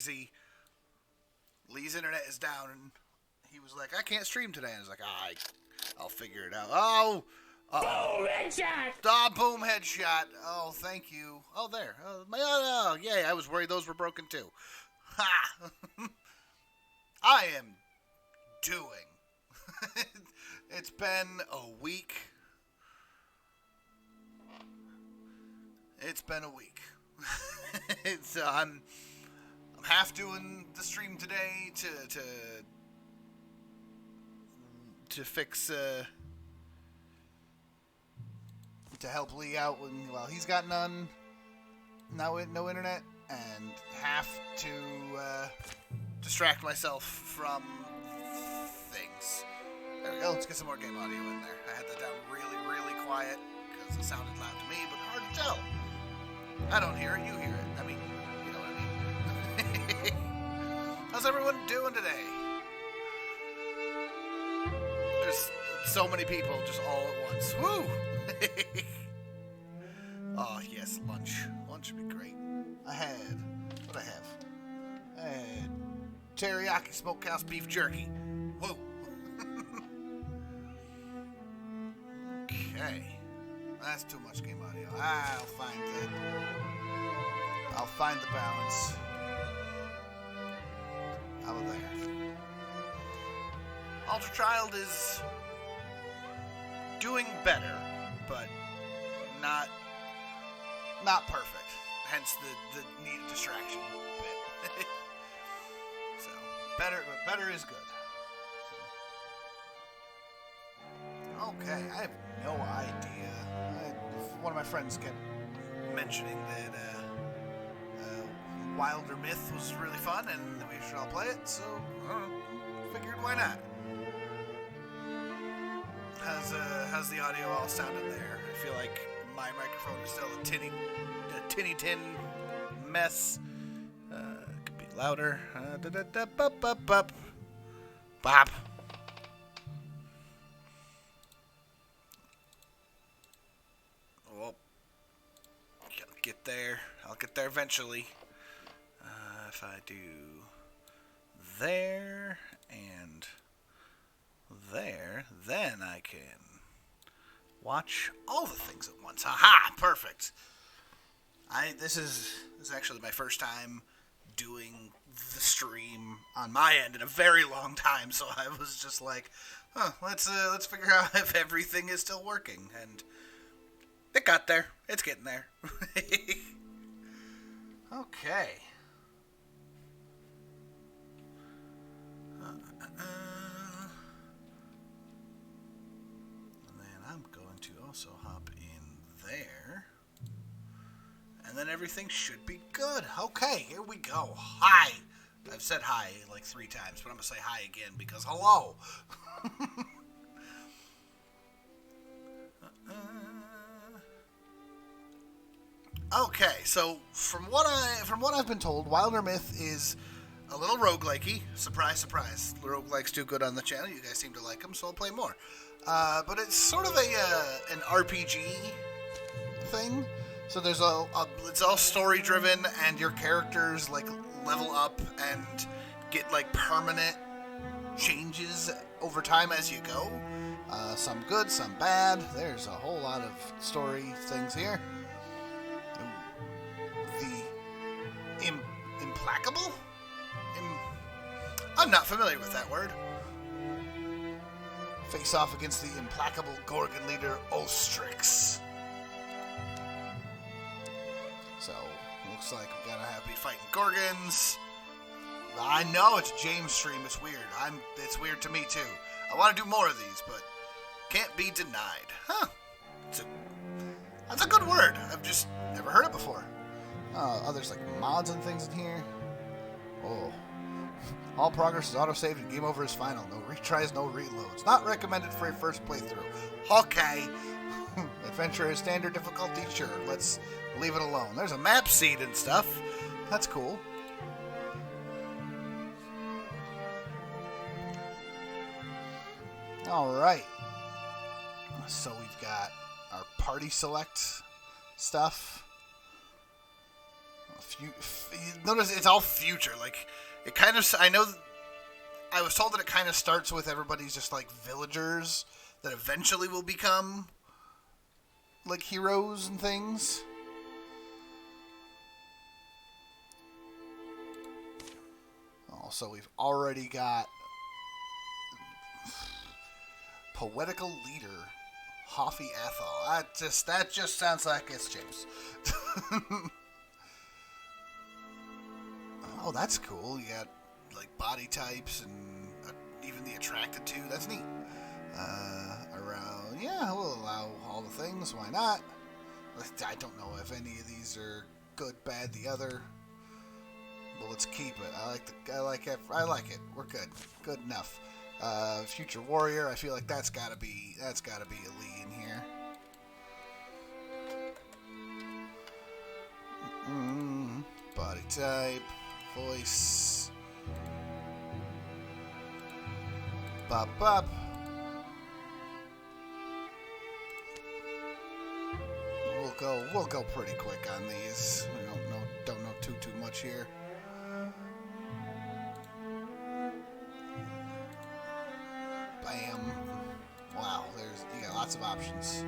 Lee's internet is down, and he was like, I can't stream today. And I was like, I'll figure it out. Oh, boom headshot. Oh, boom headshot. Oh, thank you. Oh, there. Yay. I was worried those were broken too. Ha! I am doing. It's been a week. It's been a week. So I'm half doing the stream today to fix to help Lee out while he's got no internet, and half to distract myself from things. There we go. Let's get some more game audio in there. I had that down really, really quiet because it sounded loud to me, but hard to tell. I don't hear it. You hear it. I mean, you know what I mean. How's everyone doing today? There's so many people just all at once. Woo! Oh, yes, lunch. Lunch would be great. I had teriyaki smokehouse beef jerky. Whoa. Okay. That's too much game audio. I'll find the balance. How about there? Ultra Child is doing better, but not perfect. Hence the needed distraction bit. So better is good. Okay, I have no idea. One of my friends kept mentioning that Wildermyth was really fun and that we should all play it, so figured why not. How's the audio all sounding there? I feel like my microphone is still a tinny tin mess. Could be louder. Bop. Well, get there. I'll get there eventually. If I do there and there, then I can watch all the things at once. Haha! Perfect. This is actually my first time doing the stream on my end in a very long time, so I was just like, let's figure out if everything is still working, and it got there. It's getting there. Okay. And then I'm going to also hop in there. And then everything should be good. Okay, here we go. Hi. I've said hi like 3 times, but I'm going to say hi again because hello. Okay, so from what I've been told, Wildermyth is a little roguelikey. Surprise, surprise. Roguelikes do good on the channel. You guys seem to like them, so I'll play more. But it's sort of an RPG thing. So there's it's all story driven, and your characters like level up and get like permanent changes over time as you go. Some good, some bad. There's a whole lot of story things here. The implacable? I'm not familiar with that word. Face off against the implacable Gorgon leader Ostrix. So, looks like we gotta be fighting Gorgons. I know it's James' stream. It's weird. It's weird to me too. I want to do more of these, but can't be denied. Huh? That's a good word. I've just never heard it before. There's like mods and things in here. Oh. All progress is autosaved and game over is final. No retries, no reloads. Not recommended for a first playthrough. Okay. Adventure is standard difficulty? Sure. Let's leave it alone. There's a map seed and stuff. That's cool. Alright. So we've got our party select stuff. Notice it's all future. Like, it kind of... I know... I was told that it kind of starts with everybody's just, like, villagers that eventually will become, like, heroes and things. Also, we've already got poetical leader, Hoffy Ethel. That just sounds like it's James. Oh, that's cool. You got, like, body types and even the attracted to. That's neat. Around, yeah, we'll allow all the things. Why not? I don't know if any of these are good, bad, the other. But let's keep it. I like it. We're good. Good enough. Future warrior. I feel like that's gotta be a Lee in here. Body type, voice. Bop bop. We'll go pretty quick on these. We don't know too much here. Bam. Wow, you got lots of options.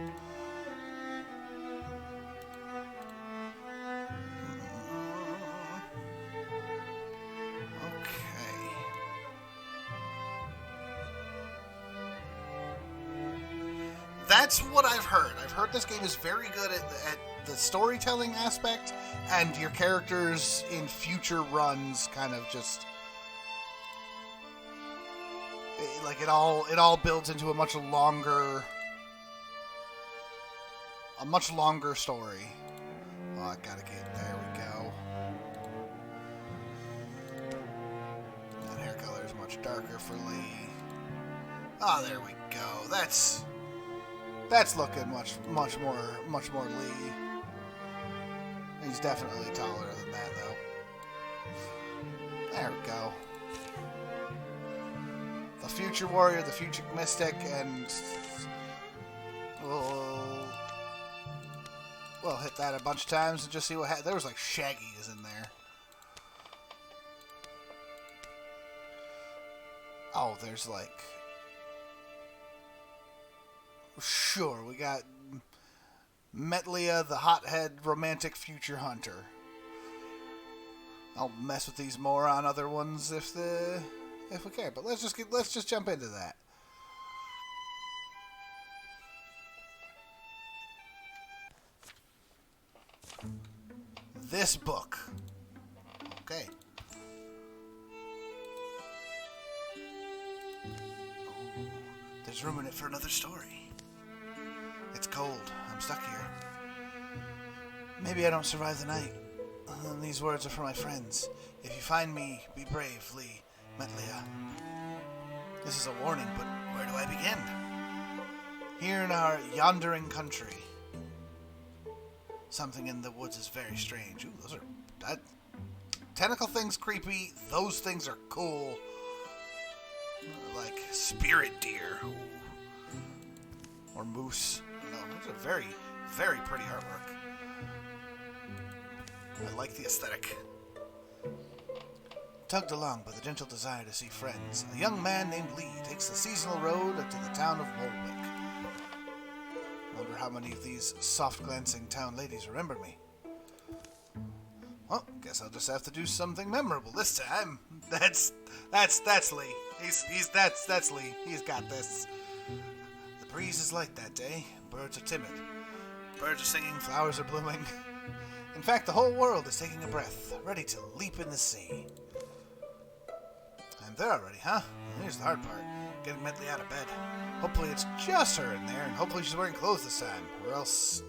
Okay. That's what I've heard. I've heard this game is very good at the storytelling aspect, and your characters in future runs kind of just... Like, it all builds into a much longer story. Oh, I gotta get, there we go. That hair color is much darker for Lee. Oh, there we go. That's looking much more Lee. He's definitely taller than that, though. There we go. The future warrior, the future mystic, and we'll hit that a bunch of times and just see what happens. There was like Shaggy is in there. Oh, there's like... Sure, we got Metlia, the hothead romantic future hunter. I'll mess with these more on other ones if we care, but let's just jump into that. This book. Okay. Oh, there's room in it for another story. It's cold. I'm stuck here. Maybe I don't survive the night. These words are for my friends. If you find me, be brave, Lee. Metlia. This is a warning, but where do I begin? Here in our yondering country, something in the woods is very strange. Ooh, those are... tentacle things creepy. Those things are cool. Like spirit deer. Ooh. Or moose. No, those are very, very pretty artwork. I like the aesthetic. Tugged along by the gentle desire to see friends, a young man named Lee takes the seasonal road to the town of Woolwick. Wonder how many of these soft-glancing town ladies remember me. Well, guess I'll just have to do something memorable this time. That's Lee. That's Lee. He's got this. The breeze is light that day. Birds are timid. Birds are singing. Flowers are blooming. In fact, the whole world is taking a breath, ready to leap in the sea. I'm there already, huh? Here's the hard part. Getting Medley out of bed. Hopefully it's just her in there, and hopefully she's wearing clothes this time. Or else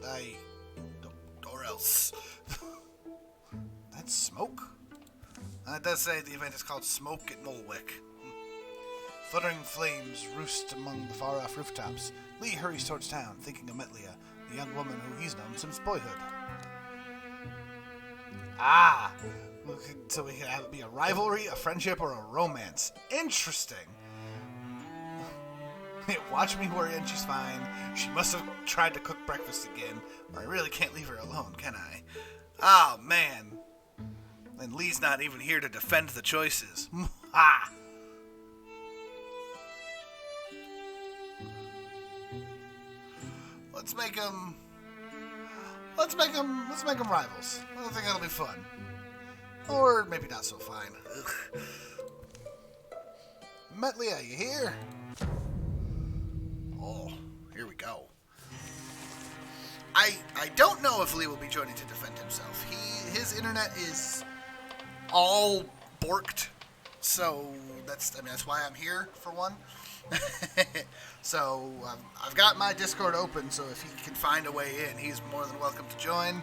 That's smoke? It does say the event is called Smoke at Woolwick. Fluttering flames roost among the far-off rooftops. Lee hurries towards town, thinking of Metlia, the young woman who he's known since boyhood. Ah! So we can have it be a rivalry, a friendship, or a romance. Interesting. Watch me worry and she's fine. She must have tried to cook breakfast again, or I really can't leave her alone, can I? Oh, man. And Lee's not even here to defend the choices. Ha! Let's make them rivals. I think that'll be fun. Or maybe not so fine. Ugh. Metlia, you here? Oh, here we go. I don't know if Lee will be joining to defend himself. His internet is all borked, so that's why I'm here for one. So I've got my Discord open, so if he can find a way in, he's more than welcome to join.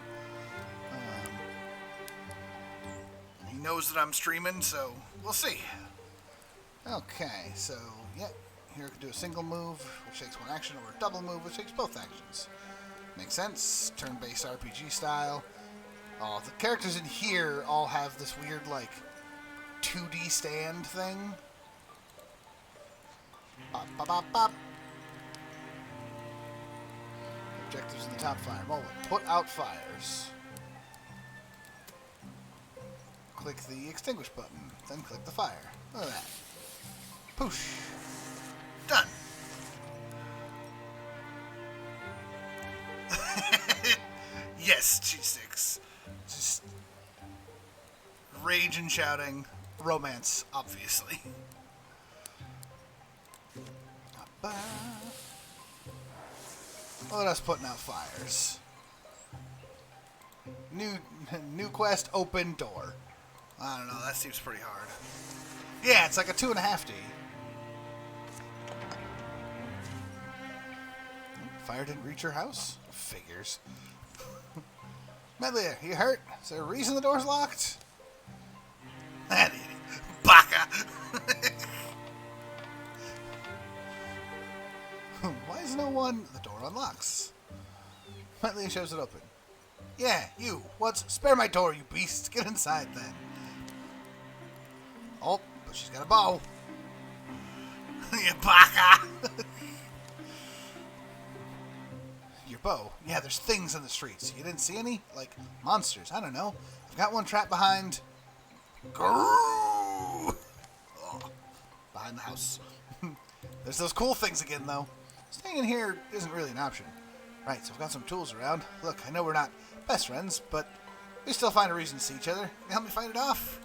He knows that I'm streaming, so we'll see. Okay, so yeah, here we can do a single move, which takes one action, or a double move, which takes both actions. Makes sense. Turn-based RPG style. Oh, the characters in here all have this weird, like, 2D stand thing. Bop, bop, bop, bop. Objectives in the top fire. Moment. Put out fires. Click the extinguish button. Then click the fire. Look at that. Poosh. Done. Yes, G6. Just rage and shouting. Romance, obviously. Look at us putting out fires. New quest, open door. I don't know, that seems pretty hard. Yeah, it's like a 2.5D. Fire didn't reach your house? Figures. Medley, you hurt? Is there a reason the door's locked? That idiot. Baka! Why is no one... The door unlocks. Medley shows it open. Yeah, you. Spare my door, you beast. Get inside, then. Oh, but she's got a bow. You baka! Your bow. Yeah, there's things in the streets. You didn't see any? Like, monsters. I don't know. I've got one trapped behind... Oh, behind the house. There's those cool things again, though. Staying in here isn't really an option. Right, so I've got some tools around. Look, I know we're not best friends, but we still find a reason to see each other. Can you help me fight it off?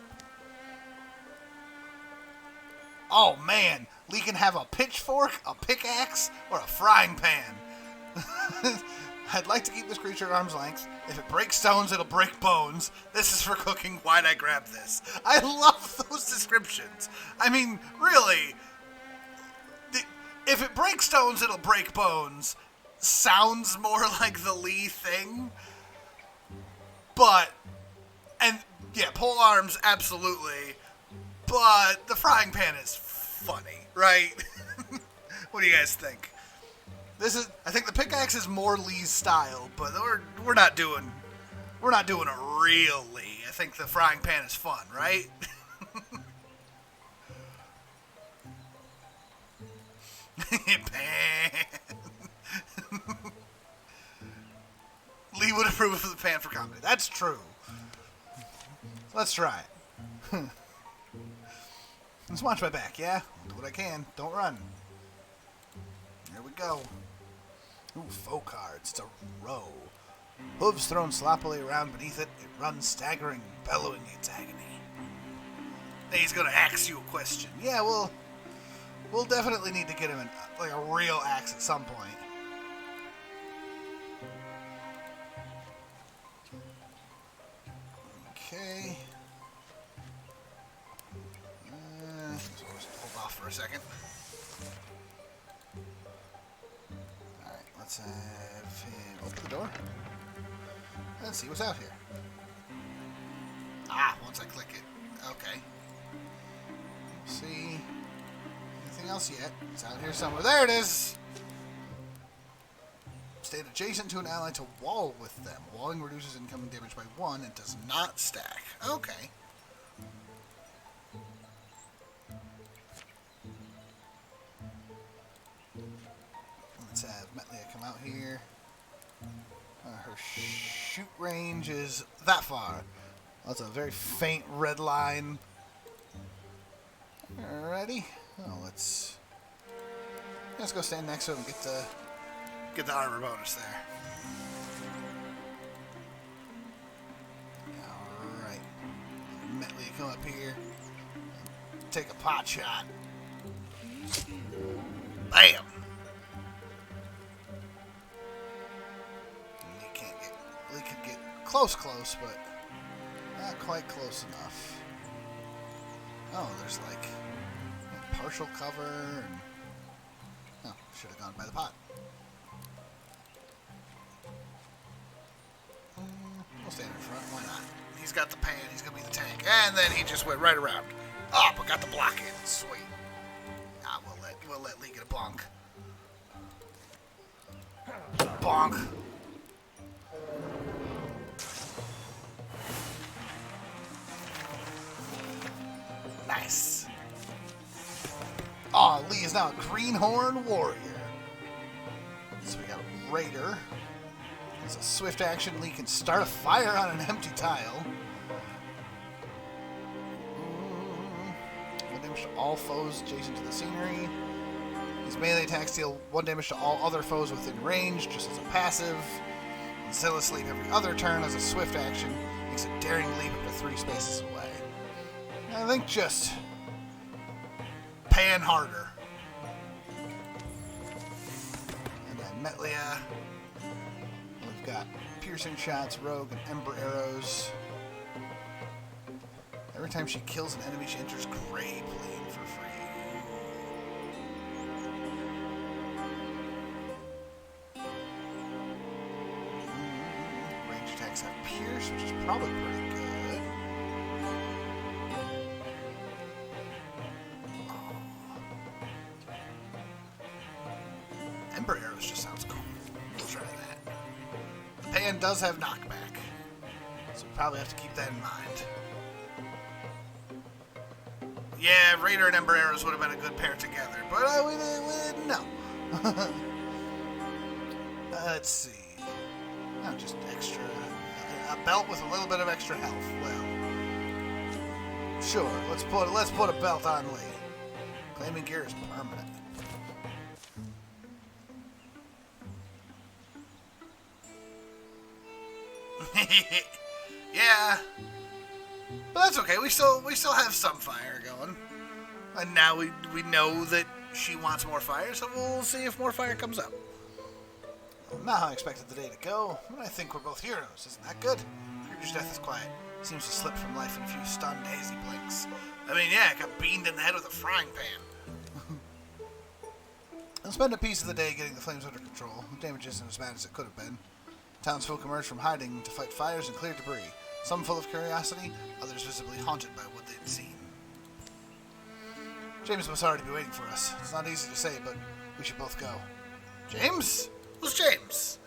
Oh, man. Lee can have a pitchfork, a pickaxe, or a frying pan. I'd like to keep this creature at arm's length. If it breaks stones, it'll break bones. This is for cooking. Why'd I grab this? I love those descriptions. I mean, really, if it breaks stones, it'll break bones sounds more like the Lee thing. But, and yeah, pole arms, absolutely. But the frying pan is funny, right? What do you guys think? I think the pickaxe is more Lee's style, but we're not doing a real Lee. I think the frying pan is fun, right? Pan. Lee would approve of the pan for comedy. That's true. Let's try it. Let's watch my back, yeah? I'll do what I can. Don't run. Here we go. Ooh, faux cards. It's a row. Hooves thrown sloppily around beneath it. It runs staggering, bellowing its agony. He's gonna ask you a question. Yeah, we'll definitely need to get him a real axe at some point. Okay. Just hold off for a second. Alright, let's have him open the door. Let's see what's out here. Ah, once I click it. Okay. See. Anything else yet? It's out here somewhere. There it is! Stand adjacent to an ally to wall with them. Walling reduces incoming damage by 1 and does not stack. Okay. Let's have Metlia come out here. Her shoot range is that far. That's a very faint red line. Alrighty. Oh, let's go stand next to him and get the armor bonus there. Alright. Metley, come up here. Take a pot shot. Bam! Lee could get close, but not quite close enough. Oh, there's like partial cover. And, oh, should have gone by the pot. We'll stand in front. Why not? He's got the pan. He's gonna be the tank. And then he just went right around. Oh, but got the block in. Sweet. Ah, we'll let Lee get a bonk. Bonk. Nice. Oh, Lee is now a Greenhorn Warrior. So we got a Raider. It's a swift action. Lee can start a fire on an empty tile. One damage to all foes adjacent to the scenery. His melee attacks deal 1 damage to all other foes within range, just as a passive. And Zealous Leap every other turn as a swift action. Makes a daring leap up to 3 spaces away. I think just pan harder. And then Metlia. We've got piercing shots, rogue, and ember arrows. Every time she kills an enemy, she enters Grey Plane for free. Range attacks have pierce, which is probably pretty good. Ember arrows just sounds cool. We'll try that. The pan does have knockback, so we probably have to keep that in mind. Yeah, Raider and Ember arrows would have been a good pair together, but we didn't know. Let's see. Oh, just extra. A belt with a little bit of extra health. Well, sure. Let's put a belt on Lee. Claiming gear is permanent. Yeah, but that's okay. We still have some fire going, and now we know that she wants more fire, so we'll see if more fire comes up. Well, not how I expected the day to go, but I think we're both heroes. Isn't that good? Creature's death is quiet. Seems to slip from life in a few stunned, hazy blinks. I mean, yeah, got beamed in the head with a frying pan. I'll spend a piece of the day getting the flames under control. The damage isn't as bad as it could have been. Townsfolk emerged from hiding to fight fires and clear debris, some full of curiosity, others visibly haunted by what they'd seen. James must already be waiting for us. It's not easy to say, but we should both go. James? Who's James?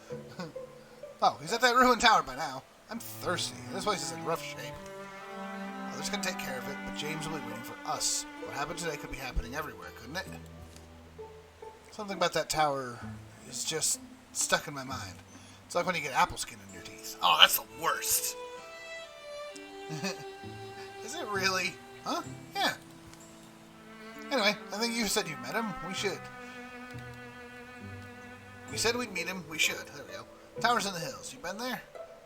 Oh, he's at that ruined tower by now. I'm thirsty. This place is in rough shape. Others can take care of it, but James will be waiting for us. What happened today could be happening everywhere, couldn't it? Something about that tower is just stuck in my mind. It's like when you get apple skin in your teeth. Oh, that's the worst. Is it really? Huh? Yeah. Anyway, I think you said you met him. We should. We said we'd meet him. We should. There we go. Tower's in the hills. You been there?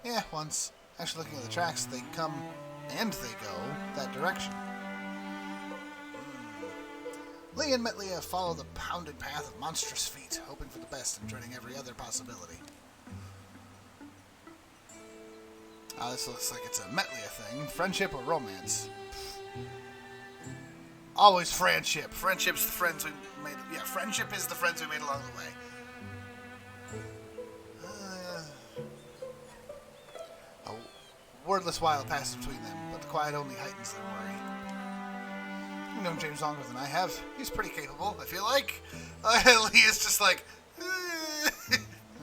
Yeah, once. Actually, looking at the tracks, they come and they go that direction. Lee and Metlia follow the pounded path of monstrous feet, hoping for the best and dreading every other possibility. This looks like it's a Metlia thing. Friendship or romance? Always friendship. Friendship's the friends we made. Yeah, friendship is the friends we made along the way. A wordless while passes between them, but the quiet only heightens their worry. You've known James longer than I have. He's pretty capable, I feel like. Lee is just like,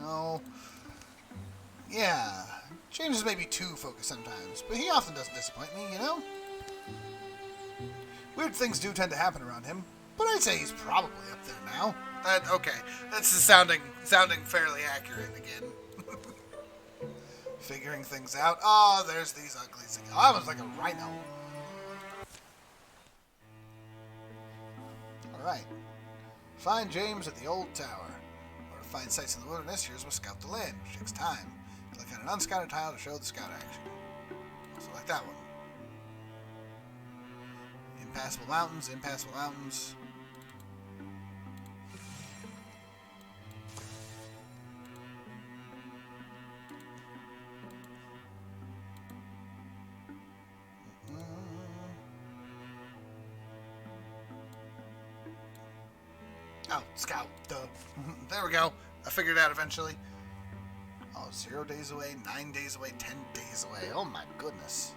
no. Yeah. James is maybe too focused sometimes, but he often doesn't disappoint me, you know? Weird things do tend to happen around him, but I'd say he's probably up there now. Okay, that's sounding fairly accurate again. figuring things out. Oh, there's these uglies again. Oh, that was like a rhino. Alright. Find James at the old tower. Or to find sites in the wilderness, here's what scout the land, which takes time. Click on an unscouted tile to show the scout action. Select that one. Impassable mountains, impassable mountains. Oh, scout. Duh. There we go. I figured it out eventually. Oh, 0 days away, 9 days away, 10 days away. Oh my goodness.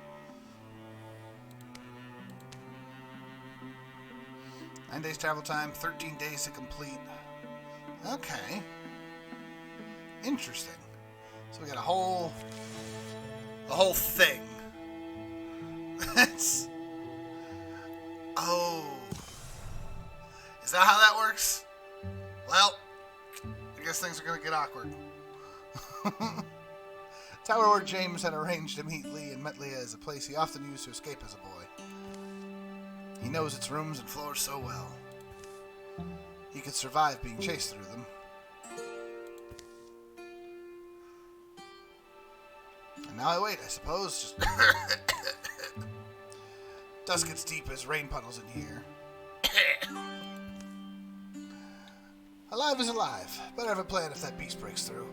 9 days travel time, 13 days to complete. Okay. Interesting. So we got a whole thing. That's... Oh. Is that how that works? Well, I guess things are going to get awkward. Tower where James had arranged to meet Lee and met Leah is a place he often used to escape as a boy. He knows its rooms and floors so well. He could survive being chased through them. And now I wait, I suppose. Just Dust gets deep as rain puddles in here. Alive is alive. Better have a plan if that beast breaks through.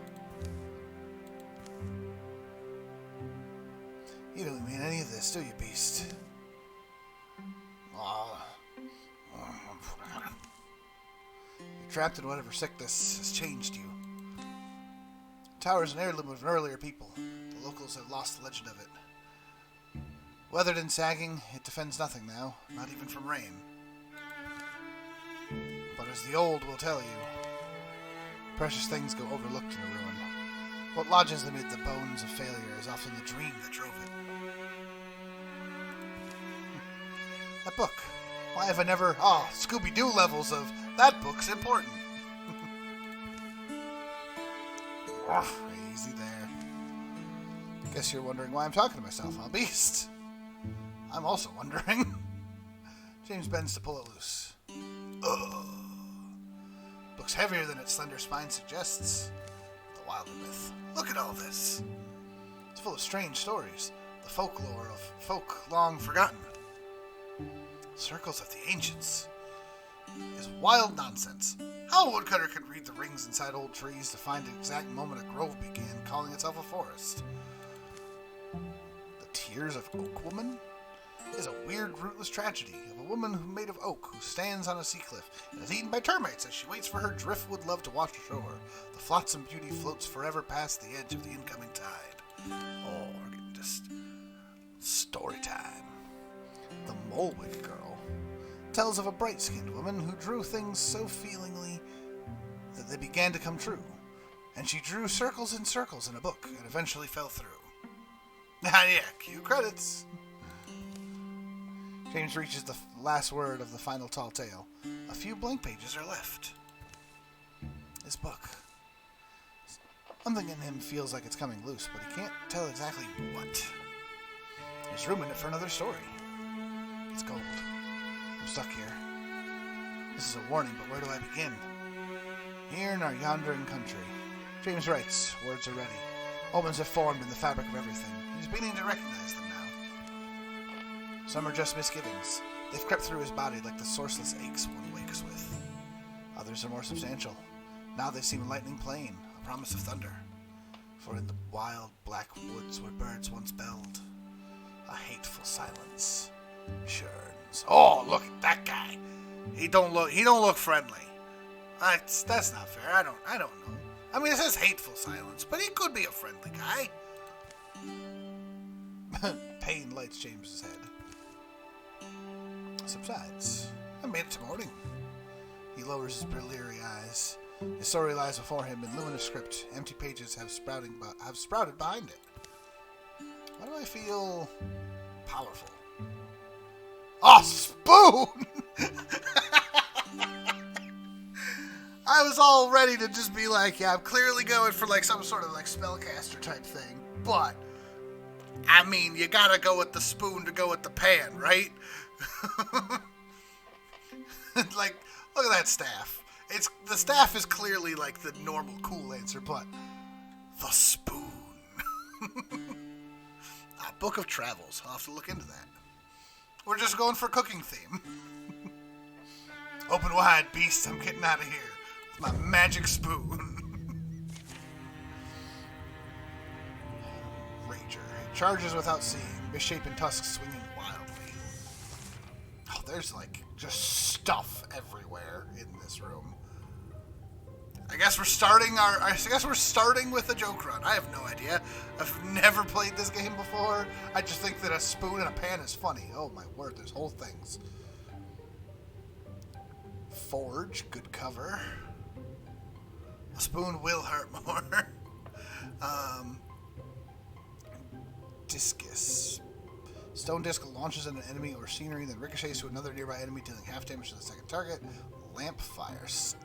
You don't mean any of this, do you, beast? You're trapped in whatever sickness has changed you. The tower is an heirloom of an earlier people. The locals have lost the legend of it. Weathered and sagging, it defends nothing now, not even from rain. But as the old will tell you, precious things go overlooked in a ruin. What lodges amid the bones of failure is often the dream that drove it. That book. Why have I never... Oh, Scooby-Doo levels of... That book's important. Easy there. Guess you're wondering why I'm talking to myself, huh, beast? I'm also wondering. James bends to pull it loose. Ugh. Looks heavier than its slender spine suggests. The Wildermyth. Look at all this. It's full of strange stories. The folklore of folk long forgotten. Circles of the ancients. Is wild nonsense. How a woodcutter could read the rings inside old trees to find the exact moment a grove began calling itself a forest. The Tears of Oak Woman is a weird, rootless tragedy of a woman made of oak who stands on a sea cliff and is eaten by termites as she waits for her driftwood love to wash ashore. The flotsam beauty floats forever past the edge of the incoming tide. Oh, we're getting just story time. The Molwick Girl tells of a bright-skinned woman who drew things so feelingly that they began to come true, and she drew circles and circles in a book and eventually fell through. Ah, yeah, cue credits. James reaches the last word of the final tall tale. A few blank pages are left. This book. Something in him feels like it's coming loose, but he can't tell exactly what. There's room in it for another story. It's gold. I'm stuck here. This is a warning, but where do I begin? Here in our yondering country. James writes, words are ready. Omens have formed in the fabric of everything. He's beginning to recognize them now. Some are just misgivings. They've crept through his body like the sourceless aches one wakes with. Others are more substantial. Now they seem lightning plain, a promise of thunder. For in the wild black woods where birds once belled, a hateful silence churns. Oh, look at that guy. He don't look friendly. That's not fair. I don't know. I mean, it says hateful silence, but he could be a friendly guy. Pain lights James's head. Subsides. I made it to morning. He lowers his bleary eyes. His story lies before him in luminous script. Empty pages have sprouted behind it. Why do I feel powerful? Oh, spoon! I was all ready to just be like, yeah, I'm clearly going for like some sort of like spellcaster type thing. but I mean, you gotta go with the spoon to go with the pan, right? Like, look at that staff. The staff is clearly like the normal cool answer, but the spoon. Book of Travels. I'll have to look into that. We're just going for cooking theme. Open wide, beast. I'm getting out of here with my magic spoon. Rager. It charges without seeing. Misshapen tusks swinging wildly. Oh, there's like just stuff everywhere in this room. I guess we're starting with a joke run. I have no idea. I've never played this game before. I just think that a spoon and a pan is funny. Oh my word, there's whole things. Forge, good cover. A spoon will hurt more. Discus. Stone disc launches at an enemy or scenery, then ricochets to another nearby enemy, dealing half damage to the second target. Lamp fires.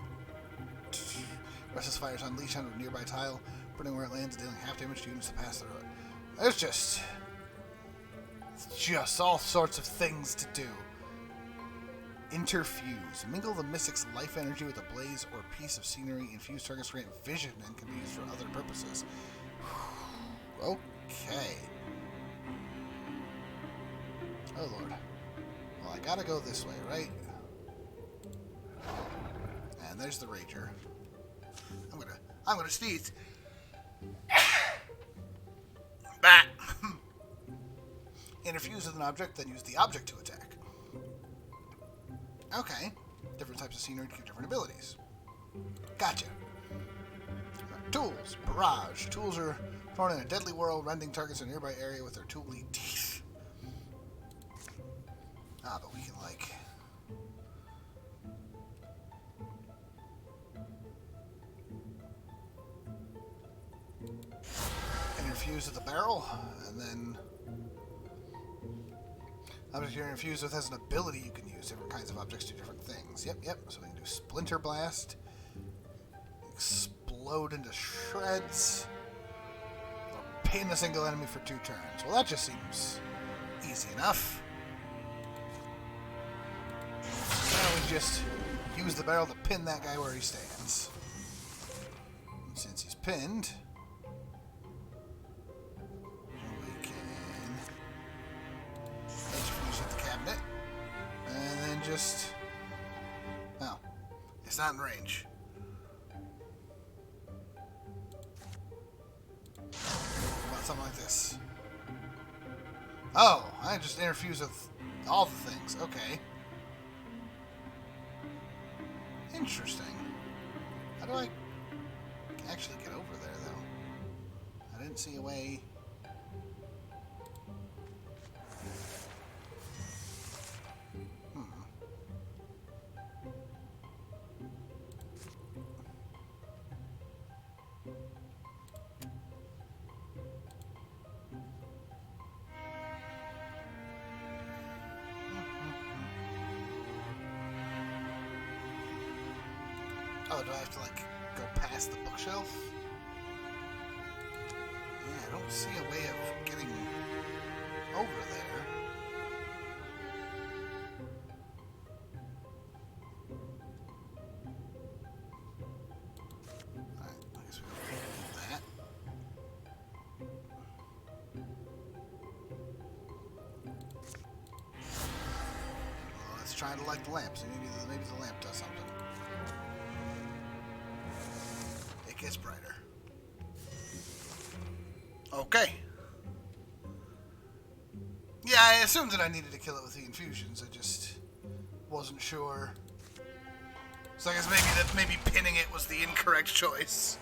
Restless fires unleash on a nearby tile, burning where it lands, dealing half damage to units to pass through it. There's just all sorts of things to do. Interfuse. Mingle the mystic's life energy with a blaze or piece of scenery. Infuse targets grant vision and can be used for other purposes. Okay. Oh lord. Well, I gotta go this way, right? And there's the Rager. I'm gonna sneeze. Bah. Interfuse with an object, then use the object to attack. Okay. Different types of scenery give different abilities. Gotcha. Tools. Barrage. Tools are thrown in a deadly whirl, rending targets in a nearby area with their tooly teeth. But we can, like... Interfuse with the barrel, and then... Object you're infused with has an ability you can use. Different kinds of objects do different things. Yep. So we can do Splinter Blast, explode into shreds, or pin a single enemy for 2 turns. Well, that just seems easy enough. Now we just use the barrel to pin that guy where he stands. And since he's pinned, we can interfuse with the cabinet, and then just... Oh, it's not in range. What about something like this? Oh, I just interfuse with all the things. Okay. Interesting. How do I actually get over there, though? I didn't see a way... Oh, do I have to, like, go past the bookshelf? Yeah, I don't see a way of getting over there. Alright, I guess we can do that. Well, let's try to light the lamp. So maybe the lamp does something. It gets brighter. Okay. Yeah, I assumed that I needed to kill it with the infusions. I just wasn't sure. So I guess maybe pinning it was the incorrect choice.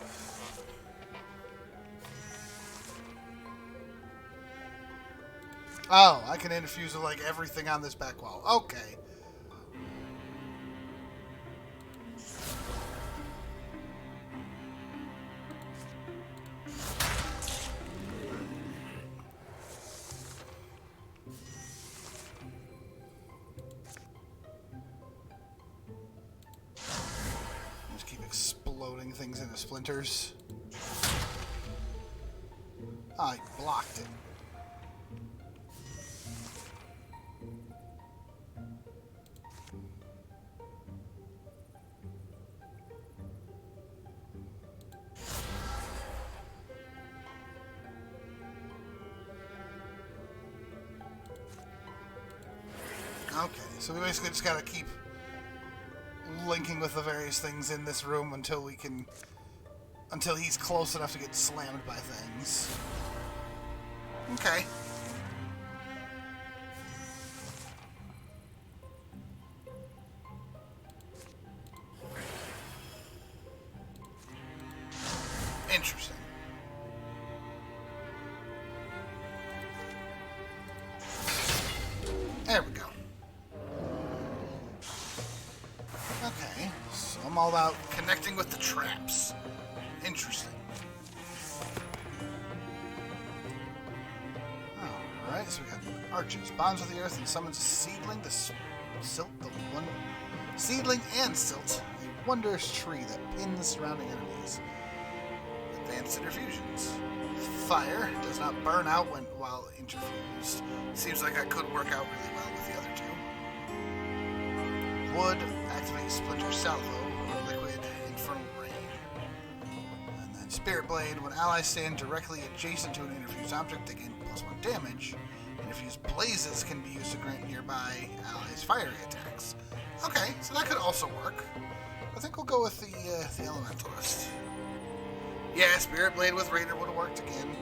Oh, I can infuse with like everything on this back wall. Okay. Just keep exploding things into splinters. I blocked it. Okay, so we basically just gotta keep linking with the various things in this room until he's close enough to get slammed by things. Okay. Interesting. There we go. Okay, so I'm all about connecting with the traps. Interesting. Alright, so we got archers, bonds with the earth, and summons a seedling, seedling and silt, a wondrous tree that pins surrounding enemies. Advanced interfusions. Fire does not burn out while interfused. Seems like that could work out really well with the other two. Wood activates Splinter Salvo, or Liquid Infernal Rain. And then Spirit Blade, when allies stand directly adjacent to an interfused object, they gain +1 damage. Interfused blazes can be used to grant nearby allies fiery attacks. Okay, so that could also work. I think we'll go with the Elementalist. Yeah, Spirit Blade with Raider would have worked again.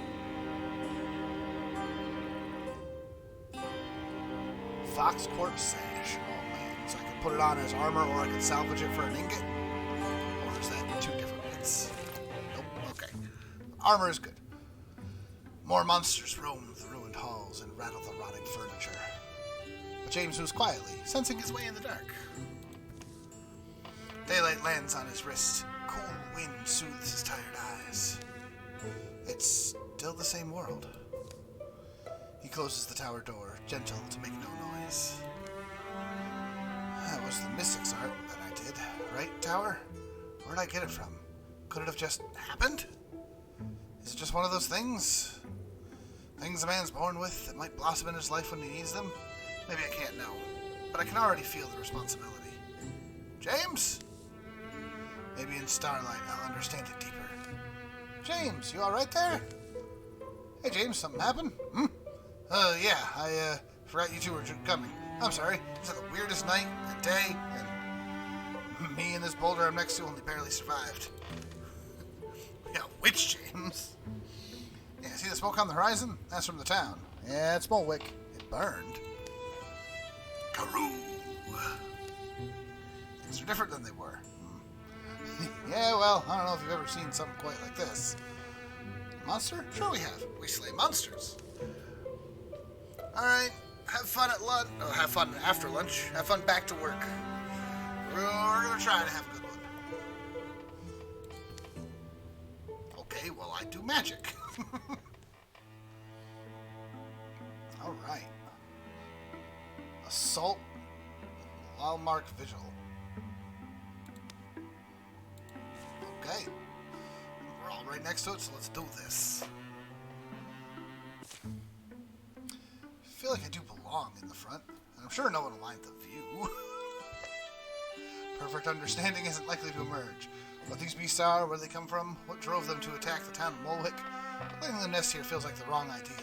Fox Court Sash. Oh man, so I could put it on as armor, or I could salvage it for an ingot? Or is that two different bits? Nope, okay. Armor is good. More monsters roam the ruined halls and rattle the rotting furniture. But James moves quietly, sensing his way in the dark. Daylight lands on his wrist. Cool wind soothes his tired eyes. It's still the same world. He closes the tower door, gentle to make no noise. That was the Mystic's art that I did, right, Tower? Where'd I get it from? Could it have just happened? Is it just one of those things? Things a man's born with that might blossom in his life when he needs them? Maybe I can't know, but I can already feel the responsibility. James? Maybe in starlight I'll understand it deeper. James, you alright there? Hey James, something happened? Yeah, I forgot you two were coming. I'm sorry, it's the weirdest night and day, and me and this boulder I'm next to only barely survived. Yeah, which James? Yeah, see the smoke on the horizon? That's from the town. Yeah, it's Molwick. It burned. Karoo! Things are different than they were. Yeah, well, I don't know if you've ever seen something quite like this. Monster? Sure we have. We slay monsters. Alright, have fun at lunch. Oh, have fun after lunch. Have fun back to work. We're gonna try to have a good one. Okay, well, I do magic. Alright. Assault. Landmark Vigil. Okay. We're all right next to it, so let's do this. I feel like I do belong in the front, and I'm sure no one will mind the view. Perfect understanding isn't likely to emerge. What these beasts are, where they come from, what drove them to attack the town of Molwick. Letting them nest here feels like the wrong idea.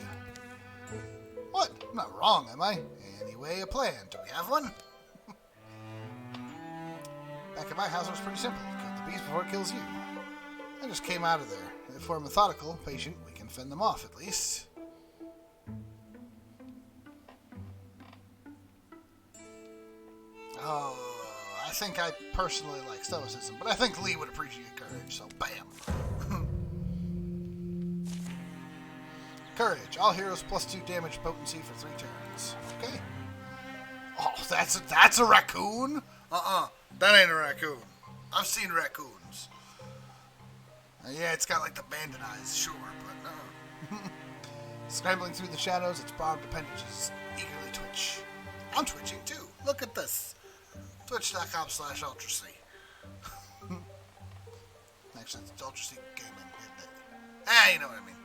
What? I'm not wrong, am I? Anyway, a plan. Do we have one? Back at my house, it was pretty simple. Kill the beast before it kills you. I just came out of there. If we're methodical, patient, we can fend them off, at least. Oh, I think I personally like stoicism, but I think Lee would appreciate courage, so bam. Courage. All heroes +2 damage potency for 3 turns. Okay. Oh, that's a raccoon? That ain't a raccoon. I've seen raccoons. Yeah, it's got like the bandit eyes, sure, but no. Scrambling through the shadows, its barbed appendages eagerly twitch. I'm twitching too. Look at this. Twitch.com/UltraC. Actually, it's UltraC Gaming, isn't it? You know what I mean.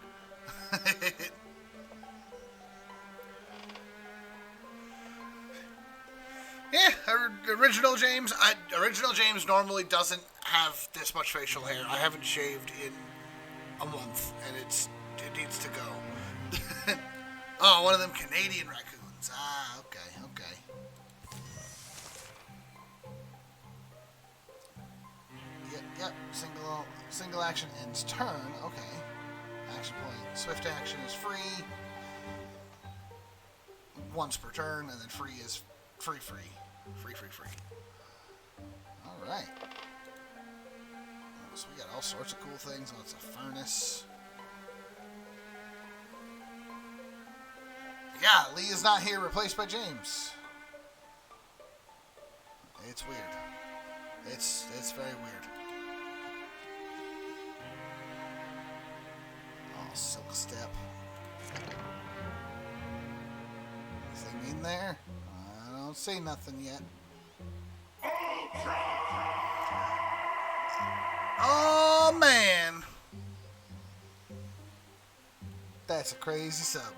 Yeah, original James. Original James normally doesn't have this much facial hair. I haven't shaved in a month, and it needs to go. Oh, one of them Canadian raccoons. Ah, okay. Yep. Single action ends turn. Okay. Action point. Swift action is free. Once per turn, and then free is free. Alright. So we got all sorts of cool things. Oh, it's a furnace. Yeah, Lee is not here, replaced by James. It's weird. It's very weird. Oh, Silk Step. Anything in there? I don't see nothing yet. Oh, man. That's a crazy sub.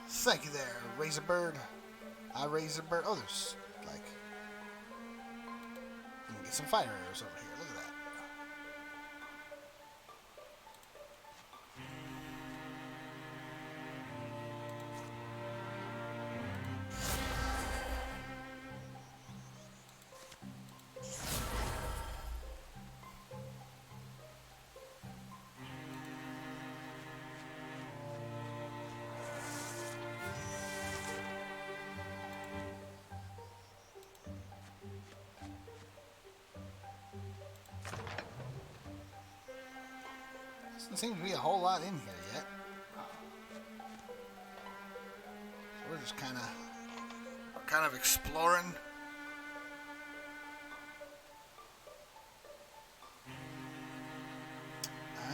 Thank you there, Razorbird. Razorbird. Oh, there's, like... Let me get some fire arrows over here. Look at that. Doesn't seem to be a whole lot in here yet. So we're just kind of exploring.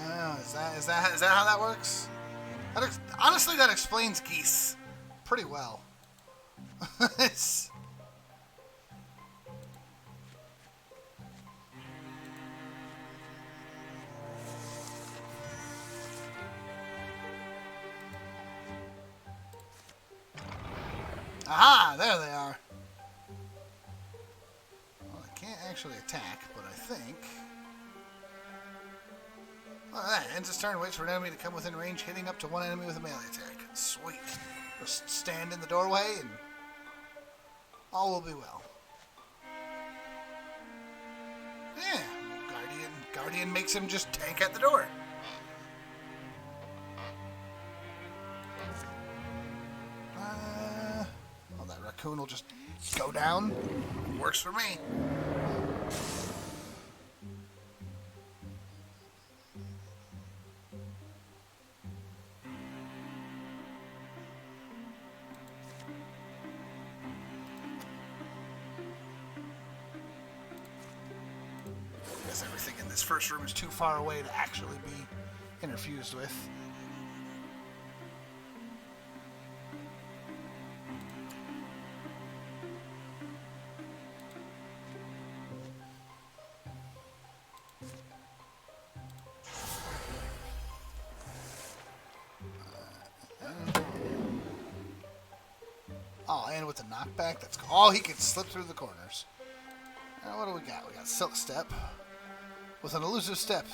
Oh, is that how that works? Honestly, that explains geese pretty well. It's... Aha! There they are. Well, I can't actually attack, but I think... Well, that ends its turn, waits for an enemy to come within range, hitting up to one enemy with a melee attack. Sweet. Just stand in the doorway and all will be well. Yeah, Guardian makes him just tank at the door. Raccoon will just go down. Works for me. I guess everything in this first room is too far away to actually be interfused with. Oh, and with the knockback, that's cool. Oh, he can slip through the corners. Now, what do we got? We got Silk Step. With an elusive step,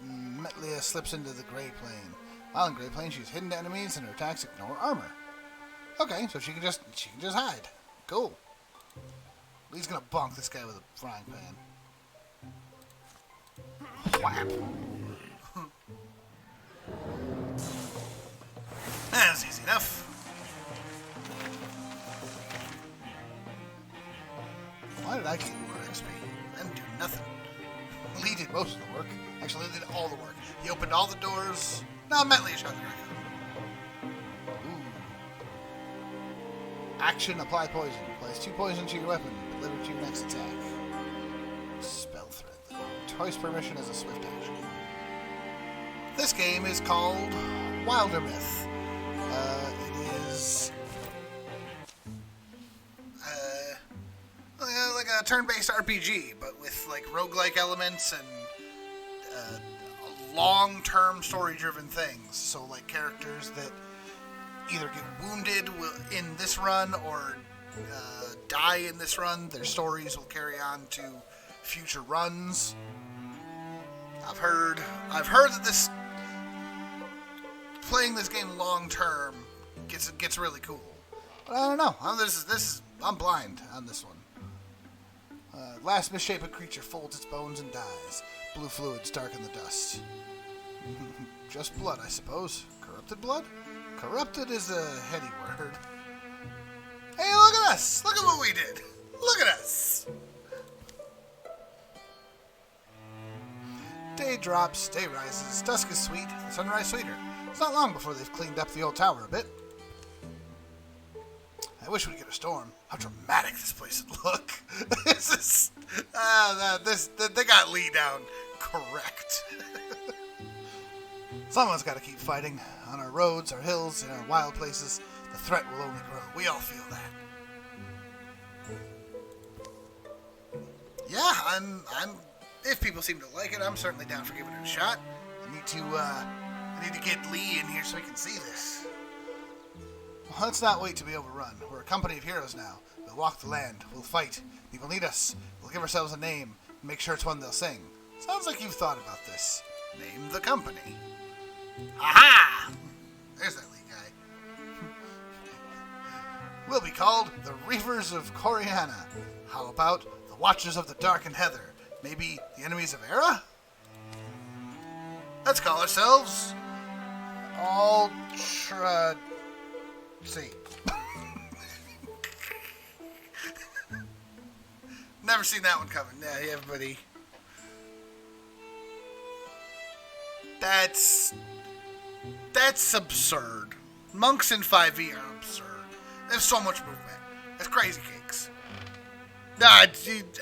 Metlia slips into the Gray Plane. While in Gray Plane, she's hidden to enemies and her attacks ignore armor. Okay, so she can just hide. Cool. Lee's gonna bonk this guy with a frying pan. Whap. That's easy enough. Why did I get more XP? I didn't do nothing. Lee did most of the work. Actually, Lee did all the work. He opened all the doors. No, Metlia shot the raccoon. Ooh. Action, apply poison. Place 2 poison to your weapon. Deliver to your next attack. Spell thread. Twice per mission as a swift action. This game is called Wildermyth. It is like a turn-based RPG, but with like roguelike elements and a long-term story-driven things. So, like, characters that either get wounded in this run or die in this run, their stories will carry on to future runs. I've heard that this playing this game long-term gets really cool. But I don't know. I'm blind on this one. Last misshapen creature folds its bones and dies. Blue fluids darken the dust. Just blood, I suppose. Corrupted blood? Corrupted is a heady word. Hey, look at us! Look at what we did! Look at us! Day drops, day rises, dusk is sweet, the sunrise sweeter. It's not long before they've cleaned up the old tower a bit. I wish we'd get a storm. How dramatic this place would look. They got Lee down correct. Someone's got to keep fighting. On our roads, our hills, in our wild places, the threat will only grow. We all feel that. Yeah, I'm. If people seem to like it, I'm certainly down for giving it a shot. I need to get Lee in here so we can see this. Well, let's not wait to be overrun. We're a company of heroes now. We'll walk the land. We'll fight. People need us. We'll give ourselves a name. And make sure it's one they'll sing. Sounds like you've thought about this. Name the company. Aha! There's that Lee guy. We'll be called the Reavers of Coriana. How about the Watchers of the Dark and Heather? Maybe the Enemies of Era? Let's call ourselves Ultra... See. Never seen that one coming. Yeah, everybody. That's absurd. Monks in 5e are absurd. There's so much movement. It's crazy cakes. Nah,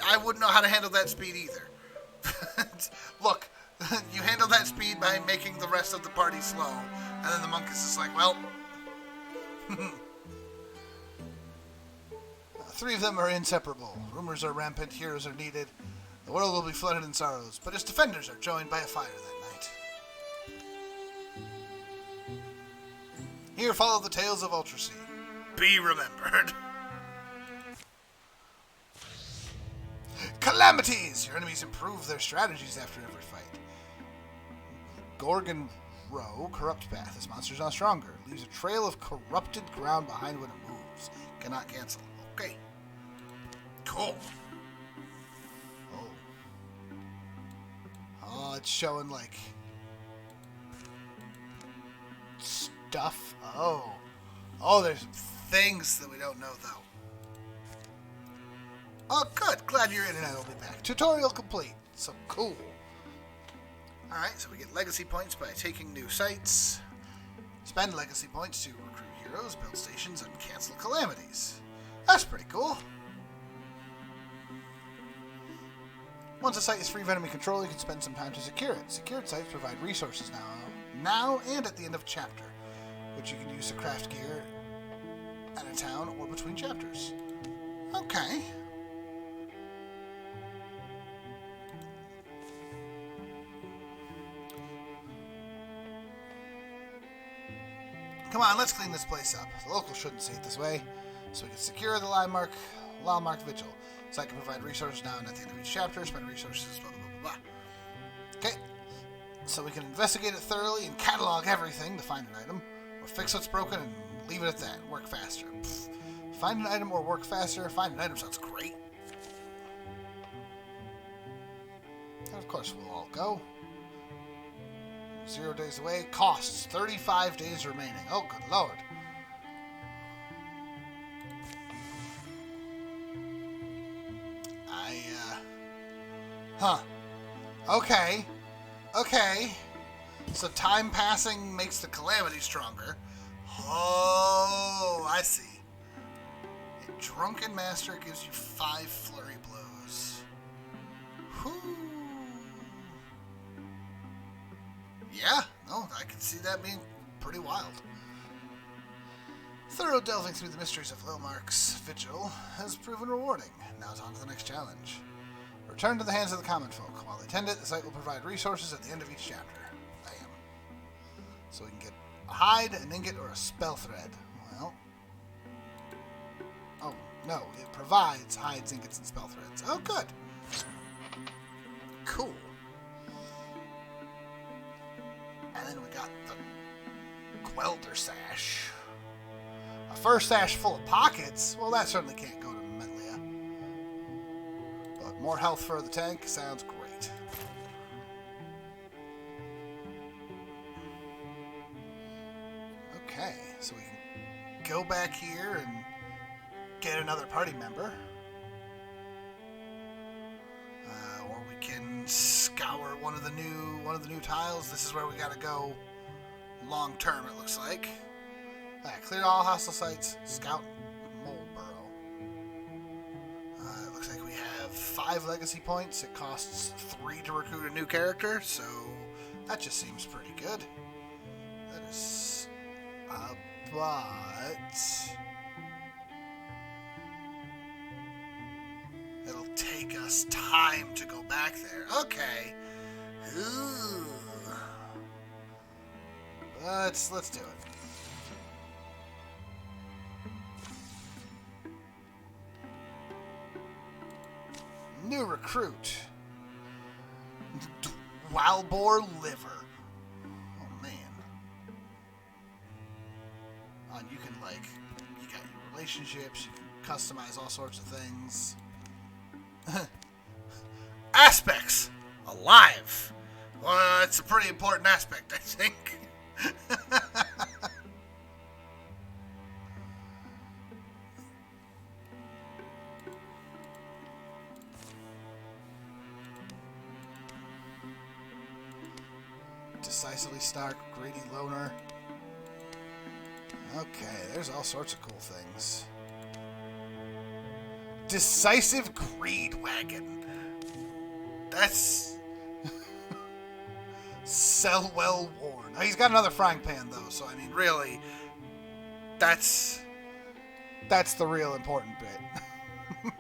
I wouldn't know how to handle that speed either. Look, you handle that speed by making the rest of the party slow, and then the monk is just like, well... Three of them are inseparable. Rumors are rampant, heroes are needed. The world will be flooded in sorrows, but its defenders are joined by a fire that night. Here follow the tales of Ultrasea. Be remembered. Calamities! Your enemies improve their strategies after every fight. Gorgon Row, Corrupt Path. This monster is now stronger. Leaves a trail of corrupted ground behind when it moves. Cannot cancel. Okay. Cool. Oh, it's showing, like, stuff. Oh, there's things that we don't know, though. Oh, good. Glad you're in and I'll be back. Tutorial complete. So cool. Alright, so we get legacy points by taking new sites. Spend legacy points to recruit heroes, build stations, and cancel calamities. That's pretty cool. Once a site is free of enemy control, you can spend some time to secure it. Secured sites provide resources now and at the end of a chapter, which you can use to craft gear at a town or between chapters. Okay. Come on, let's clean this place up. The locals shouldn't see it this way. So we can secure the landmark vigil. Site can provide resources now and at the end of each chapter. Spend resources, blah, blah, blah, blah. Okay. So we can investigate it thoroughly and catalog everything to find an item. Or fix what's broken and leave it at that. Work faster. Pfft. Find an item or work faster. Find an item sounds great. And of course we'll all go. 0 days away. Costs 35 days remaining. Oh, good lord. Okay. So time passing makes the calamity stronger. Oh, I see. A drunken master gives you 5 flurry blows. Whew. Yeah, no, I can see that being pretty wild. Thorough delving through the mysteries of Lilmark's vigil has proven rewarding. Now it's on to the next challenge. Return to the hands of the common folk. While they tend it, the site will provide resources at the end of each chapter. So we can get a hide, an ingot, or a spell thread. Well. Oh, no. It provides hides, ingots, and spell threads. Oh, good. Cool. And then we got the Quelder sash. A fur sash full of pockets? Well, that certainly can't go to Metlia. But more health for the tank sounds great. Okay, so we can go back here and get another party member. Or we can scour one of the new tiles. This is where we gotta go long term, it looks like. Clear all hostile sites. Scout Mole Burrow. It looks like we have 5 legacy points. It costs 3 to recruit a new character, so that just seems pretty good. That is, but it'll take us time to go back there. Okay. Ooh. Let's do it. New recruit. Dwalbor Liver. Oh, man. And you can, like, you got your relationships, you can customize all sorts of things. Aspects. Alive. Well, it's a pretty important aspect, I think. Decisively stark, greedy loner. Okay, there's all sorts of cool things. Decisive greed wagon. That's sell well worn. Oh, he's got another frying pan though, so I mean, really, that's the real important bit. You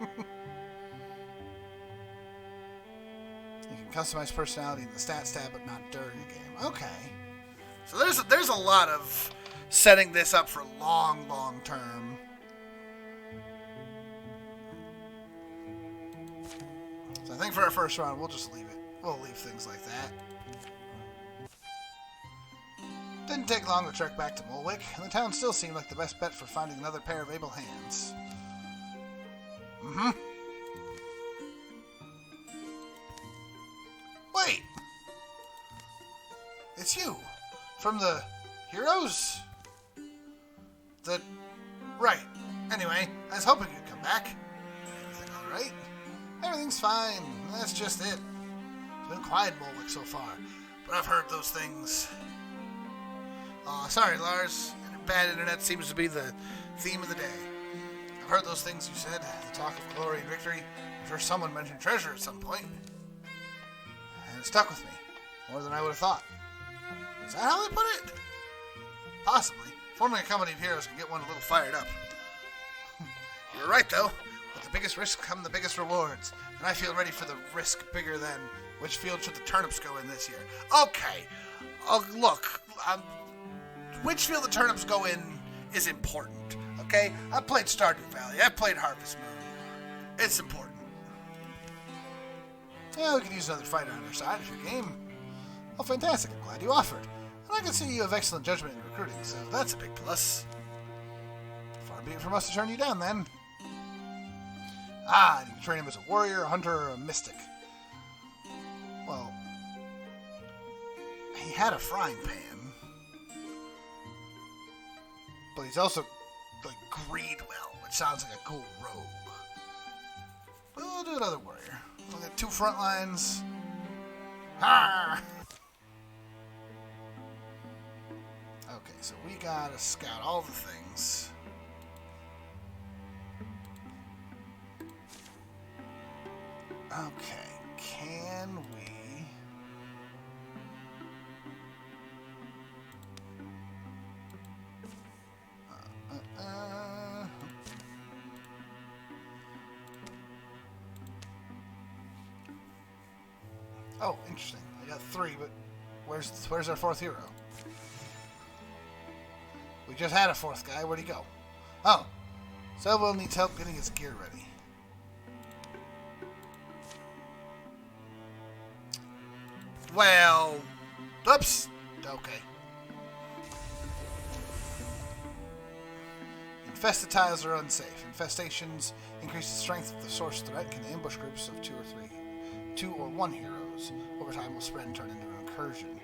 can customize personality in the stats tab, but not during the game. Okay. So there's a lot of setting this up for long term. So I think for our first round, we'll just leave it. We'll leave things like that. Didn't take long to trek back to Molwick, and the town still seemed like the best bet for finding another pair of able hands. Wait! It's you! From the Heroes? Right. Anyway, I was hoping you'd come back. Everything alright? Everything's fine. That's just it. It's been quiet in Molwick so far, but I've heard those things. Sorry, Lars. Bad internet seems to be the theme of the day. I've heard those things you said, the talk of glory and victory. I'm sure someone mentioned treasure at some point. And it stuck with me, more than I would have thought. Is that how they put it? Possibly. Forming a company of heroes can get one a little fired up. You're right, though. With the biggest risks come the biggest rewards. And I feel ready for the risk bigger than which field should the turnips go in this year. Okay. Look. Which field the turnips go in is important. Okay? I've played Stardew Valley. I've played Harvest Moon. It's important. Yeah, we could use another fighter on our side if you're game. Oh, fantastic. I'm glad you offered. And I can see you have excellent judgment in recruiting, so that's a big plus. Far be it from us to turn you down, then. And you can train him as a warrior, a hunter, or a mystic. Well, he had a frying pan. But he's also, like, Greedwell, which sounds like a cool rogue. But we'll do another warrior. We'll get 2 front lines. Okay, so we gotta scout all the things. Okay, can we... Oh, interesting. I got 3, but where's our 4th hero? We just had a fourth guy. Where'd he go? Oh. Selwell needs help getting his gear ready. Well... Oops. Okay. Infestatiles are unsafe. Infestations increase the strength of the source threat, can ambush groups of 2 or 1 heroes. Over time will spread and turn into an incursion.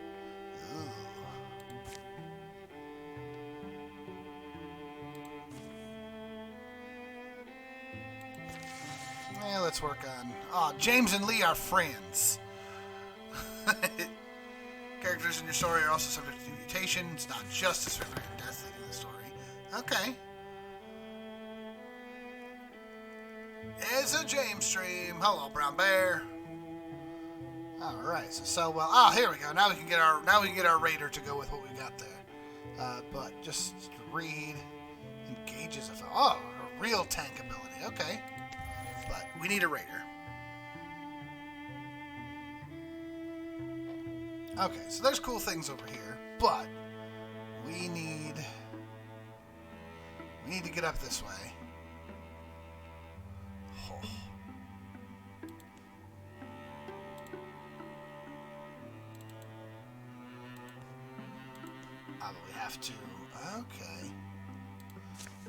Ugh. Yeah, let's work on... Oh, James and Lee are friends. Characters in your story are also subject to mutations, not just a certain death leading the story. Okay. It's a James stream. Hello, Brown Bear. All right, so Selwell. Oh, here we go. Now we can get our raider to go with what we got there. But just read engages a a real tank ability. Okay, but we need a raider. Okay, so there's cool things over here, but we need to get up this way. Oh. But we have to. Okay.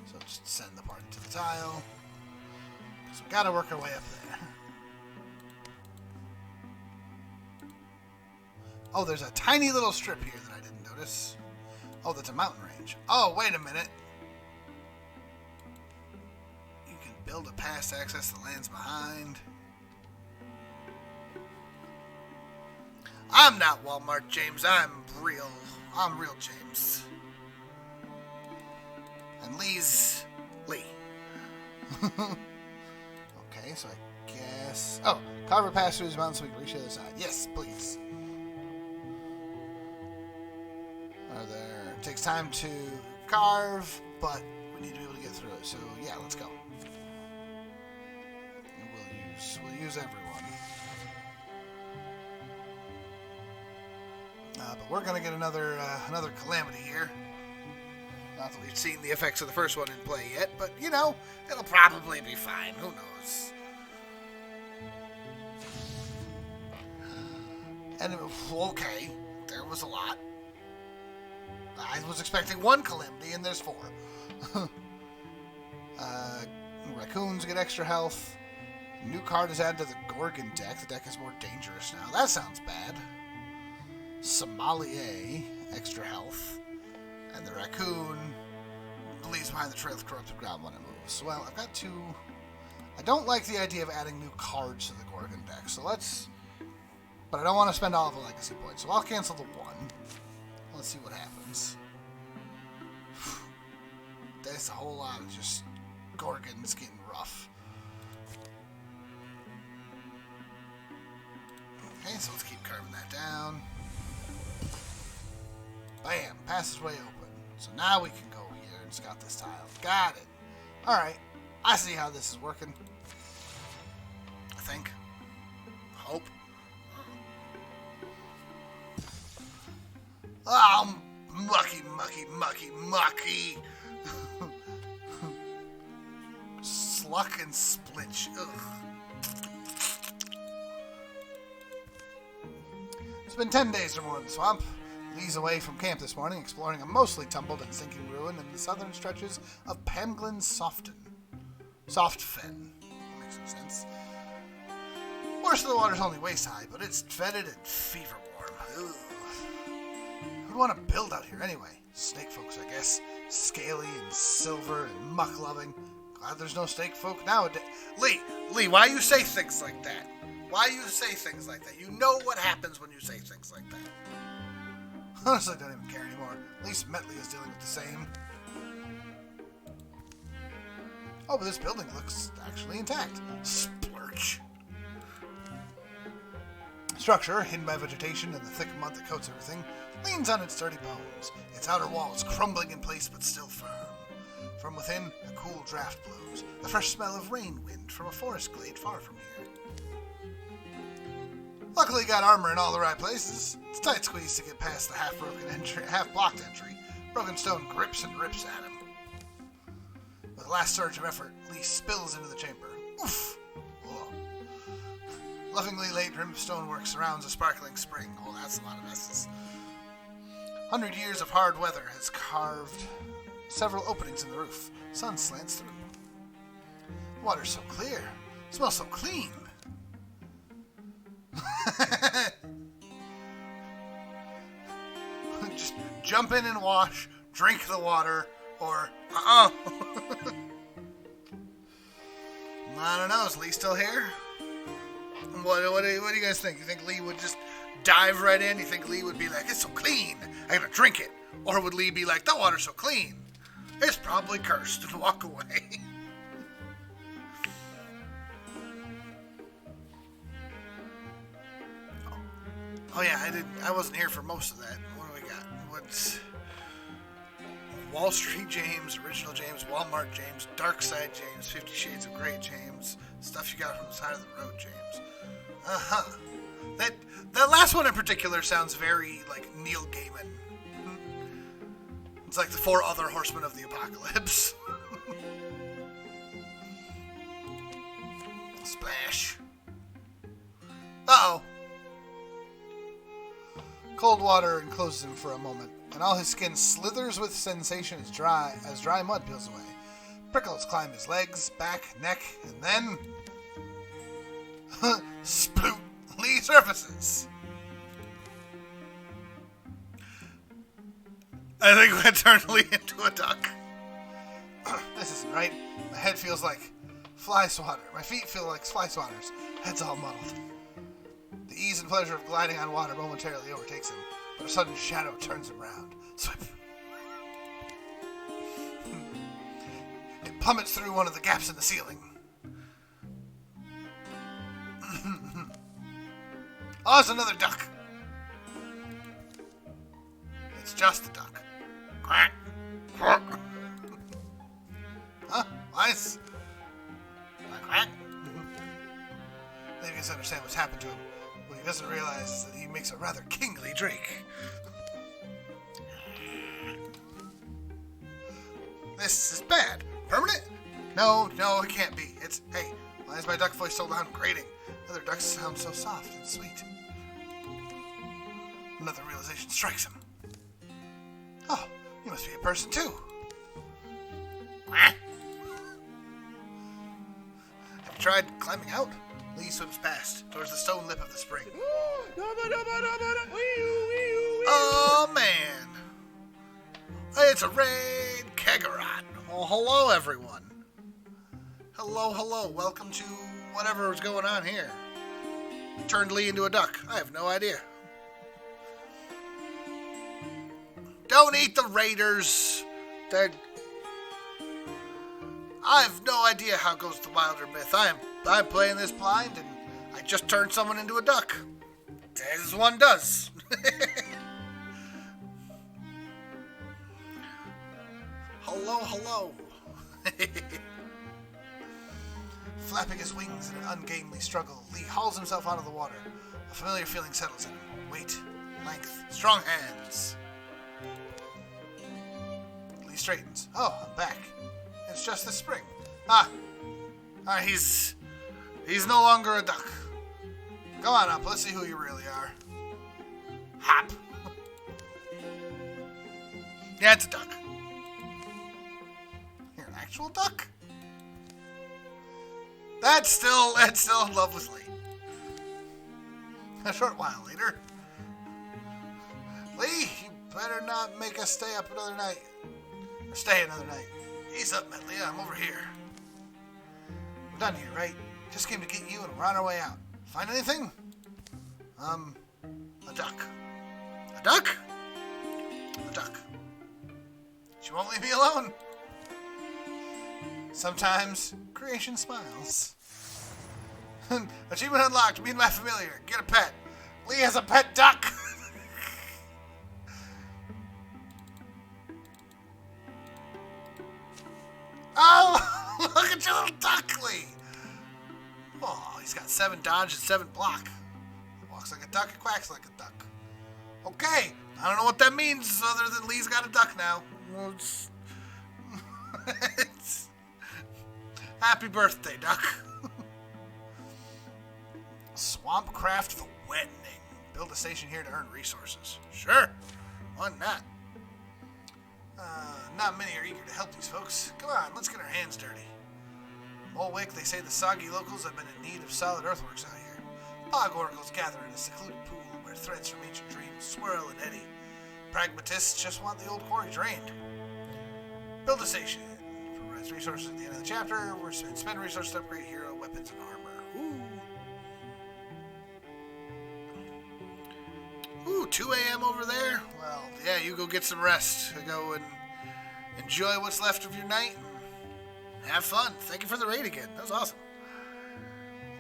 So just send the party to the tile. So we gotta work our way up there. Oh, there's a tiny little strip here that I didn't notice. Oh, that's a mountain range. Oh, wait a minute. You can build a pass to access the lands behind. I'm not Walmart James. I'm real James. And Lee's Lee. Okay, so I guess... Oh, carve a pass through this mountain so we can reach the other side. Yes, please. It takes time to carve, but we need to be able to get through it. So yeah, let's go. We'll use everyone. But we're gonna get another calamity here. Not that we've seen the effects of the first one in play yet, but you know, it'll probably be fine. Who knows? And okay, there was a lot. I was expecting 1 calamity, and there's 4. Raccoons get extra health. New card is added to the Gorgon deck. The deck is more dangerous now. That sounds bad. Sommelier, extra health. And the raccoon leaves behind the trail of corrupted ground when it moves. Well, I've got 2... I don't like the idea of adding new cards to the Gorgon deck, so let's... But I don't want to spend all of the legacy points, so I'll cancel the 1. Let's see what happens. That's a whole lot of just Gorgons getting rough. Okay, so let's keep carving that down. Bam! Passageway open. So now we can go here and scout this tile. Got it. Alright. I see how this is working. I think. Hope. Oh, mucky. Sluck and splitch. Ugh. It's been 10 days or more in the swamp. Lee's away from camp this morning, exploring a mostly tumbled and sinking ruin in the southern stretches of Pamglin's Softfen. Makes no sense. Worst of the water's only waist high, but it's fetid and fever warm. Ugh. Who'd want to build out here anyway? Snake folks, I guess. Scaly and silver and muck-loving. Glad there's no snake folk nowadays. Lee, why you say things like that? Why you say things like that? You know what happens when you say things like that. Honestly, I don't even care anymore. At least Metley is dealing with the same. Oh, but this building looks actually intact. Splurge. Structure, hidden by vegetation and the thick mud that coats everything, leans on its sturdy bones, its outer walls crumbling in place but still firm. From within, a cool draft blows, the fresh smell of rain wind from a forest glade far from here. Luckily got armor in all the right places. It's tight squeeze to get past the half-blocked entry, Broken stone grips and rips at him. With a last surge of effort, Lee spills into the chamber. Oof! Whoa. Lovingly laid rim of stonework surrounds a sparkling spring. Oh, that's a lot of messes. 100 years of hard weather has carved several openings in the roof. Sun slants through. The water's so clear. It smells so clean. Just jump in and wash, drink the water, or I don't know. Is Lee still here? What do you guys think? You think Lee would just dive right in? You think Lee would be like, it's so clean, I gotta drink it? Or would Lee be like, the water's so clean, it's probably cursed, and walk away? Oh yeah, I wasn't here for most of that. What do we got? What's Wall Street James, Original James, Walmart James, Dark Side James, 50 Shades of Grey James, stuff you got from the side of the road James. Uh-huh. That last one in particular sounds very like Neil Gaiman. It's like the 4 other horsemen of the apocalypse. Splash. Uh-oh. Cold water encloses him for a moment, and all his skin slithers with sensation as dry mud peels away. Prickles climb his legs, back, neck, and then... sploot! Lee surfaces. I think we're going to turn Lee into a duck. This isn't right. My head feels like fly swatter. My feet feel like fly swatters. Head's all muddled. The ease and pleasure of gliding on water momentarily overtakes him, but a sudden shadow turns him round. Swip. It plummets through one of the gaps in the ceiling. Oh, it's another duck. It's just a duck. Quack. Quack. Huh? Nice. Quack. Maybe he doesn't understand what's happened to him. What he doesn't realize is that he makes a rather kingly drink. This is bad. Permanent? No, it can't be. It's, hey, why is my duck voice so loud and grating? Other ducks sound so soft and sweet. Another realization strikes him. Oh, you must be a person too. Have you tried climbing out? Lee swims past, towards the stone lip of the spring. Oh, man. It's a raid Keggeron. Oh, hello, everyone. Hello. Welcome to whatever is going on here. Turned Lee into a duck. I have no idea. Don't eat the raiders. I have no idea how it goes to Wildermyth. I'm playing this blind, and I just turned someone into a duck. As one does. Hello. Flapping his wings in an ungainly struggle, Lee hauls himself out of the water. A familiar feeling settles in him. Weight, length, strong hands. Lee straightens. Oh, I'm back. It's just the spring. He's no longer a duck. Go on up, let's see who you really are. Hop. Yeah, it's a duck. You're an actual duck? That's still in love with Lee. A short while later. Lee, you better not make us stay up another night. Or stay another night. Ease up, Medley. I'm over here. We're done here, right? Just came to get you and we're on our way out. Find anything? A duck. A duck? A duck. She won't leave me alone. Sometimes creation smiles. Achievement unlocked. Meet my familiar. Get a pet. Lee has a pet duck. Oh, look at your little duck, Lee. Oh, he's got 7 dodge and 7 block. He walks like a duck and quacks like a duck. Okay, I don't know what that means other than Lee's got a duck now. Well, happy birthday, duck. Swampcraft the Wetting. Build a station here to earn resources. Sure. Why not? Not many are eager to help these folks. Come on, let's get our hands dirty. Molwick, they say the soggy locals have been in need of solid earthworks out here. Bog oracles gather in a secluded pool where threads from ancient dreams swirl and eddy. Pragmatists just want the old quarry drained. Build a station. Provides resources at the end of the chapter. We're spend resources to upgrade hero weapons and armor. Ooh, 2 a.m. over there? Well, yeah, you go get some rest. Go and enjoy what's left of your night. Have fun. Thank you for the raid again. That was awesome.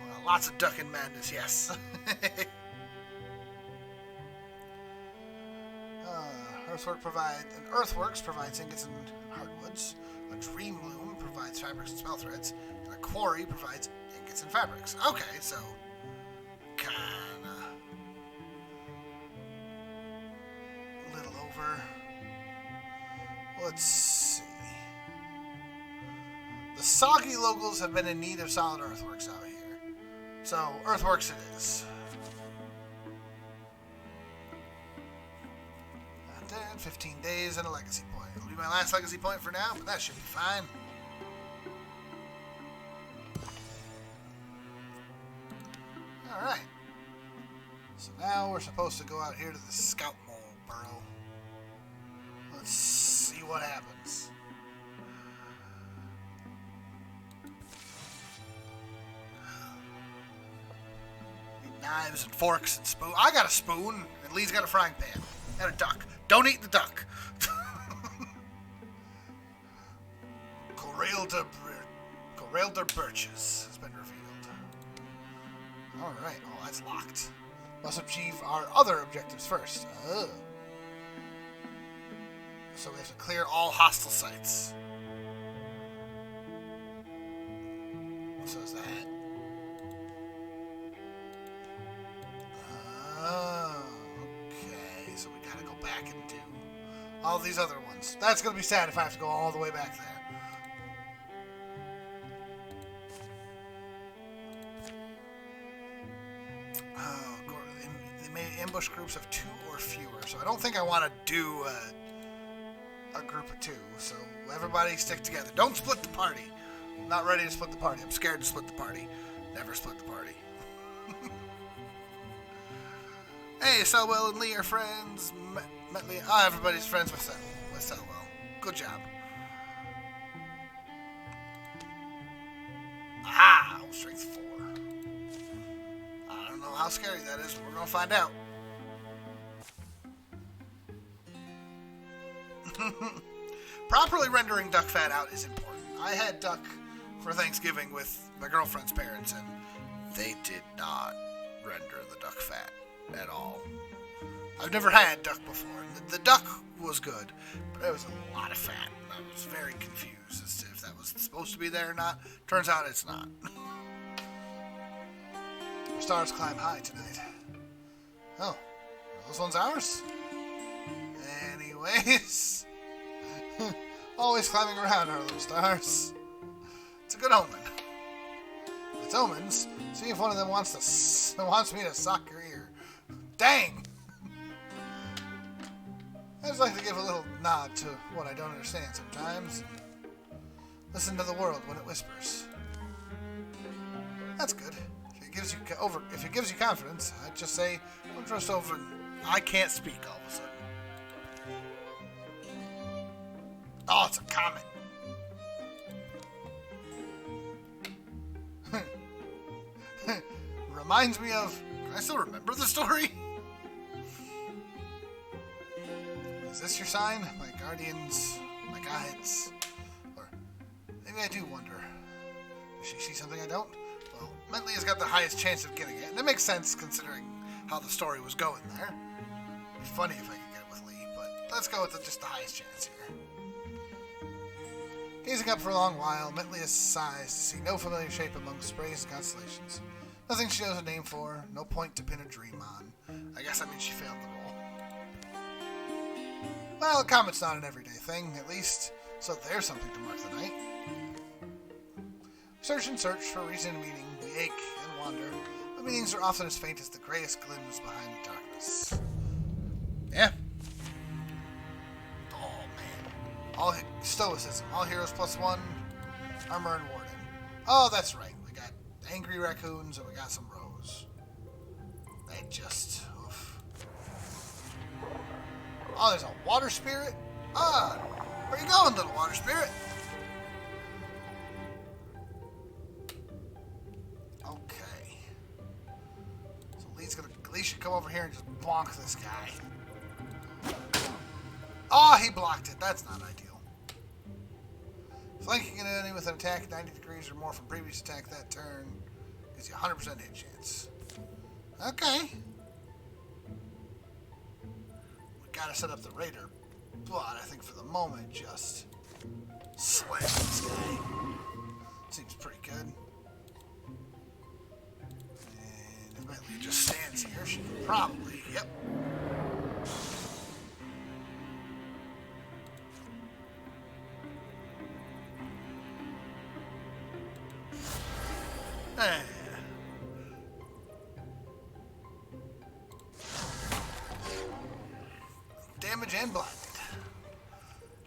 Well, lots of duck and madness, yes. Earthworks provides ingots and hardwoods. A dream loom provides fabrics and spell threads. And a quarry provides ingots and fabrics. Okay, so kinda a little over. Let's see. The soggy locals have been in need of solid earthworks out here. So, earthworks it is. And then 15 days and a legacy point. It'll be my last legacy point for now, but that should be fine. Alright. So now we're supposed to go out here to the Scout Mole Burrow. Let's see what happens. Knives and forks and spoon. I got a spoon, and Lee's got a frying pan and a duck. Don't eat the duck. Corralder Birches has been revealed. Alright, oh, that's locked. Must achieve our other objectives first. So we have to clear all hostile sites. So is that. Okay, so we gotta go back and do all these other ones. That's gonna be sad if I have to go all the way back there. They made ambush groups of 2 or fewer, so I don't think I want to do a group of 2. So everybody stick together. Don't split the party. I'm not ready to split the party. I'm scared to split the party. Never split the party. Hey, Selwell and Lee are friends. Met Lee. Oh, everybody's friends with Selwell. Good job. Ah, strength 4. I don't know how scary that is, but we're gonna find out. Properly rendering duck fat out is important. I had duck for Thanksgiving with my girlfriend's parents, and they did not render the duck fat at all. I've never had duck before. The duck was good, but it was a lot of fat. I was very confused as to if that was supposed to be there or not. Turns out it's not. The stars climb high tonight. Oh, are those ones ours? Anyways. Always climbing around are those stars. It's a good omen. It's omens. See if one of them wants me to sock your ear. Dang! I just like to give a little nod to what I don't understand sometimes. Listen to the world when it whispers. That's good. If it gives you confidence, I'd just say, don't trust over. I can't speak all of a sudden. Oh, it's a comet. Reminds me of. Can I still remember the story? Is this your sign? My guardians, my guides. Or maybe I do wonder. Does she see something I don't? Well, Bentley has got the highest chance of getting it. And it makes sense considering how the story was going there. It'd be funny if I could get it with Lee, but let's go with just the highest chance here. Gazing up for a long while, Metlius sighs to see no familiar shape among sprays and constellations. Nothing she knows a name for, no point to pin a dream on. I guess that means she failed the roll. Well, a comet's not an everyday thing, at least, so there's something to mark the night. Search and search for a reason to meeting. We ache and wander, but meanings are often as faint as the grayest glimmers behind the darkness. Yeah. Oh, man. Stoicism. All heroes +1. Armor and warding. Oh, that's right. We got angry raccoons and we got some rows. They just... Oof. Oh, there's a water spirit? Ah, where you going, little water spirit? Okay. So Lee should come over here and just bonk this guy. Oh, he blocked it. That's not ideal. Flanking an enemy with an attack 90 degrees or more from previous attack that turn gives you a 100% hit chance. Okay. We gotta set up the raider, but I think for the moment, just slam this guy. Seems pretty good. And if Bentley just stands here, she can probably, yep. Damage and blinded.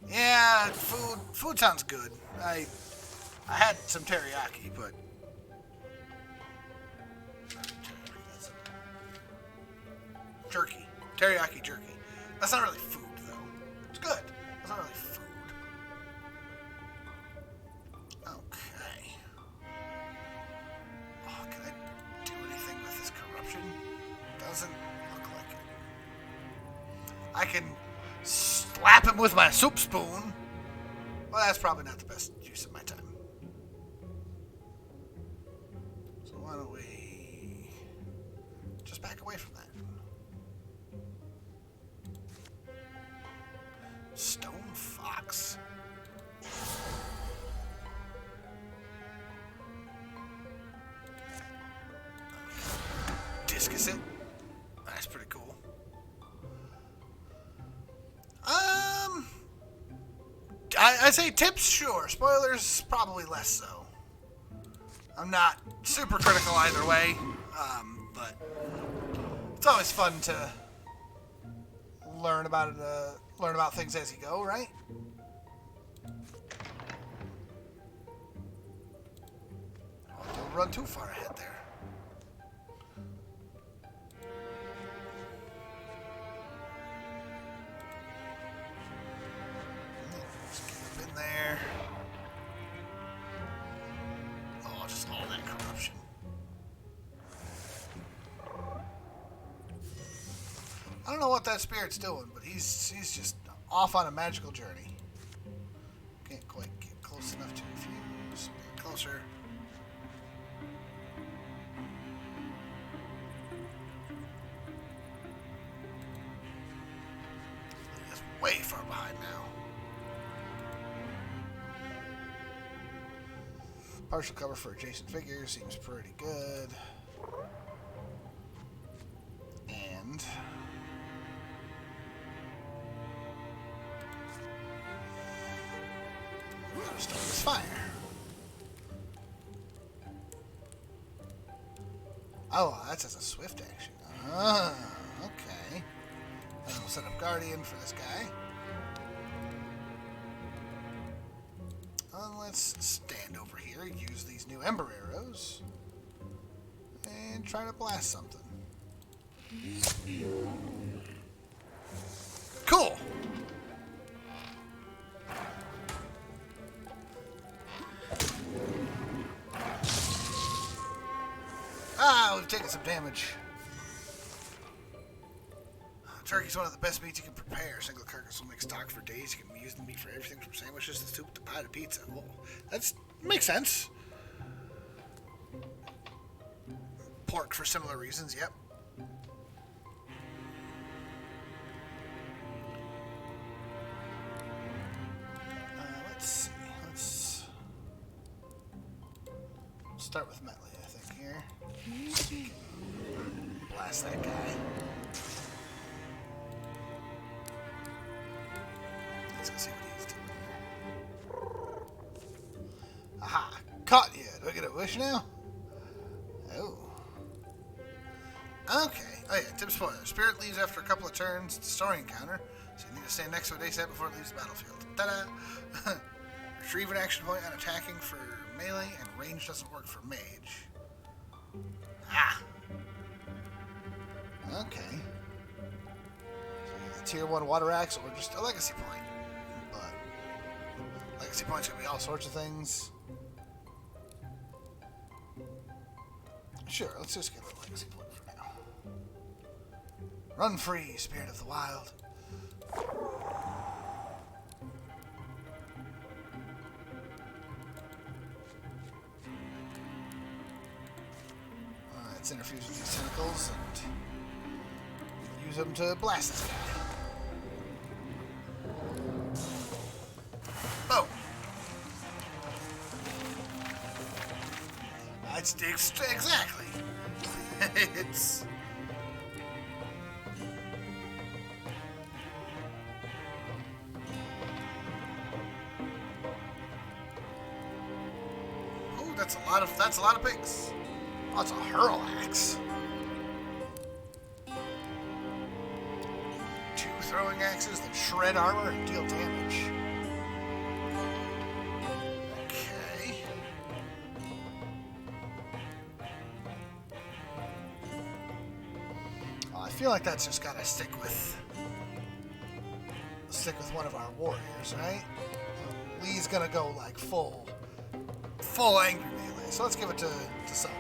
Yeah, food sounds good. I had some teriyaki, but jerky. Teriyaki jerky. That's not really food though. It's good. That's not really food. Okay. Oh, can I do anything with this corruption? Doesn't look like it. I can slap him with my soup spoon. Well, that's probably not the best use of my time. So why don't we just back away from that? Stone fox. Discus it. That's pretty cool. I say tips, sure. Spoilers, probably less so. I'm not super critical either way, but it's always fun to learn about things as you go, right? Oh, don't run too far ahead there. There. Oh, just all that corruption. I don't know what that spirit's doing, but he's just off on a magical journey. Can't quite get close enough to infuse. Get closer. He's way far behind now. Partial cover for adjacent figures seems pretty good. And we gotta start this fire. Oh, that's as a swift action. Ah, okay. And we'll set up Guardian for this guy. Let's stand over here, use these new Ember Arrows, and try to blast something. Cool! Ah, we've taken some damage. Turkey's one of the best meats you can prepare. A single carcass will make stock for days. You can use the meat for everything from sandwiches to soup to pie to pizza. Well, that makes sense. Pork for similar reasons, yep. Let's see. Let's start with Metley, I think, here. Blast that guy. action now? Oh. Okay. Oh yeah, tip spoiler. Spirit leaves after a couple of turns. It's a story encounter, so you need to stand next to a day set before it leaves the battlefield. Ta-da! Retrieve an action point on attacking for melee, and range doesn't work for mage. Ah! Okay. So either tier 1 water axe or just a legacy point. But legacy points can be all sorts of things. Sure, let's just get a legacy point for now. Run free, spirit of the wild. Let's interfuse with these tentacles and use them to blast this guy. Oh! Exactly. It's... Ooh, that's a lot of pigs. Oh, it's a hurl axe. 2 throwing axes that shred armor and deal damage. Okay. Well, I feel like that's just gotta stick with one of our warriors, right? Lee's gonna go like full angry melee. So let's give it to someone.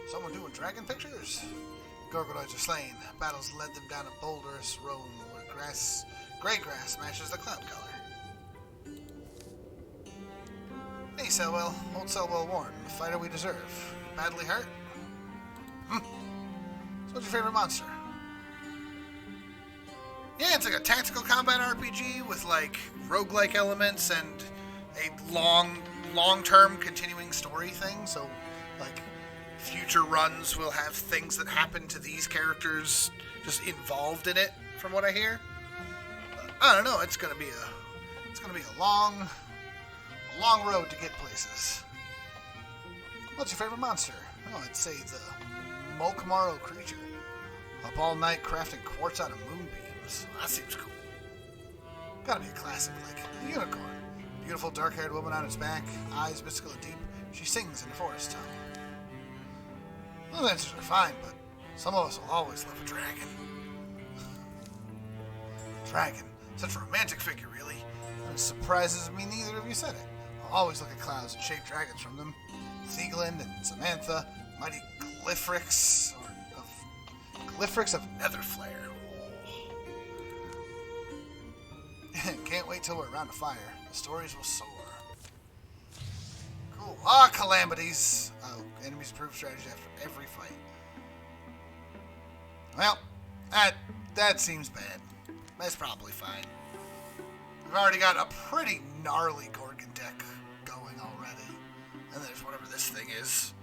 Someone doing dragon pictures? Gorgonoids are slain. Battles led them down a boulderous road where gray grass matches the cloud color. Hey, Selwell. Old Selwell Warren. The fighter we deserve. Badly hurt? So what's your favorite monster? Yeah, it's like a tactical combat RPG with, like, roguelike elements and a long-term continuing story thing. So, like, future runs will have things that happen to these characters just involved in it, from what I hear. I don't know. It's gonna be a long road to get places. What's your favorite monster? Oh, I'd say the Molkmaro creature. Up all night crafting quartz out of moonbeams. Well, that seems cool. Gotta be a classic, like a unicorn. Beautiful dark-haired woman on its back, eyes mystical and deep. She sings in a forest tongue. Those answers are fine, but some of us will always love a dragon. Dragon. Such a romantic figure, really. And it surprises me neither of you said it. I'll always look at clouds and shape dragons from them. Thieglind and Samantha, mighty Glyphrix of Netherflare. Can't wait till we're around a fire. The stories will soar. Cool. Calamities. Oh, enemies improve strategy after every fight. Well, that seems bad. That's probably fine. We've already got a pretty gnarly Gorgon deck going already. And there's whatever this thing is.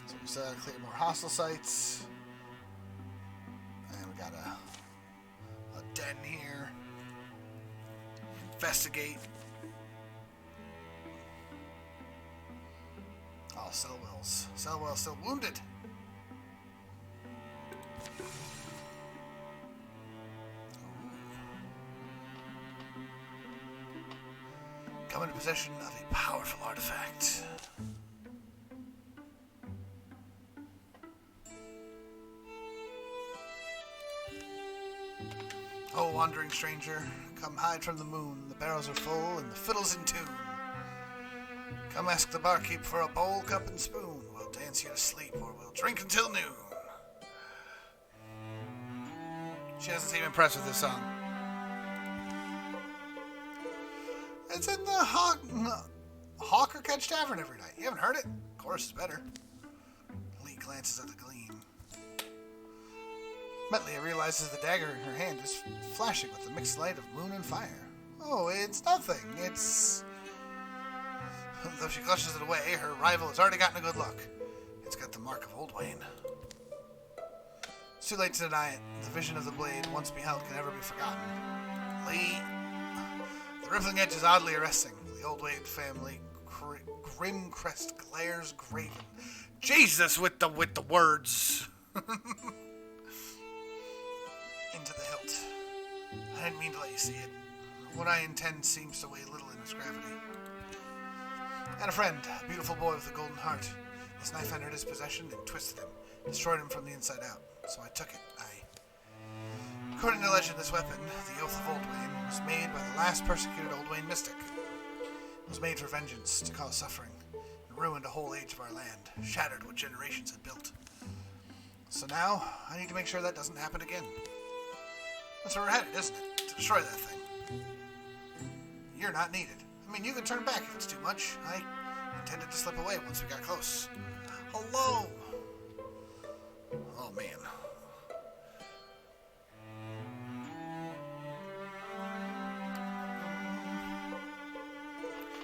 So we still gotta clear more hostile sites. And we got a den here. Investigate. Oh, Selwell's still wounded. Come into possession of a powerful artifact. Oh, wandering stranger, come hide from the moon. The barrels are full and the fiddle's in tune. Come ask the barkeep for a bowl, cup, and spoon. We'll dance you to sleep or we'll drink until noon. She doesn't seem impressed with this song. It's in the Hawk or Catch Tavern every night. You haven't heard it? Of course, it's better. Lee glances at the gleam. Metlia realizes the dagger in her hand is flashing with the mixed light of moon and fire. Oh, it's nothing. It's... Though she clutches it away, her rival has already gotten a good look. It's got the mark of Old Wayne. It's too late to deny it. The vision of the blade, once beheld, can never be forgotten. Lee... The rippling edge is oddly arresting. The Old Wayne family grim crest glares graven. Jesus with the words. Into the hilt. I didn't mean to let you see it. What I intend seems to weigh little in its gravity. I had a friend, a beautiful boy with a golden heart. This knife entered his possession and twisted him, destroyed him from the inside out. So I took it. According to legend, this weapon, the Oath of Old Wayne, was made by the last persecuted Old Wayne mystic. It was made for vengeance, to cause suffering, and ruined a whole age of our land, shattered what generations had built. So now, I need to make sure that doesn't happen again. That's where we're headed, isn't it? To destroy that thing. You're not needed. I mean, you can turn back if it's too much. I intended to slip away once we got close. Hello! Oh, man.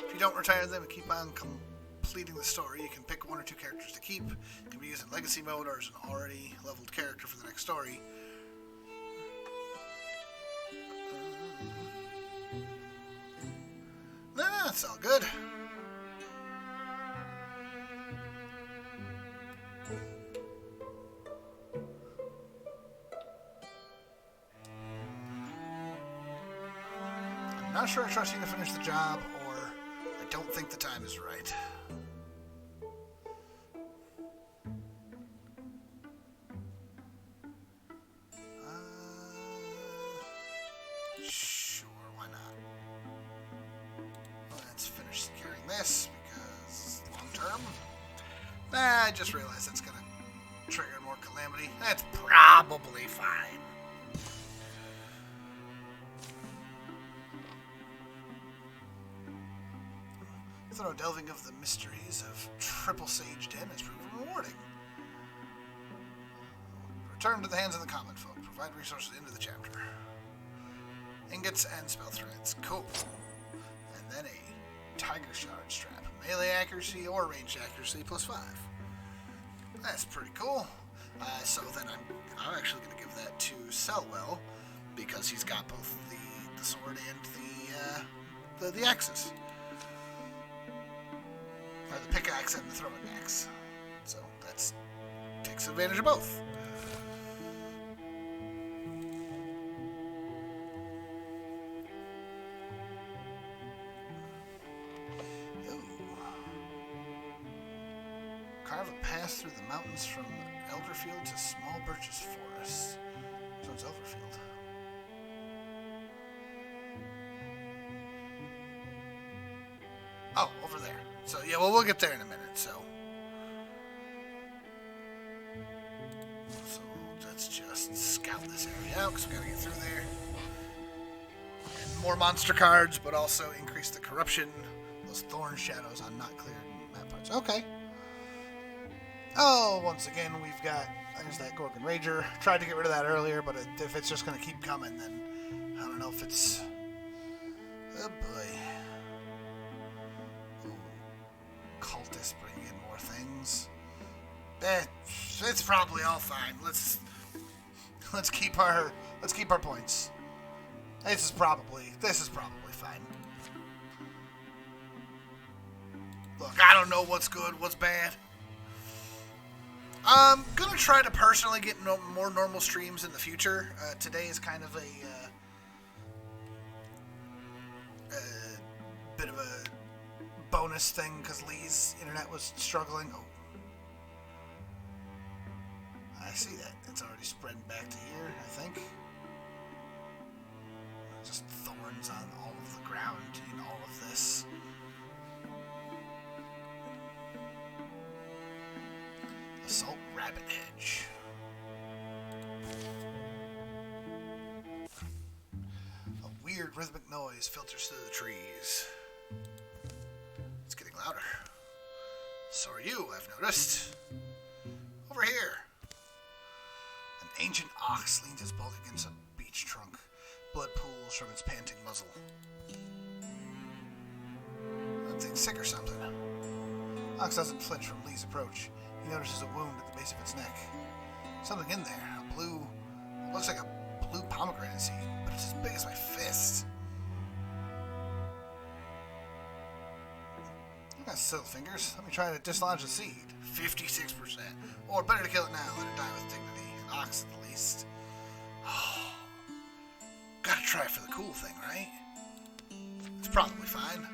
If you don't retire them and keep on completing the story, you can pick one or two characters to keep. It can be used in Legacy mode or as an already leveled character for the next story. That's all good. I'm not sure I trust you to finish the job, or I don't think the time is right. Sure, why not? Let's finish securing this, because long term. I just realized that's going to trigger more calamity. That's probably fine. Thorough delving of the mysteries of Triple Sage Den has proven rewarding. Return to the hands of the common folk. Provide resources into the chapter. Ingots and spell threads. Cool. And then a Tiger Shard strap. Melee accuracy or ranged accuracy +5. That's pretty cool. So then I'm actually going to give that to Selwell, because he's got both the sword and the axes. Or the pickaxe and the throwing axe. So that takes advantage of both. Ooh. Carve a path through the mountains from Elderfield to Small Birches Forest. So it's Elderfield. Oh, over there. So, yeah, well, we'll get there in a minute, so let's just scout this area out, because we gotta get through there. And more monster cards, but also increase the corruption. Those thorn shadows on not cleared map parts. Okay. Oh, once again, we've got, there's that Gorgon Rager. Tried to get rid of that earlier, but if it's just gonna keep coming, then I don't know if it's... Oh, boy. Cultists bring in more things. It's probably all fine. Let's keep our points. This is probably fine. Look, I don't know what's good, what's bad. I'm gonna try to personally get more normal streams in the future. Today is kind of a bit of a bonus thing because Lee's internet was struggling. Oh, I see that. It's already spreading back to here, I think. Just thorns on all of the ground in all of this. Assault Rabbit Edge. A weird rhythmic noise filters through the trees. It's getting louder. So are you, I've noticed. Over here. An Ancient ox leans its bulk against a beech trunk. Blood pools from its panting muzzle. That thing's sick or something. Ox doesn't flinch from Lee's approach. He notices a wound at the base of its neck. Something in there. A blue... looks like a blue pomegranate seed, but it's as big as my fist. I got silk fingers. Let me try to dislodge the seed. 56%. Or better to kill it now. Let it die with dignity. An ox at the least. Oh. Gotta try for the cool thing, right? It's probably fine.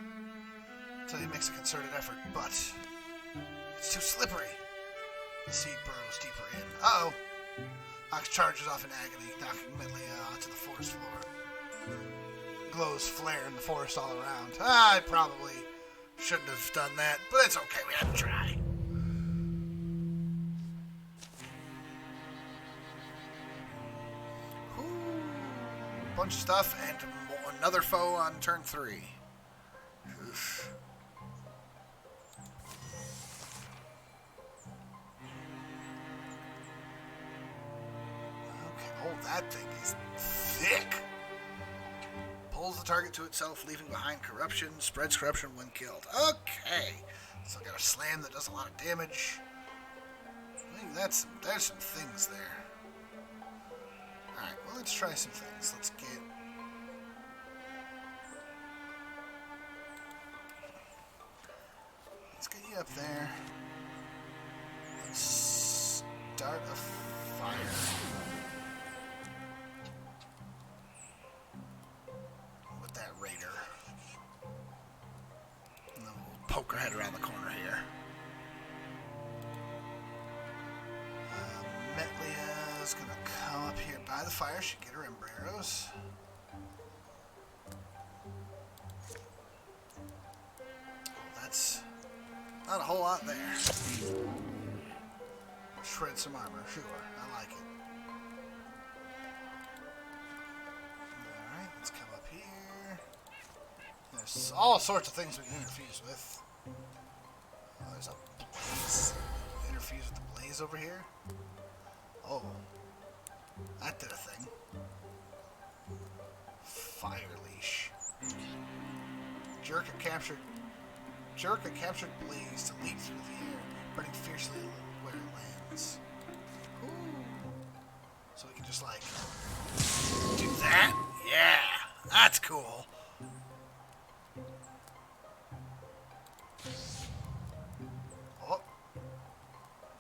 Until he makes a concerted effort, but it's too slippery. The seed burrows deeper in. Uh-oh. Ox charges off in agony, knocking Metlea onto the forest floor. Glows flare in the forest all around. I probably shouldn't have done that, but it's okay. We had to try. Bunch of stuff and another foe on turn 3. Oof. Okay, oh, that thing is thick. Pulls the target to itself, leaving behind corruption. Spreads corruption when killed. Okay, so got a slam that does a lot of damage. I think there's some things there. Alright, well, let's try some things. Let's get you up there. Let's start a fire. With that raider. And then we'll poke her head around the corner here. Metlea's gonna come up here by the fire. She can get her ember arrows. That's not a whole lot there. Shred some armor, sure. I like it. Alright, let's come up here. There's all sorts of things we can interfuse with. Oh, there's a blaze. Interfuse with the blaze over here. Oh, that did a thing. Fire leash. Jerk a captured blaze to leap through the air, burning fiercely where it lands. Ooh. So we can just like do that. Yeah, that's cool. Oh,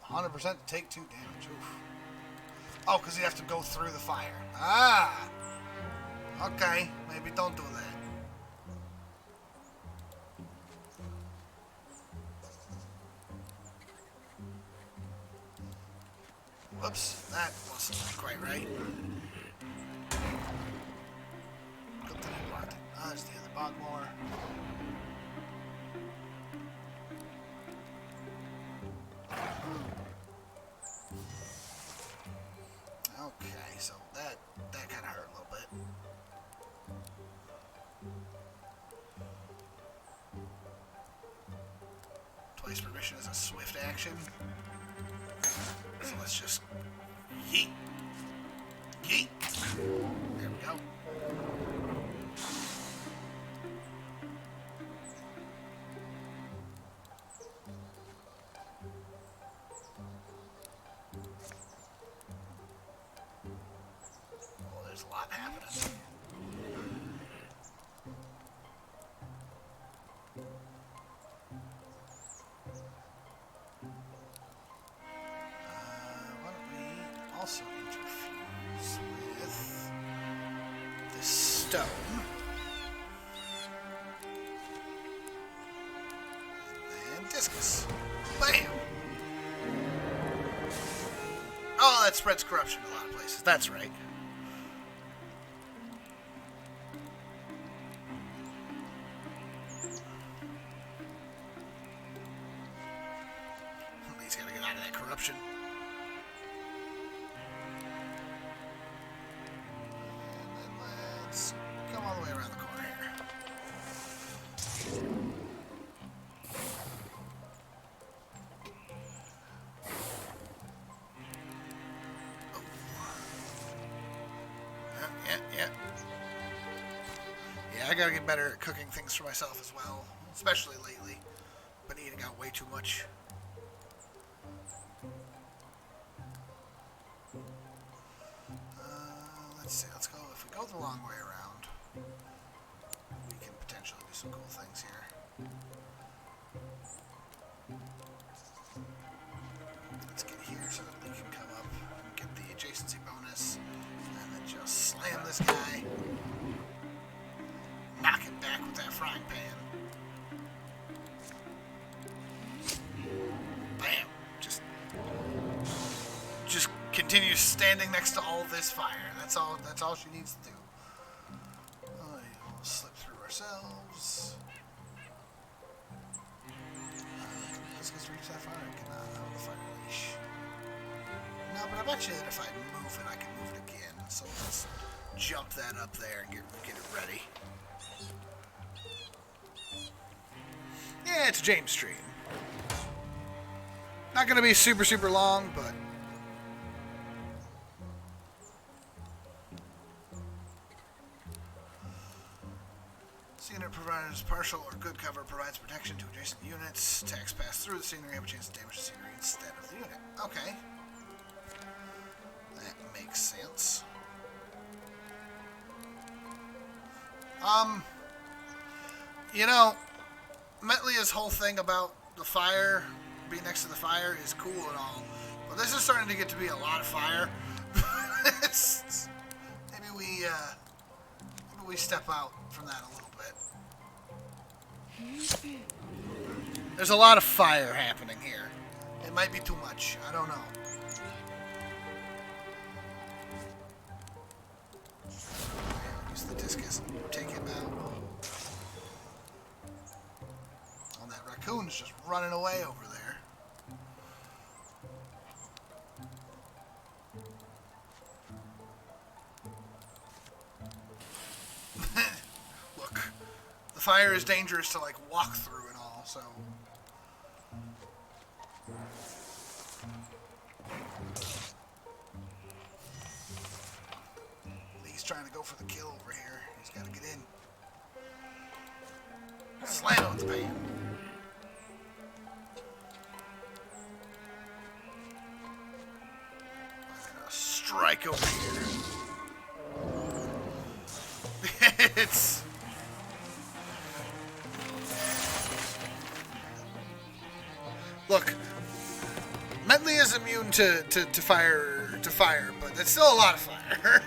100% take 2 damage. Oof. Oh, because you have to go through the fire. Ah! Okay, maybe don't do that. Whoops, that wasn't quite right. Good thing I blocked it. Ah, there's the other Bogmore. Okay, so that kind of hurt a little bit. Twice permission is a swift action. So let's just yeet. Yeet. There we go. Oh, there's a lot happening. Also interfuse with this stone. And then discus. Bam! Oh, that spreads corruption in a lot of places. That's right. He's got to get out of that corruption. Come all the way around the corner here. Oh. I gotta get better at cooking things for myself as well, especially lately. Been eating out way too much. Let's see. Let's go. If we go the long way around, we can potentially do some cool things here. Let's get here so that we can come up and get the adjacency bonus, and then just slam this guy. Knock him back with that frying pan. Bam! Just continue standing next to all this fire. That's all she needs to do. We'll slip through ourselves. Let's just reach that fire and get out of the fire leash. No, but I bet you that if I move it, I can move it again. So let's jump that up there and get it ready. Yeah, it's James Stream. Not going to be super, super long, but... This unit provides partial or good cover, provides protection to adjacent units. Attacks pass through the scenery, have a chance to damage the scenery instead of the unit. Okay. That makes sense. You know, Metlia's whole thing about the fire, being next to the fire, is cool and all, but this is starting to get to be a lot of fire. Maybe we step out from that a little bit. There's a lot of fire happening here. It might be too much. I don't know. Use the discus and take him out. Oh, that raccoon's just running away over there. Look, the fire is dangerous to like walk through and all, so. Lee's trying to go for the kill over here. He's got to get in. Slam him with the pan. I'm gonna strike over here. It's. Look, Metley is immune to fire, but that's still a lot of fire.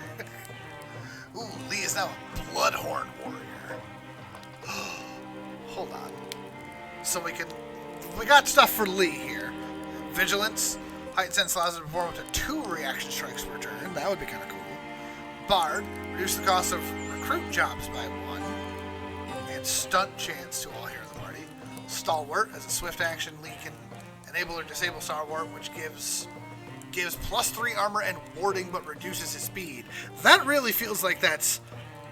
Ooh, Lee is now a Bloodhorn warrior. Hold on. So we got stuff for Lee here. Vigilance, heightened sense allows him to perform up to 2 reaction strikes per turn. That would be kind of cool. Bard, reduce the cost of recruit jobs by 1, and stunt chance to all here in the party. Stalwart, as a swift action, Lee can enable or disable Stalwart, which gives +3 armor and warding, but reduces his speed. That really feels like that's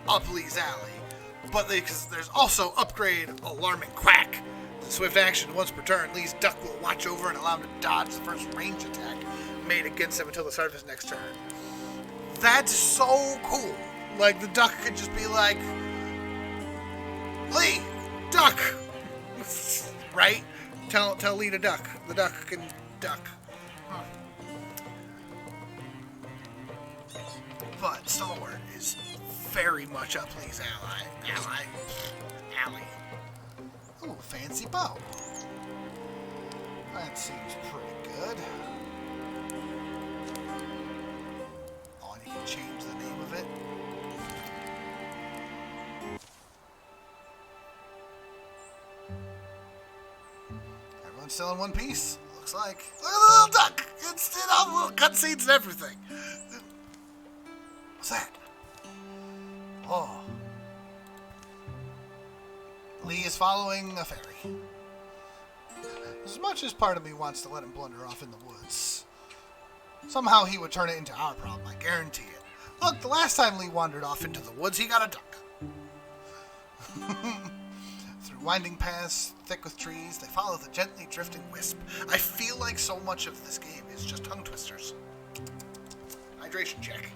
up Lee's alley. But because there's also upgrade Alarming Quack. The swift action once per turn, Lee's duck will watch over and allow him to dodge the first range attack made against him until the start of his next turn. That's so cool. Like, the duck could just be like, Lee, duck! Right? Tell Lee to duck. The duck can duck. But Stalwart is very much up Lee's alley. Ooh, fancy bow. That seems pretty good. Oh, and you can change the name of it. Everyone's still in one piece. Looks like. Look at the little duck. It's all the little cutscenes and everything. What's that? Oh. Lee is following a fairy. As much as part of me wants to let him blunder off in the woods, somehow he would turn it into our problem, I guarantee it. Look, the last time Lee wandered off into the woods, he got a duck. Through winding paths, thick with trees, they follow the gently drifting wisp. I feel like so much of this game is just tongue twisters. Hydration check.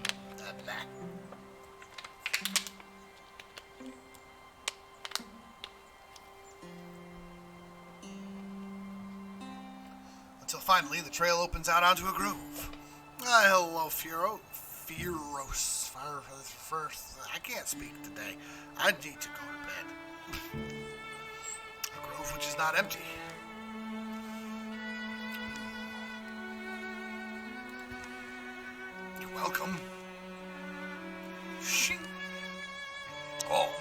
until finally the trail opens out onto a groove. Hello, Furos. First, I can't speak today. I need to go to bed. A grove which is not empty. You're welcome. Shing. Oh.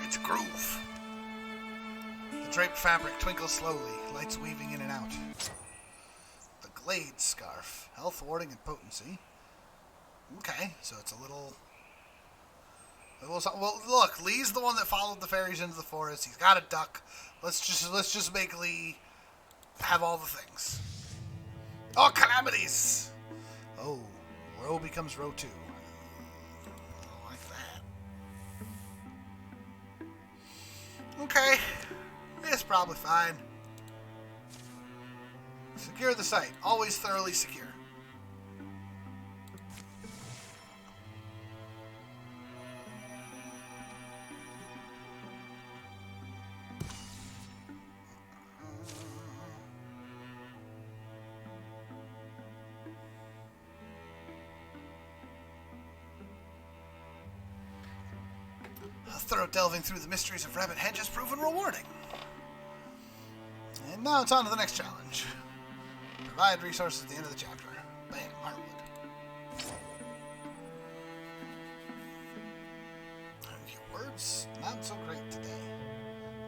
It's a groove. The draped fabric twinkles slowly, lights weaving in and out. The Glade Scarf. Health, warding, and potency. Okay, so it's a little... Well, look, Lee's the one that followed the fairies into the forest. He's got a duck. Let's just make Lee have all the things. Oh, calamities! Oh, row becomes row 2. I don't like that. Okay, it's probably fine. Secure the site. Always thoroughly secure. Thorough delving through the mysteries of Rabbit Hedge has proven rewarding. And now it's on to the next challenge. Provide resources at the end of the chapter. Bam, Heartwood. Your words, not so great today.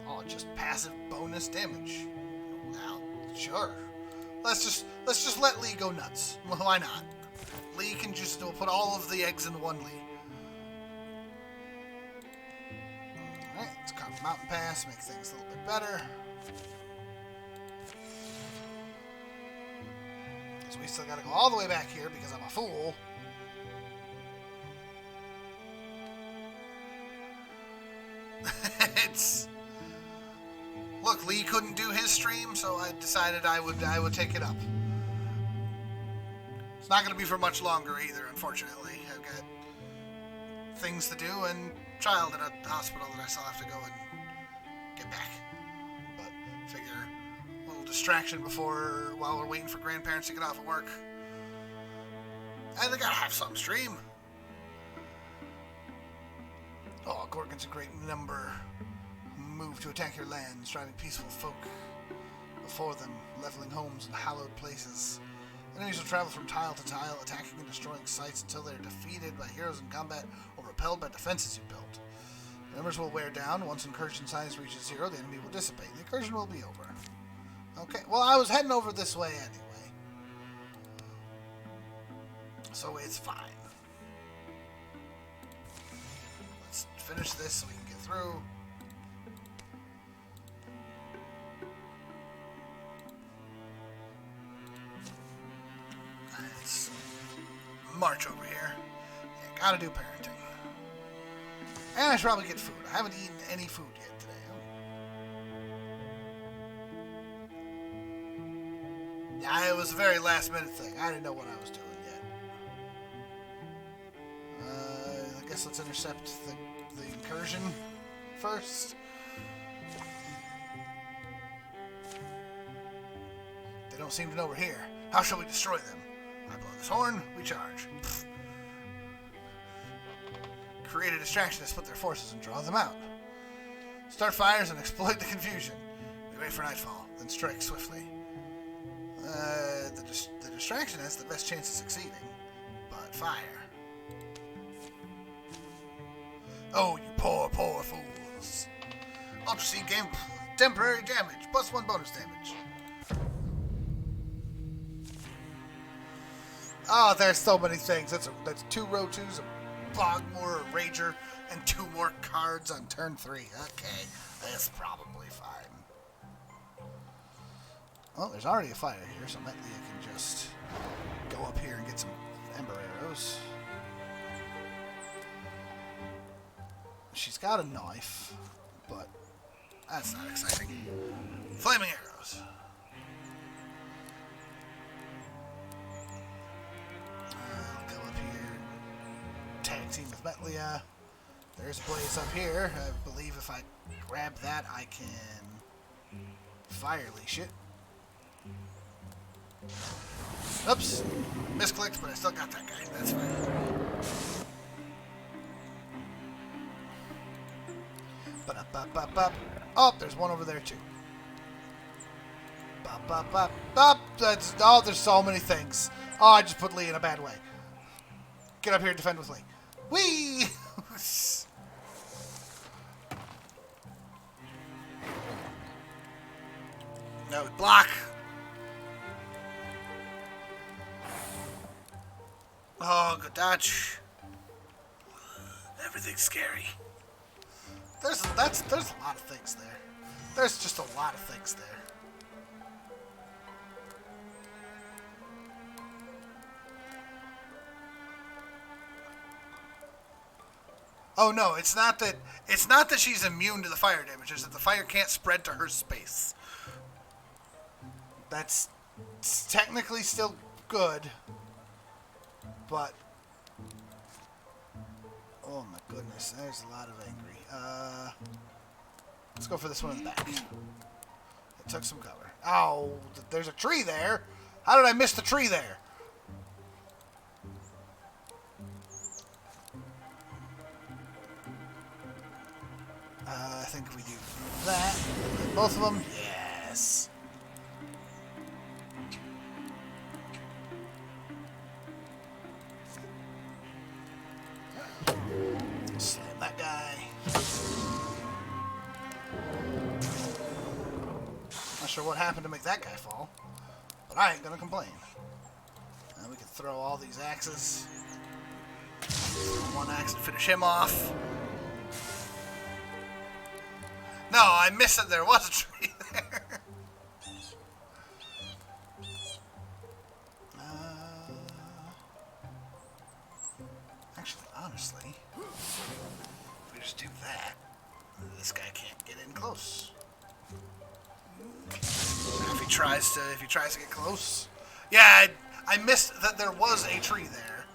Oh, just passive bonus damage. Now, sure. Let's just let Lee go nuts. Why not? Lee can just put all of the eggs in one Lee. Alright, let's carve the mountain pass, make things a little bit better. Because we still gotta go all the way back here because I'm a fool. It's... Look, Lee couldn't do his stream, so I decided I would take it up. It's not going to be for much longer either, unfortunately. I've got things to do and child at a hospital that I still have to go and get back. But figure a little distraction while we're waiting for grandparents to get off of work. And they gotta have some stream. Oh, Gorgon's a great number. Move to attack your lands, driving peaceful folk before them, leveling homes and hallowed places. Enemies will travel from tile to tile, attacking and destroying sites until they are defeated by heroes in combat or repelled by defenses you built. The numbers will wear down. Once incursion size reaches 0, the enemy will dissipate. The incursion will be over. Okay, well, I was heading over this way anyway. So it's fine. Let's finish this so we can get through. Let's march over here. Yeah, gotta do parenting. And I should probably get food. I haven't eaten any food yet today. Yeah, it was a very last minute thing. I didn't know what I was doing yet. I guess let's intercept the incursion first. They don't seem to know we're here. How shall we destroy them? I blow this horn, we charge. Pfft. Create a distraction to split their forces and draw them out. Start fires and exploit the confusion. We wait for nightfall, then strike swiftly. The distraction has the best chance of succeeding, but fire. Oh, you poor, poor fools. Ultra Seed game temporary damage, plus 1 bonus damage. Oh, there's so many things. That's 2 row 2s, a Bogmore, a Rager, and 2 more cards on turn 3. Okay, that's probably fine. Well, there's already a fire here, so Metlia can just go up here and get some Ember Arrows. She's got a knife, but that's not exciting. Flaming Arrows. I'll go up here, tag team with Metlia. There's a blaze up here. I believe if I grab that, I can Fire leash it. Oops. Misclicked, but I still got that guy. That's fine. Ba-da-ba-ba-ba. Oh, there's one over there, too. Ba-ba-ba-ba. That's... Oh, there's so many things. Oh, I just put Lee in a bad way. Get up here and defend with Lee. Whee! No, block. Oh, good dodge. Everything's scary. There's a lot of things there. There's just a lot of things there. Oh no, it's not that she's immune to the fire damage, it's that the fire can't spread to her space. That's technically still good, but oh my goodness, there's a lot of angry. Let's go for this one in the back. It took some cover. Oh, there's a tree there. How did I miss the tree there? I think we do that. Both of them. Yes. Slam that guy. Not sure what happened to make that guy fall, but I ain't gonna complain. Now we can throw all these axes. One axe to finish him off. No, I missed it. There was a tree there. Actually, honestly, if we just do that, this guy can't get in close. If he tries to get close, yeah, I missed that there was a tree there.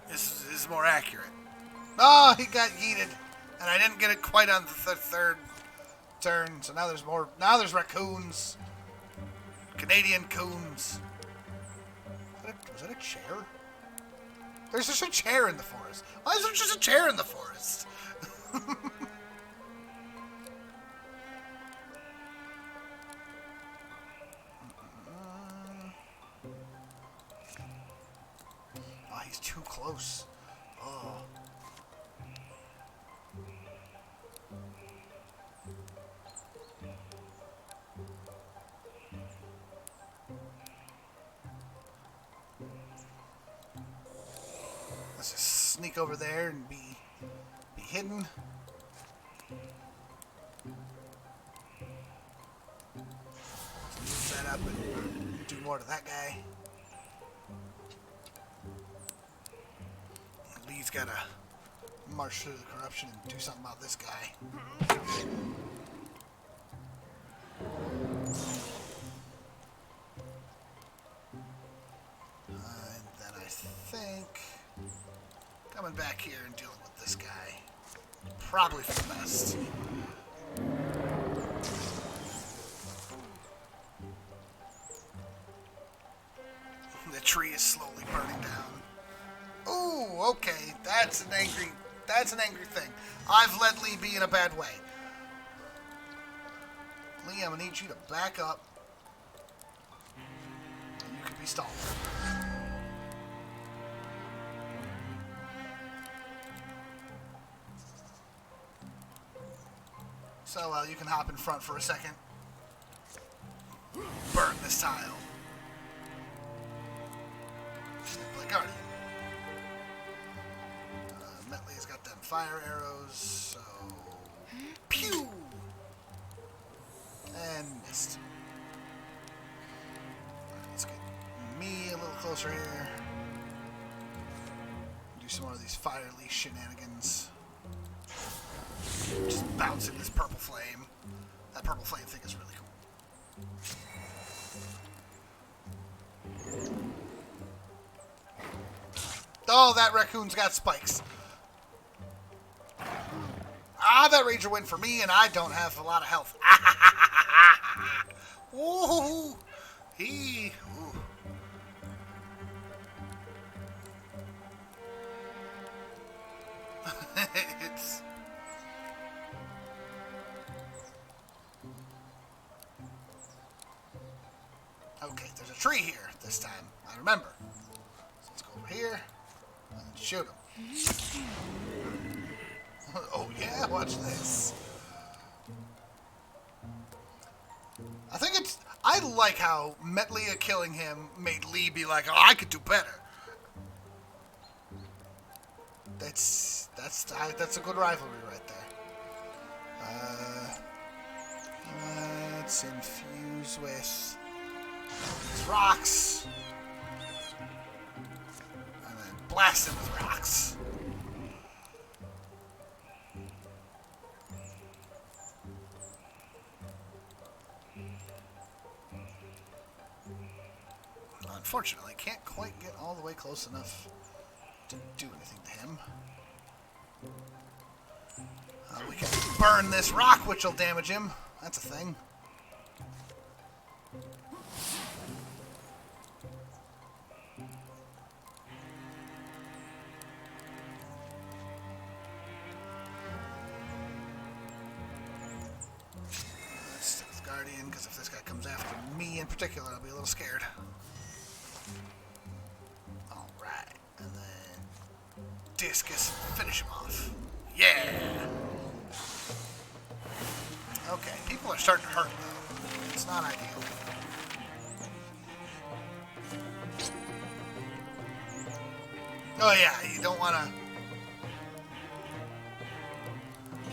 This is more accurate. Oh, he got yeeted. And I didn't get it quite on the third turn, so now there's more. Now there's raccoons. Canadian coons. Was that a chair? There's just a chair in the forest. Why is there just a chair in the forest? Oh, he's too close. Oh. Let's just sneak over there and be hidden. Use that up and do more to that guy. Lee's gotta march through the corruption and do something about this guy. And then I think coming back here and dealing with this guy, probably for the best. The tree is slowly burning down. Ooh, okay, that's an angry thing. I've let Lee be in a bad way. Lee, I'm gonna need you to back up. And you can be stalled. So, you can hop in front for a second. Burn this tile. Like Guardian. Metley's got them fire arrows, so... Pew! And missed. Let's get me a little closer here. Do some more of these fire leash shenanigans. Just bouncing this purple flame. That purple flame thing is really cool. Oh, that raccoon's got spikes. Ah, that Ranger went for me, and I don't have a lot of health. Ooh, ooh. It's... Okay, there's a tree here this time. I remember. So let's go over here and shoot him. Oh yeah, watch this. I think it's... I like how Metlia killing him made Lee be like, oh, I could do better. That's a good rivalry right there. Let's infuse with these rocks. And then blast him with rocks. Unfortunately, can't quite get all the way close enough to do anything to him. We can burn this rock, which will damage him. That's a thing. Let's stick with Guardian, because if this guy comes after me in particular, I'll be a little scared. Alright, and then Discus, finish him off. Yeah! Okay, people are starting to hurt, though. It's not ideal. Oh yeah, you don't want to...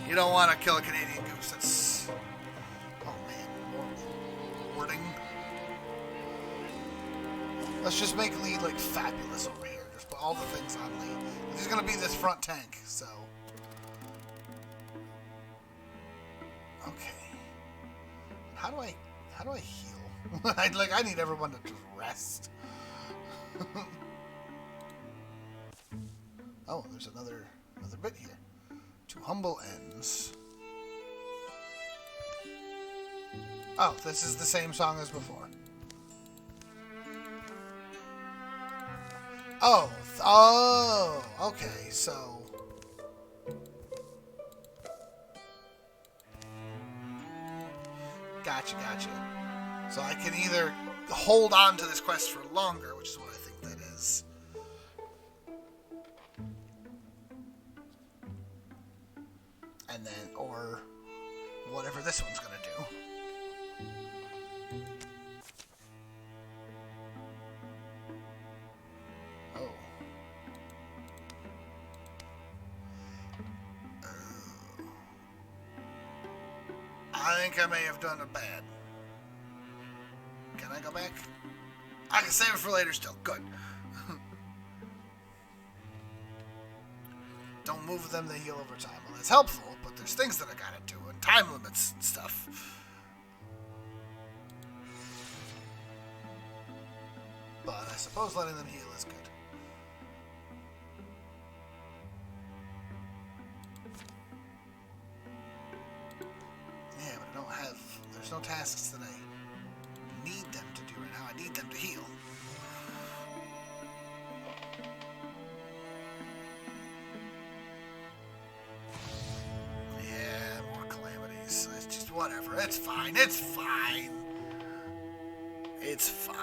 You don't want to kill a Canadian goose. That's... Oh man, more warding. Let's just make Lee, like, fabulous over here. Just put all the things on Lee. He's going to be this front tank, so... Okay. How do I heal? I need everyone to just rest. Oh, there's another bit here. To humble ends. Oh, this is the same song as before. Oh, okay, so... Gotcha. So I can either hold on to this quest for longer, which is what I think that is. And then, or whatever this one's gonna do. Oh. I think I may have done it bad. Can I go back? I can save it for later still. Good. Don't move them, they heal over time. Well, that's helpful, but there's things that I gotta do, and time limits and stuff. But I suppose letting them heal is good. Yeah, but I don't have... There's no tasks that I need them to do right now. I need them to heal. Yeah, more calamities. It's just whatever. It's fine. It's fine. It's fine.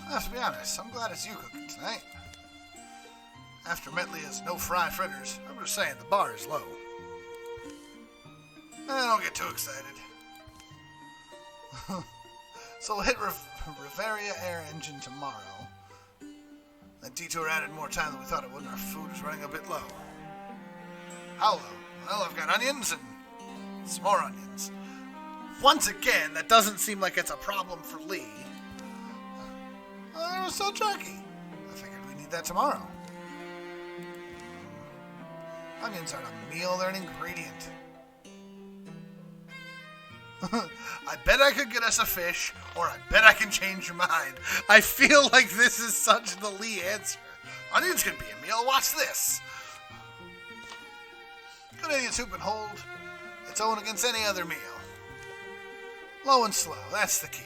I have to be honest, I'm glad it's you cooking tonight. After Metlia's no fry fritters, I'm just saying the bar is low. Don't get too excited. So we'll hit Riveria Air Engine tomorrow. That detour added more time than we thought it would, and our food is running a bit low. How low? Well, I've got onions and some more onions. Once again, that doesn't seem like it's a problem for Lee. It was so jerky. I figured we need that tomorrow. Onions aren't a meal, they're an ingredient. I bet I could get us a fish, or I bet I can change your mind. I feel like this is such the Lee answer. Onions can be a meal. Watch this. Good onion soup and hold its own against any other meal. Low and slow. That's the key.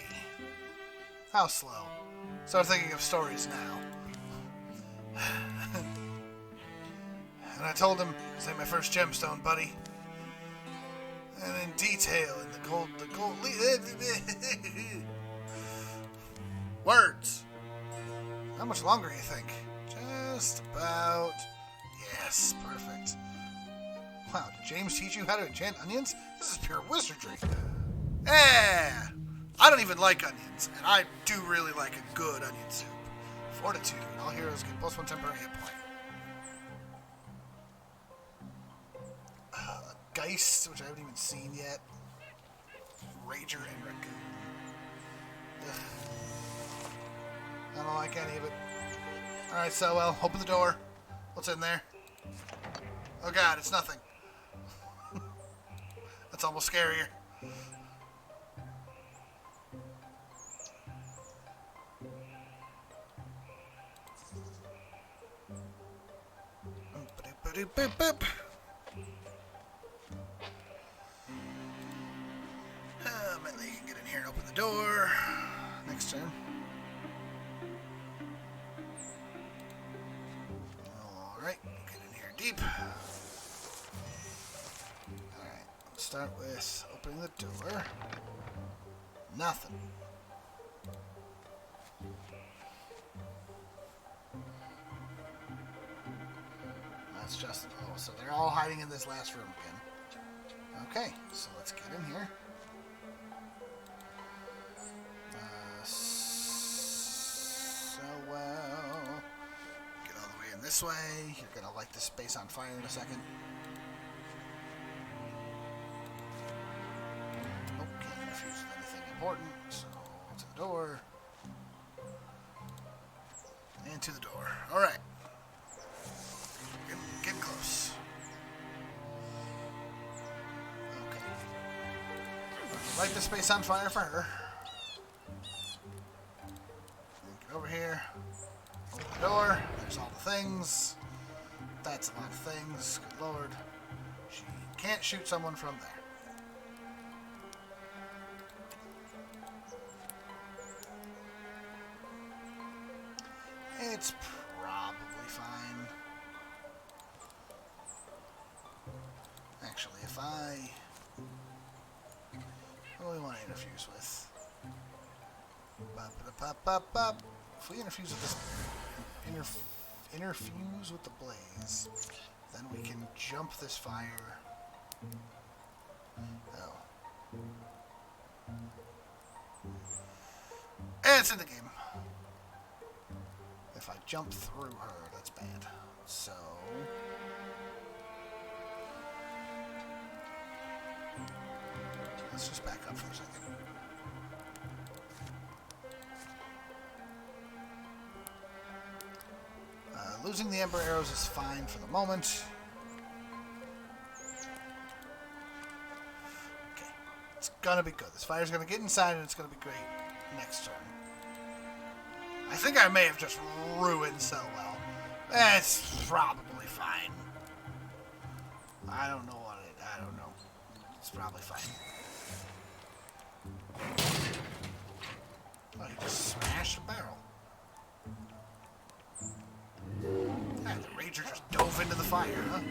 How slow? Start thinking of stories now. And I told him, "This ain't my first gemstone, buddy." And in detail, in the gold words. How much longer do you think? Just about. Yes, perfect. Wow, did James teach you how to enchant onions? This is pure wizardry. Yeah, I don't even like onions, and I do really like a good onion soup. Fortitude. All heroes get +1 temporary hit point. Geist, which I haven't even seen yet. Rager and Raccoon. Ugh. I don't like any of it. Alright, so well, open the door. What's in there? Oh god, it's nothing. That's almost scarier. Boop. Maybe you can get in here and open the door. Next turn. Alright, get in here deep. Alright, let's start with opening the door. Nothing. That's just, oh, so they're all hiding in this last room again. Okay, so let's get in here. So well, get all the way in this way. You're gonna light this space on fire in a second. Oh, can't interfere with anything important. So to the door and to the door. All right. Getting close. Okay. Light the space on fire for her. Get over here. Open the door. There's all the things. That's a lot of things. Good lord. She can't shoot someone from there. It's probably fine. Actually, if I... what do we want to interfuse with? If we interfuse with this... interfuse with the blaze, then we can jump this fire. Oh. And it's in the game. If I jump through her, that's bad. So... let's just back up for a second. Losing the Ember Arrows is fine for the moment. Okay. It's gonna be good. This fire's gonna get inside and it's gonna be great next turn. I think I may have just ruined Selwell. It's probably fine. I don't know what it... I don't know. It's probably fine. Oh, he just smashed the barrel. Ah, the Rager just dove into the fire, huh?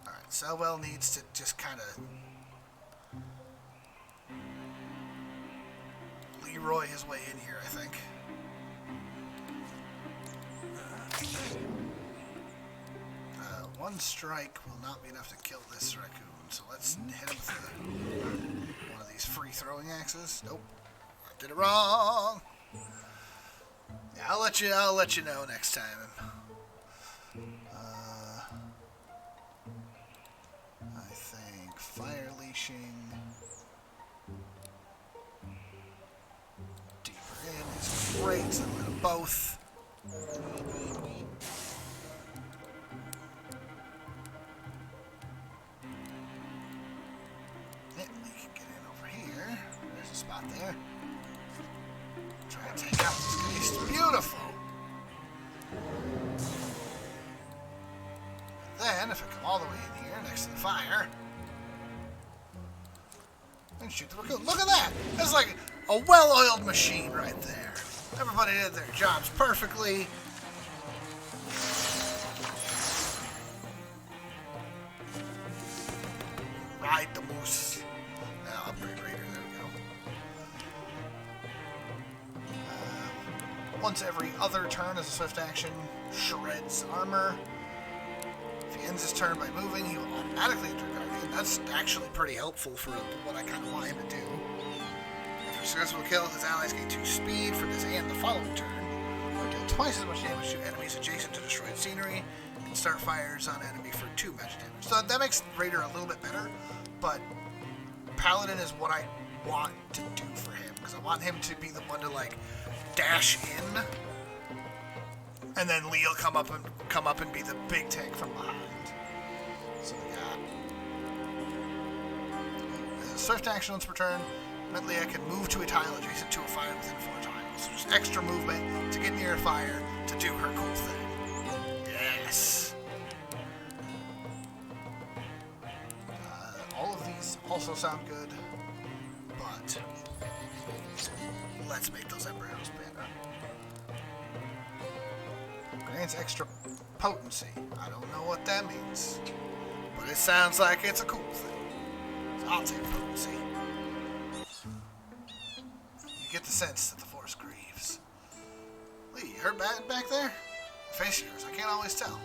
Alright, Selwell needs to just kind of Leroy his way in here, I think. One strike will not be enough to kill this raccoon, so let's hit him with one of these free throwing axes. Nope, I did it wrong. Yeah, I'll let you know next time. I think fire leashing deeper in is great. So I'm gonna both. spot there. Try to take out this beast. Beautiful. Then, if I come all the way in here, next to the fire, and shoot the raccoon. Look at that! That's like a well-oiled machine right there. Everybody did their jobs perfectly. Ride the moose. Now, upgrade Raider. There we go. Once every other turn as a swift action, shreds armor. If he ends his turn by moving, he will automatically enter Guardian. That's actually pretty helpful for what I kind of want him to do. After a successful kill, his allies gain 2 speed for this and the following turn, or deal twice as much damage to enemies adjacent to destroyed scenery, and start fires on enemy for 2 magic damage. So that makes Raider a little bit better, but Paladin is what I want to do for him, because I want him to be the one to, like, dash in, and then Lee will come up and be the big tank from behind. So we got swift action once per turn. Mentally, I can move to a tile adjacent to a fire within 4 tiles. So just extra movement to get near a fire to do her cool thing. Yes. All of these also sound good, but let's make those Ember Arrows better. Grants extra potency. I don't know what that means, but it sounds like it's a cool thing. So I'll take potency. You get the sense that the force grieves. Lee, you hurt bad back there? Face yours, I can't always tell.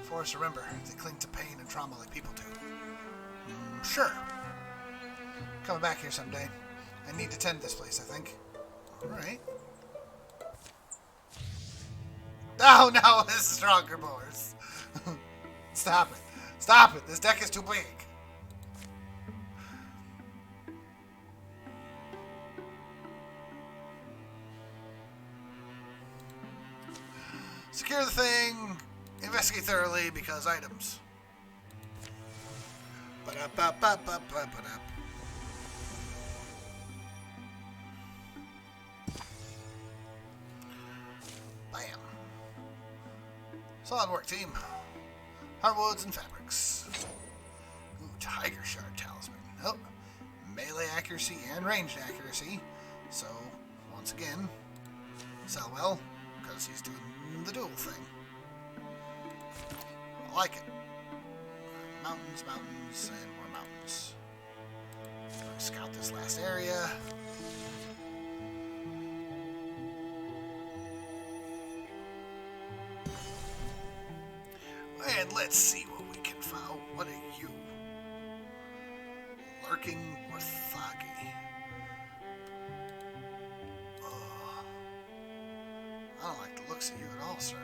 Forests, remember, they cling to pain and trauma like people do. Sure. Coming back here someday. I need to tend this place, I think. Alright. Oh no, this is stronger boars. Stop it. Stop it. This deck is too big. Secure the thing. Investigate thoroughly because items. Ba-da-ba-ba-ba-ba-ba-da. Bam. Solid work, team. Hardwoods and fabrics. Ooh, Tiger Shard Talisman. Oh, melee accuracy and ranged accuracy. So, once again, sell well, because he's doing the dual thing. I like it. Mountains, mountains, and more mountains. Scout this last area. And let's see what we can find. What are you? Lurking Orthagi. Oh, I don't like the looks of you at all, sir.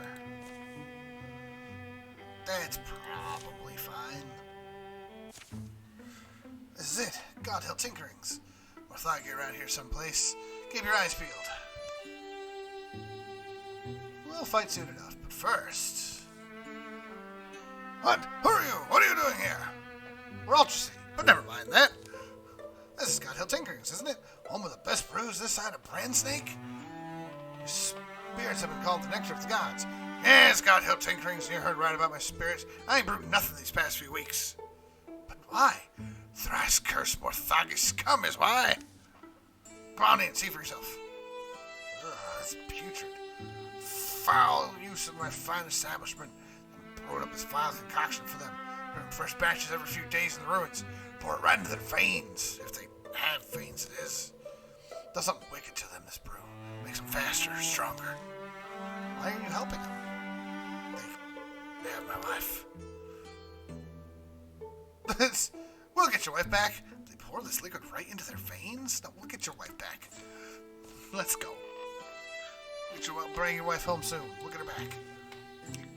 That's probably fine. This is it. Godhill Tinkerings. Orthagi around here someplace. Keep your eyes peeled. We'll fight soon enough, but first... What? Who are you? What are you doing here? We're Ultrasea, but never mind that. This is Godhill Tinkerings, isn't it? Home of the best brews this side of Brandsnake? Your spirits have been called the nectar of the gods. Yes, Godhill Tinkerings, you heard right about my spirits. I ain't brewed nothing these past few weeks. But why? Thrice cursed Morthagi scum is why. Come on in and see for yourself. Ugh, that's putrid. Foul use of my fine establishment. Brewed up this vile concoction for them. Brewing fresh batches every few days in the ruins. Pour it right into their veins. If they have veins, it is. Does something wicked to them, this brew. Makes them faster, stronger. Why are you helping them? They have my wife. We'll get your wife back. They pour this liquid right into their veins? No, we'll get your wife back. Let's go. Bring your wife home soon. We'll get her back.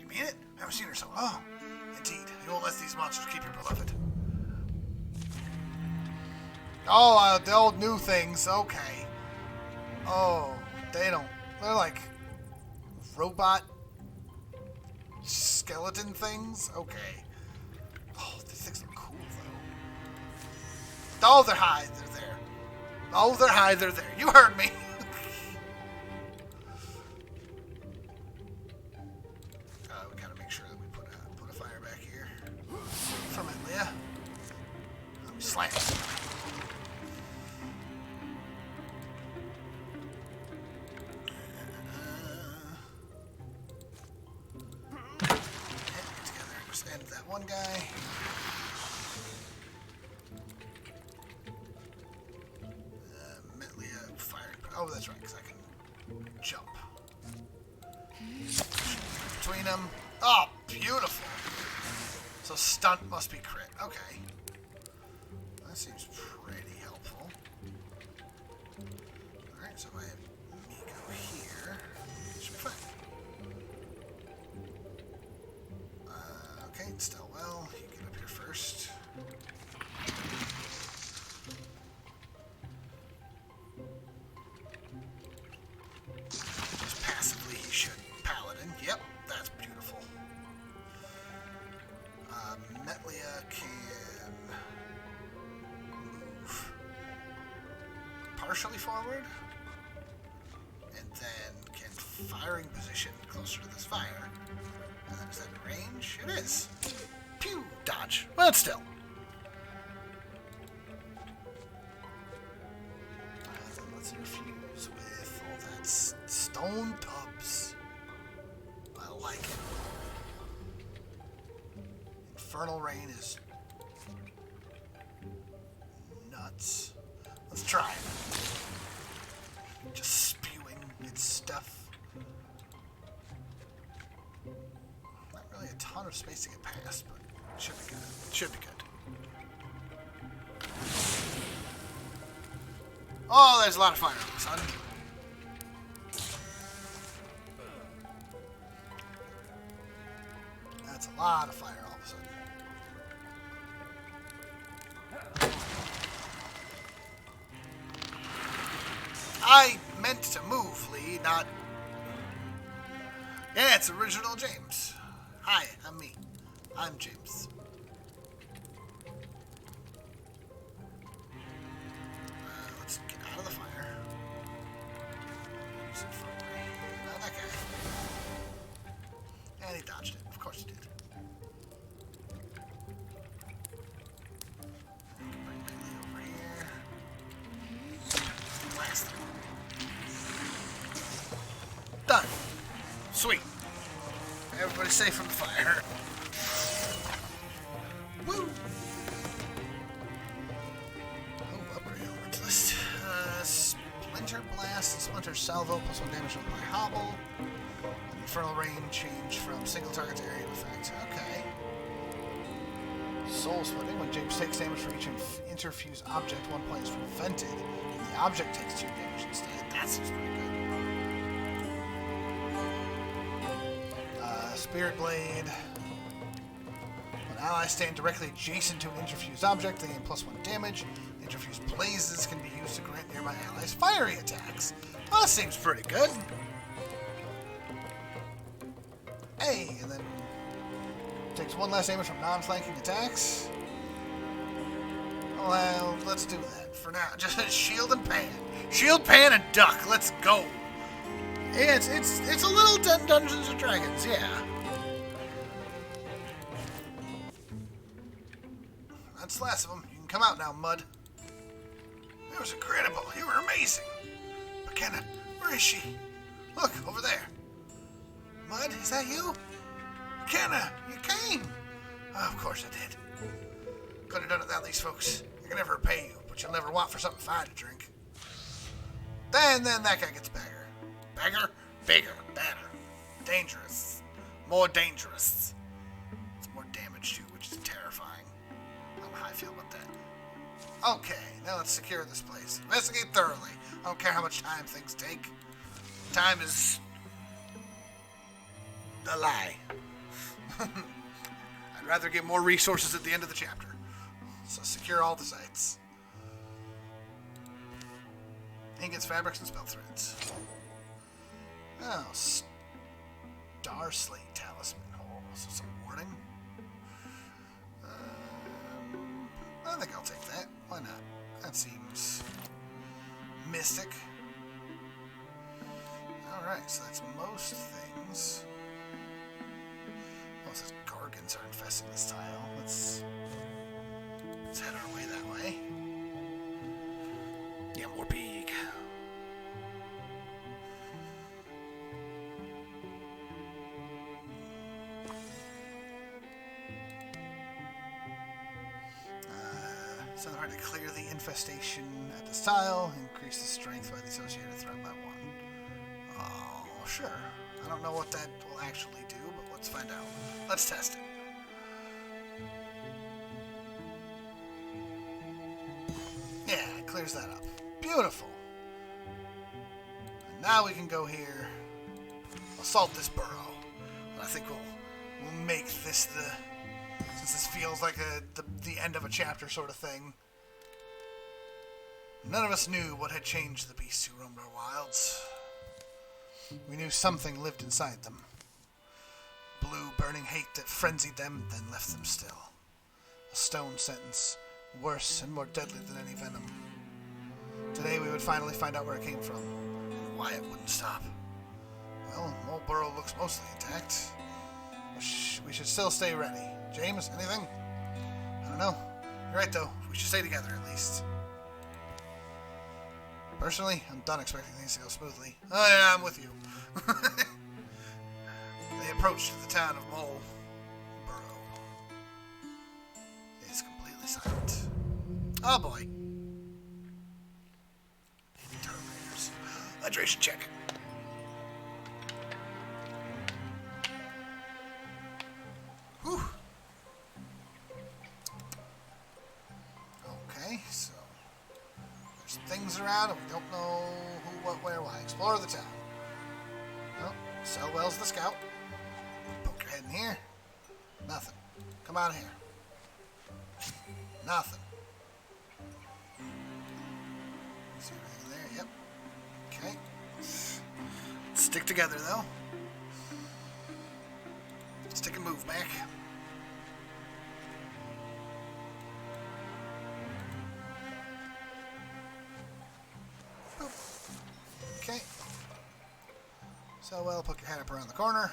You mean it? I haven't seen her so long. Indeed. You won't let these monsters keep your beloved. Oh, the old new things. Okay. Oh, they don't. They're like robot skeleton things? Okay. Oh, these things look cool, though. Oh, they're high. They're there. Oh, they're high. They're there. You heard me. We gotta make sure that we put a fire back here. From it, Leah. Let me slam. Together. Just end that one guy. Oh, that's right, because I can jump. Between them. Oh, beautiful. So stunt must be crit. Okay. That seems pretty helpful. Alright, so I have me go here. Should be fine. Okay, still well. You get up here first. Partially forward, and then can firing position closer to this fire. And then is that range? It is. Pew! Dodge. But still. Then let's infuse with all that stone tubs. I like it. Infernal Rain is nuts. Let's try it. Just spewing its stuff. Not really a ton of space to get past, but it should be good. It should be good. Oh, there's a lot of fire all of a sudden. That's a lot of fire all of a sudden. I meant to move, Lee, not... Yeah, it's original James. Hi, I'm me. I'm James. Let's get out of the fire. Not that guy. And he dodged it. Of course he did. Bring Lee over here. Blast him. Done. Sweet. Everybody's safe from the fire. Woo! Oh, upgrade elements list. Splinter Blast, Splinter Salvo, plus 1 damage to apply Hobble. Infernal Rain change from single target's area of effect. Okay. Soul Splitting. When James takes damage for each interfuse object, 1 point is prevented. And the object takes 2 damage instead. That seems pretty good. Spirit Blade. When allies stand directly adjacent to an interfused object, they gain plus 1 damage. Interfused blazes can be used to grant nearby allies fiery attacks. Well, that seems pretty good. Hey, and then takes 1 less damage from non-flanking attacks. Well, let's do that for now. Just shield and pan. Shield, pan, and duck. Let's go. Yeah, it's a little Dungeons and Dragons, yeah. That's the last of them. You can come out now, Mud. It was incredible. You were amazing. McKenna, where is she? Look, over there. Mud, is that you? McKenna, you came. Oh, of course I did. Could have done it without these folks. I can never repay you, but you'll never want for something fine to drink. Then that guy gets bagger. Bagger? Bigger. Better. Dangerous. More dangerous. It's more damage too, which is terrifying. I don't know how I feel about that. Okay, now let's secure this place. Investigate thoroughly. I don't care how much time things take. Time is a lie. I'd rather get more resources at the end of the chapter. So secure all the sites. Ingots, fabrics, and spell threads. Oh, Star Slate Talisman. Oh, so some warning. I think I'll take that. Why not? That seems mystic. Alright, so that's most things. Oh, it says Gargans are infesting this tile. Let's head our way that way. Yeah, more big. Something hard to clear the infestation at this tile. Increase the strength by the associated threat by 1. Oh, sure. I don't know what that will actually do, but let's find out. Let's test it. Yeah, it clears that up. Beautiful. And now we can go here, assault this burrow. And I think we'll make this the... Since this feels like the end of a chapter sort of thing. None of us knew what had changed the beasts who roamed our wilds. We knew something lived inside them. Blue, burning hate that frenzied them, then left them still. A stone sentence, worse and more deadly than any venom. Today we would finally find out where it came from, and why it wouldn't stop. Well, Mole Burrow looks mostly intact. We should still stay ready. James, anything? I don't know. You're right, though. We should stay together, at least. Personally, I'm done expecting things to go smoothly. Oh, yeah, I'm with you. They approached the town of Mole Burrow. It's completely silent. Oh, boy. Terminators. Hydration check. Whew. Okay, so there's things around and we don't know who, what, where, why. Explore the town. Oh, Selwell's the scout. Poke your head in here. Nothing. Come out of here. Nothing. See anything there? Yep. Okay. Let's stick together though. Stick and move back. Okay. So, well, poke your head up around the corner.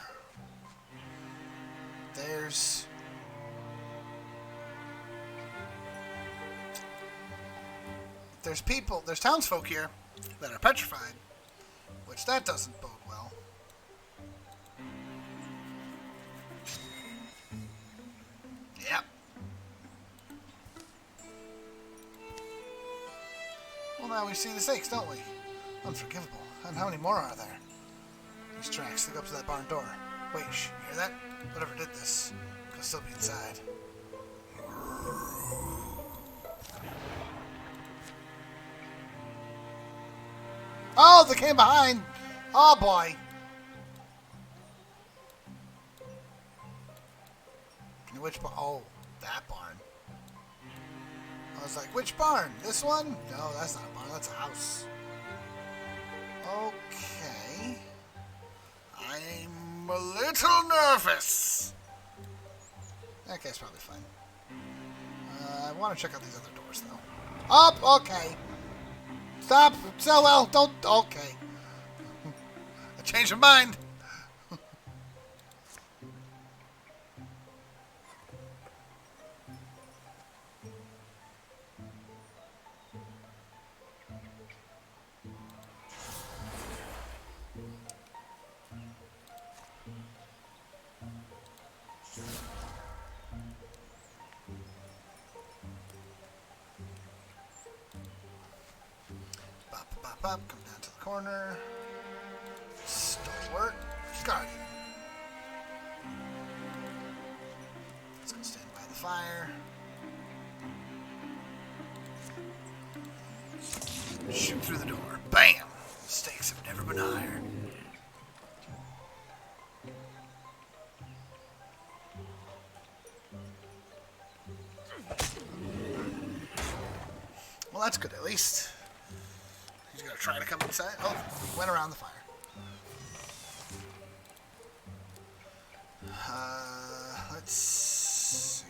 There's townsfolk here that are petrified, which that doesn't bode well. Yep. Well, now we see the stakes, don't we? Unforgivable. And how many more are there? These tracks, they go up to that barn door. Wait, shh, you hear that? Whatever did this could still be inside. Oh, they came behind! Oh, boy! Which barn? Oh, that barn. I was like, which barn? This one? No, that's not a barn. That's a house. Okay. I'm a little nervous. Okay, it's probably fine. I want to check out these other doors, though. Up! Okay. Stop! So well, don't... Okay. I changed my mind. Up, come down to the corner. Stalwart Guardian. Let's go stand by the fire. Shoot through the door. Bam! The stakes have never been higher. Well, that's good at least. He's gonna try to come inside. Oh, he went around the fire. Let's see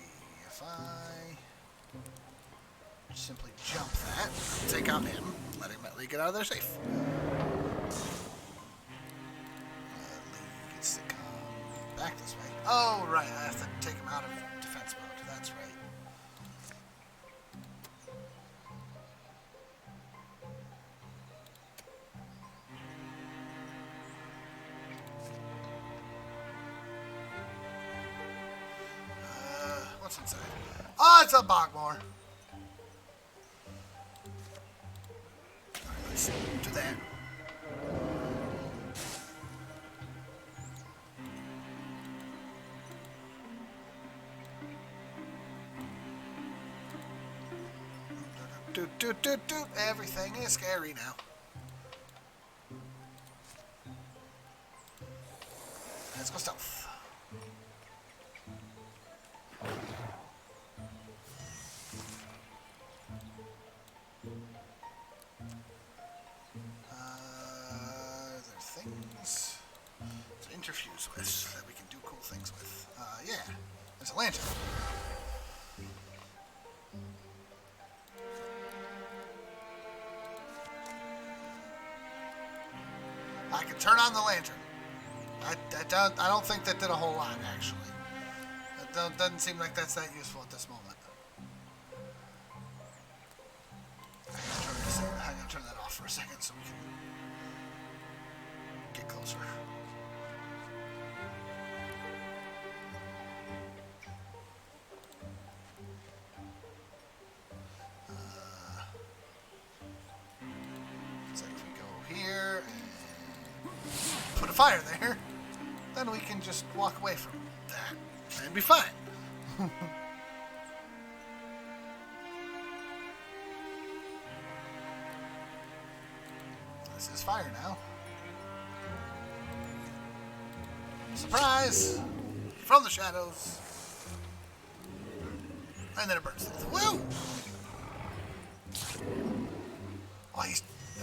if I Simply jump that, take out him, let him at least get out of there safe. Lee gets to come back this way. Oh, right, I have to take him out of defense mode. That's right. What's inside? Oh, it's a Bogmore. Alright, let's do that. Everything is scary now. Let's go stealth. Things to interfuse with that we can do cool things with. Yeah, there's a lantern. I can turn on the lantern. I don't think that did a whole lot, actually. It doesn't seem like that's that useful at this moment. I'm going to turn that off for a second so we can get closer. So if we go here and put a fire there, then we can just walk away from that and be fine. This is fire now. Surprise! From the shadows. And then it burns things. Woo! Oh,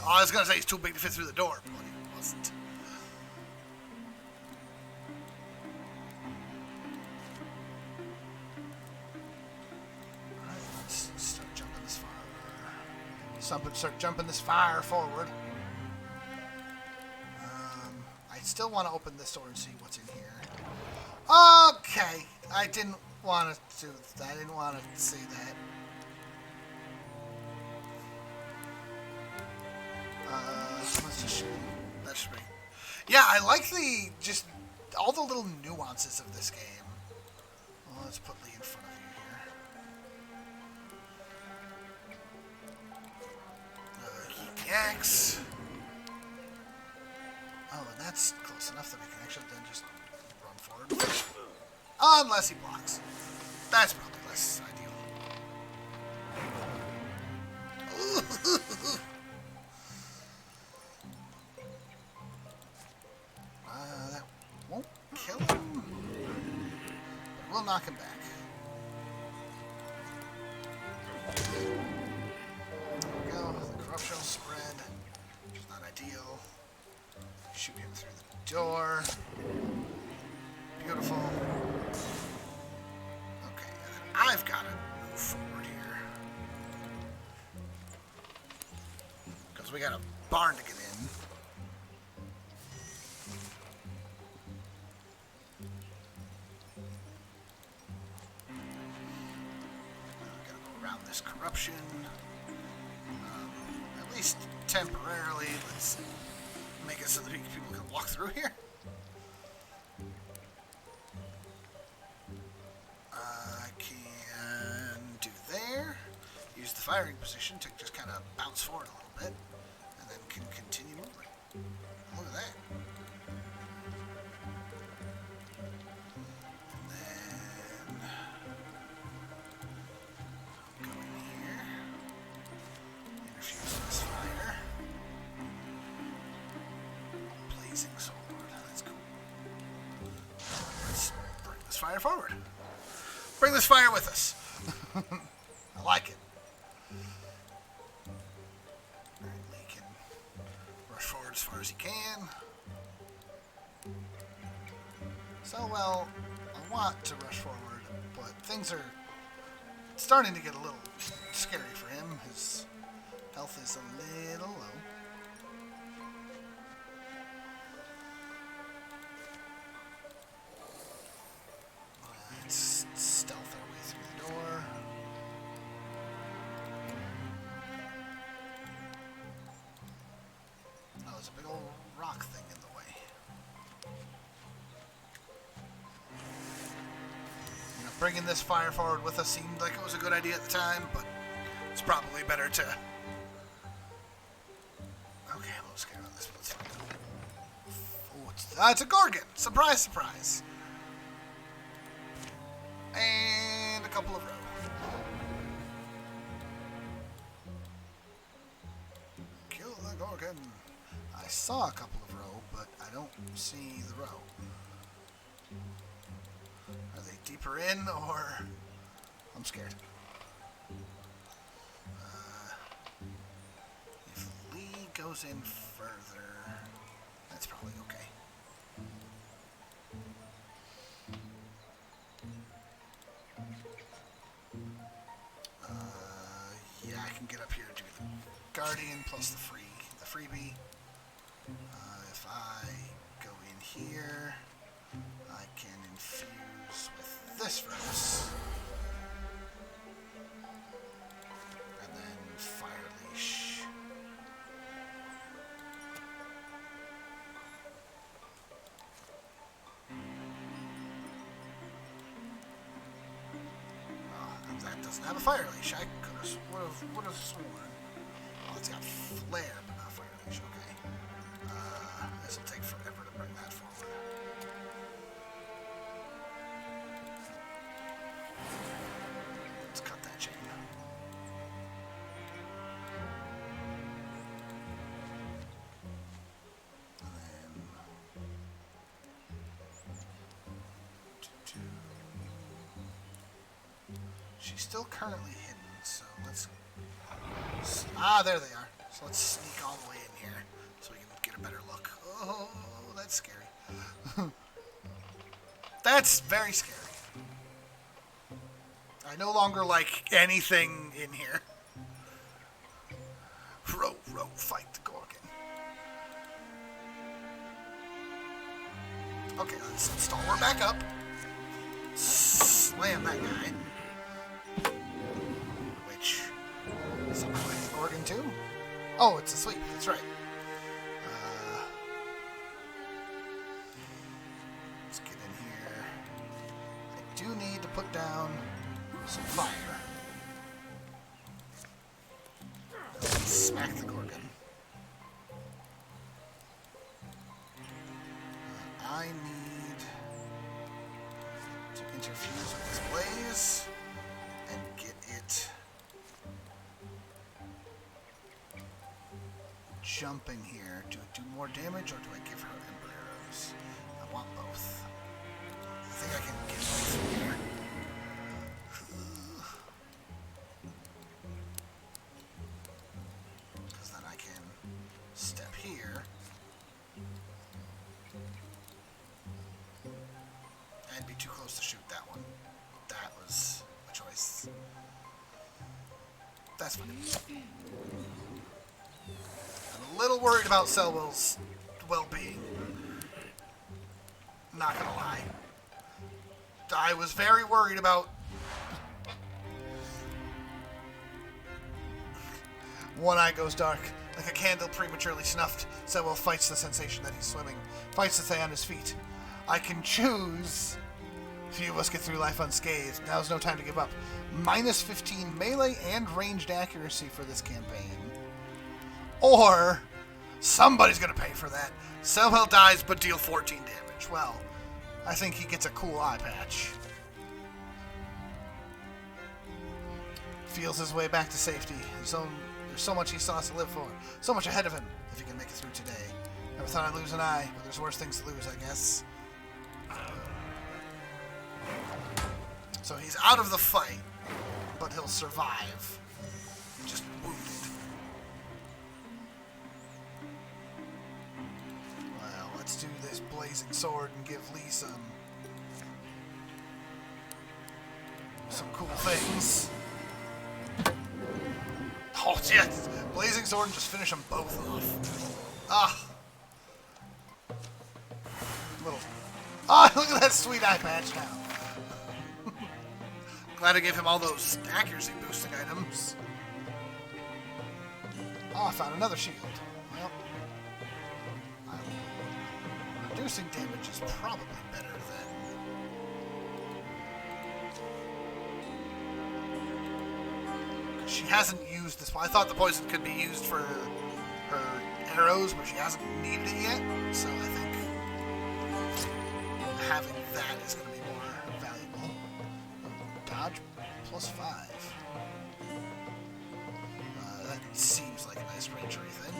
I was going to say he's too big to fit through the door, but he wasn't. Alright, let's start jumping this fire. Start jumping this fire forward. I still want to open this door and see what's in here. Okay, I didn't want to do that. I didn't want to see that. Let's just shoot. That should be. Yeah, I like just all the little nuances of this game. Well, let's put Lee in front of you here. Keep the axe. Oh, and that's close enough that we can actually then just run forward. Unless he blocks. That's probably less ideal. That won't kill him. But we'll knock him back. There we go. The corruption will spread, which is not ideal. Shoot him through the door. Beautiful. Okay, and then I've got to move forward here. Because we got a barn to get in. Gotta go around this corruption. At least temporarily, let's make it so that people can walk through here. I can do there. Use the firing position to just kind of bounce forward a little bit, and then can continue moving. Look at that. And then go in here. Interfuse this fire. Blazing sword. That's cool. Let's bring this fire forward. Bring this fire with us. I like it. Alright, Lee can rush forward as far as he can. So, well, I want to rush forward, but things are starting to get a little scary for him. His health is a little low. Let's stealth our way through the door. Oh, there's a big old rock thing in the way. You know, bringing this fire forward with us seemed like it was a good idea at the time, but it's probably better to... Okay, I'm a little scared about this, but let's find out. Oh, it's a Gorgon! Surprise, surprise! And a couple of row. Kill the Gorgon. I saw a couple of row, but I don't see the row. Are they deeper in, or... I'm scared. If Lee goes in further, that's probably okay. Yeah, I can get up here and do the Guardian plus the freebie. If I go in here, I can infuse with this verse. And then Fire Leash. That doesn't have a Fire Leash. I would have sworn. Oh, it's got Flare, but not Fire Leash. Okay. This will take forever to bring that forward. Let's cut that chain. And then... She's still currently hidden, so let's... Ah, there they are. So let's sneak all the way in here so we can get a better look. Oh, that's scary. That's very scary. I no longer like anything in here. Row, fight the Gorgon. Okay, let's install her back up. Slam that guy. Something like the Gorgon too? Oh, it's a sweep. That's right. Let's get in here. I do need to put down some fire. Let's smack the Gorgon. I need to interfuse with this blaze and get it jumping here. Do it do more damage, or do I give her Ember Arrows? I want both. I think I can get both from here. Because then I can step here. And be too close to shoot that one. That was a choice. That's fine. I'm a little worried about Selwell's well-being. Not gonna lie. I was very worried about... One eye goes dark. Like a candle prematurely snuffed, Selwell fights the sensation that he's swimming. Fights to stay on his feet. I can choose. Few of us get through life unscathed. Now's no time to give up. Minus 15 melee and ranged accuracy for this campaign. Or... somebody's gonna pay for that. Selwell dies but deal 14 damage. Well, I think he gets a cool eye patch. Feels his way back to safety. There's so much he still has to live for. So much ahead of him, if he can make it through today. Never thought I'd lose an eye, but there's worse things to lose, I guess. So he's out of the fight, but he'll survive. Just wounded. Well, let's do this blazing sword and give Lee some cool things. yes. Blazing sword and just finish them both off. Ah. Look at that sweet eye patch now. Glad I gave him all those accuracy boosting items. Oh, I found another shield. Well, reducing damage is probably better than... She hasn't used this. I thought the poison could be used for her arrows, but she hasn't needed it yet. So I think having that is going to be more valuable. Dodge +5. That seems like a nice rangery thing.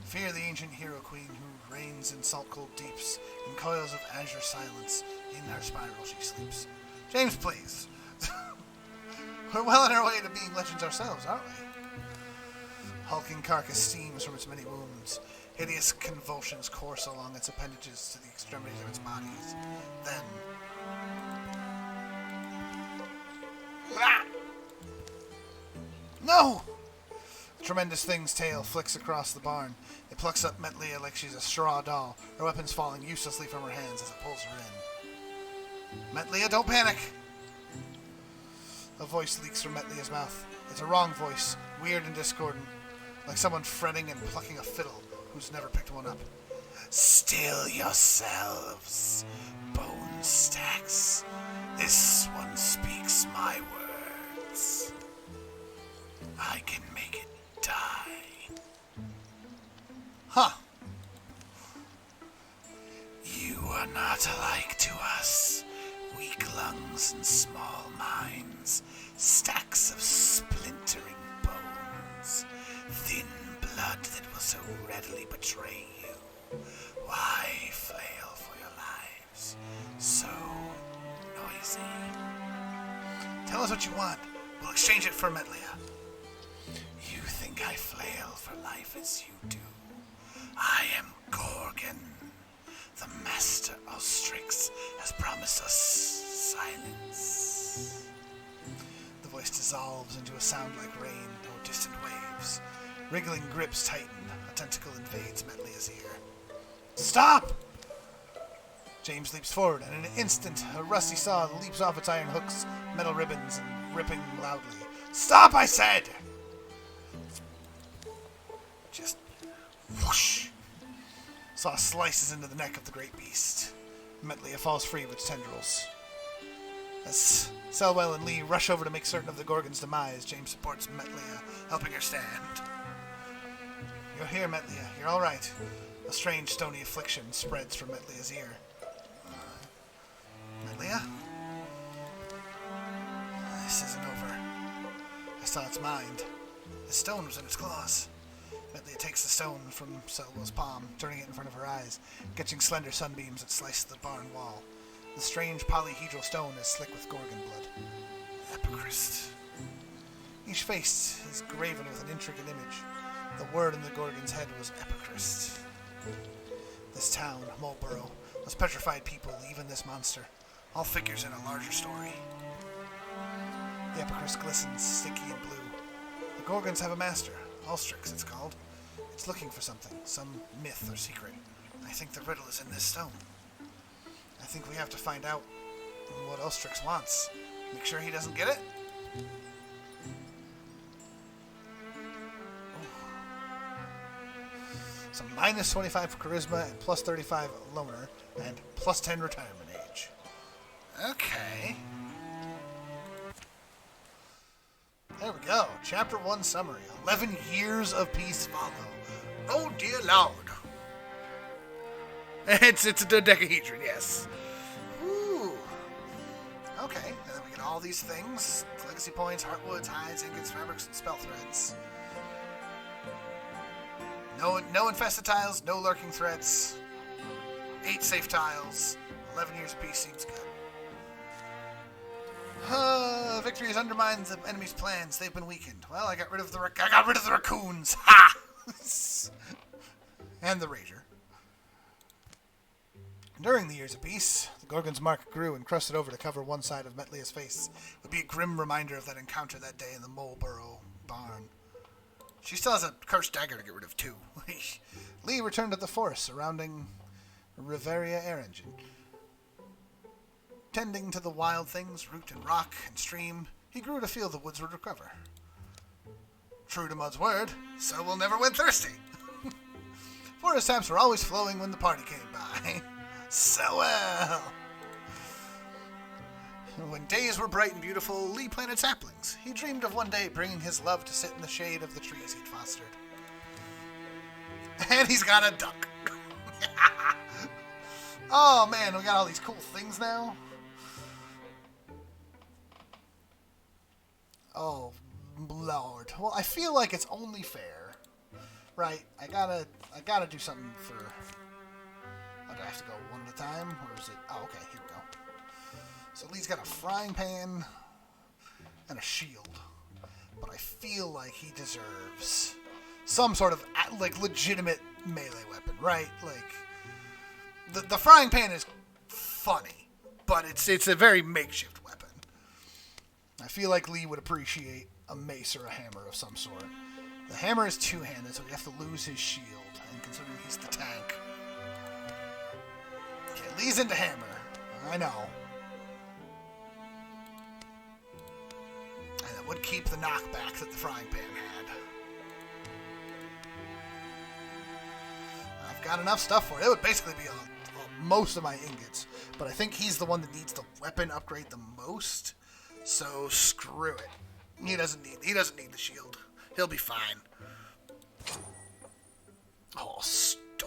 Fear the ancient hero queen who reigns in salt-cold deeps. In coils of azure silence, in her spiral she sleeps. James, please. We're well on our way to being legends ourselves, aren't we? Hulking carcass steams from its many wounds. Hideous convulsions course along its appendages to the extremities of its bodies. Then... No! The tremendous thing's tail flicks across the barn. It plucks up Metlia like she's a straw doll, her weapons falling uselessly from her hands as it pulls her in. Metlia, don't panic! A voice leaks from Metlia's mouth. It's a wrong voice, weird and discordant, like someone fretting and plucking a fiddle who's never picked one up. Still yourselves, bone stacks. This one speaks my words. I can make it die. Huh. You are not alike to us. Weak lungs and small minds. Stacks of splintering bones. Thin blood that will so readily betray you. Why flail for your lives? So noisy. Tell us what you want. We'll exchange it for Metlia. You think I flail for life as you do. I am Gorgon. The Master Ostrix has promised us silence. The voice dissolves into a sound like rain or distant waves. Wriggling grips tighten. A tentacle invades Metlia's ear. Stop! James leaps forward, and in an instant, a rusty saw leaps off its iron hooks, metal ribbons, and ripping loudly. Stop, I said! Just whoosh. Saw slices into the neck of the great beast. Metlia falls free of its tendrils. As Selwell and Lee rush over to make certain of the Gorgon's demise, James supports Metlia, helping her stand. You're here, Metlia. You're all right. A strange, stony affliction spreads from Metlia's ear. Metlia? This isn't over. I saw its mind. The stone was in its claws. Metlia takes the stone from Selwell's palm, turning it in front of her eyes, catching slender sunbeams that slice the barn wall. The strange polyhedral stone is slick with Gorgon blood. Epichrist. Each face is graven with an intricate image. The word in the Gorgon's head was Epichrist. This town, Mulborough, those petrified people, even this monster, all figures in a larger story. The Epichrist glistens, sticky and blue. The Gorgons have a master, Ulstrix it's called. It's looking for something, some myth or secret. I think the riddle is in this stone. I think we have to find out what Ulstrix wants. Make sure he doesn't get it. So minus 25 for charisma and plus 35 loner and plus 10 retirement age. Okay. There we go. Chapter 1 summary. 11 years of peace follow. Oh dear Lord. It's a dodecahedron, yes. Ooh. Okay. And then we get all these things. Legacy points, heartwoods, hides, ingots, fabrics, and spell threads. No infested tiles, no lurking threats. 8 safe tiles. 11 years of peace seems good. Victory has undermined the enemy's plans. They've been weakened. Well, I got rid of the raccoons. Ha! And the rager. During the years of peace, the Gorgon's mark grew and crusted over to cover one side of Metlia's face. It would be a grim reminder of that encounter that day in the Moleburrow barn. She still has a cursed dagger to get rid of, too. Lee returned to the forest surrounding Riveria Erringen. Tending to the wild things, root and rock and stream, he grew to feel the woods would recover. True to Mud's word, so we'll never went thirsty. Forest taps were always flowing when the party came by. So well. When days were bright and beautiful, Lee planted saplings. He dreamed of one day bringing his love to sit in the shade of the trees he'd fostered. And he's got a duck. Oh man, we got all these cool things now. Oh Lord. Well, I feel like it's only fair, right? I gotta do something for. Oh, do I have to go one at a time, or is it? Oh, okay. Here we go. So Lee's got a frying pan and a shield, but I feel like he deserves some sort of like legitimate melee weapon, right? Like the frying pan is funny, but it's a very makeshift weapon. I feel like Lee would appreciate a mace or a hammer of some sort. The hammer is two-handed, so we have to lose his shield, and considering he's the tank. Okay, Lee's into hammer. I know. And it would keep the knockback that the frying pan had. I've got enough stuff for it. It would basically be most of my ingots, but I think he's the one that needs the weapon upgrade the most. So screw it. He doesn't need the shield. He'll be fine. Oh, Stormwall.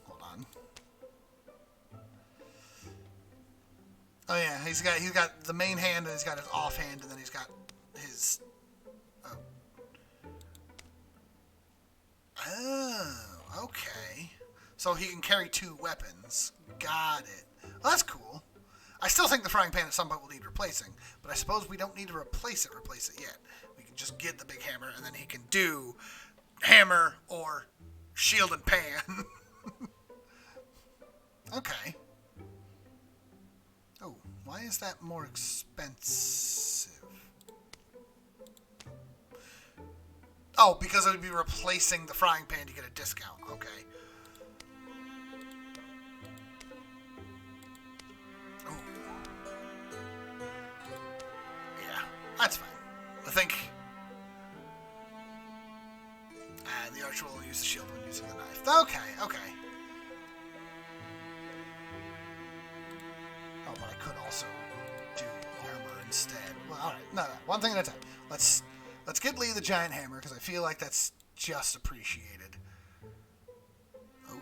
Hold on. Oh yeah, he's got the main hand and he's got his offhand and then he's got his. Oh, okay. So he can carry two weapons. Got it. Well, that's cool. I still think the frying pan at some point will need replacing, but I suppose we don't need to replace it yet. We can just get the big hammer, and then he can do hammer or shield and pan. Okay. Oh, why is that more expensive? Oh, because it would be replacing the frying pan to get a discount. Okay. Ooh. Yeah, that's fine. I think. And the archer will use the shield when using the knife. Okay. Oh, but I could also do armor instead. Well, all right. No. One thing at a time. Let's get Lee the giant hammer, because I feel like that's just appreciated. Oh.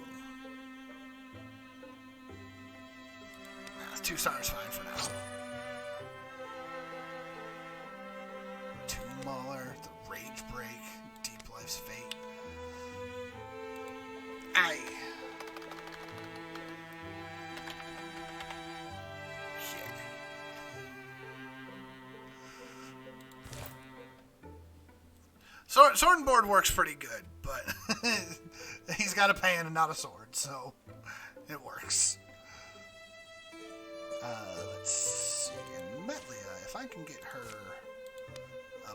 Nah, 2 stars fine for now. 2 Mauler, the Rage Break, Deep Life's Fate. Aye. Sword and board works pretty good, but he's got a pan and not a sword, so it works. Let's see. And Metlia, if I can get her a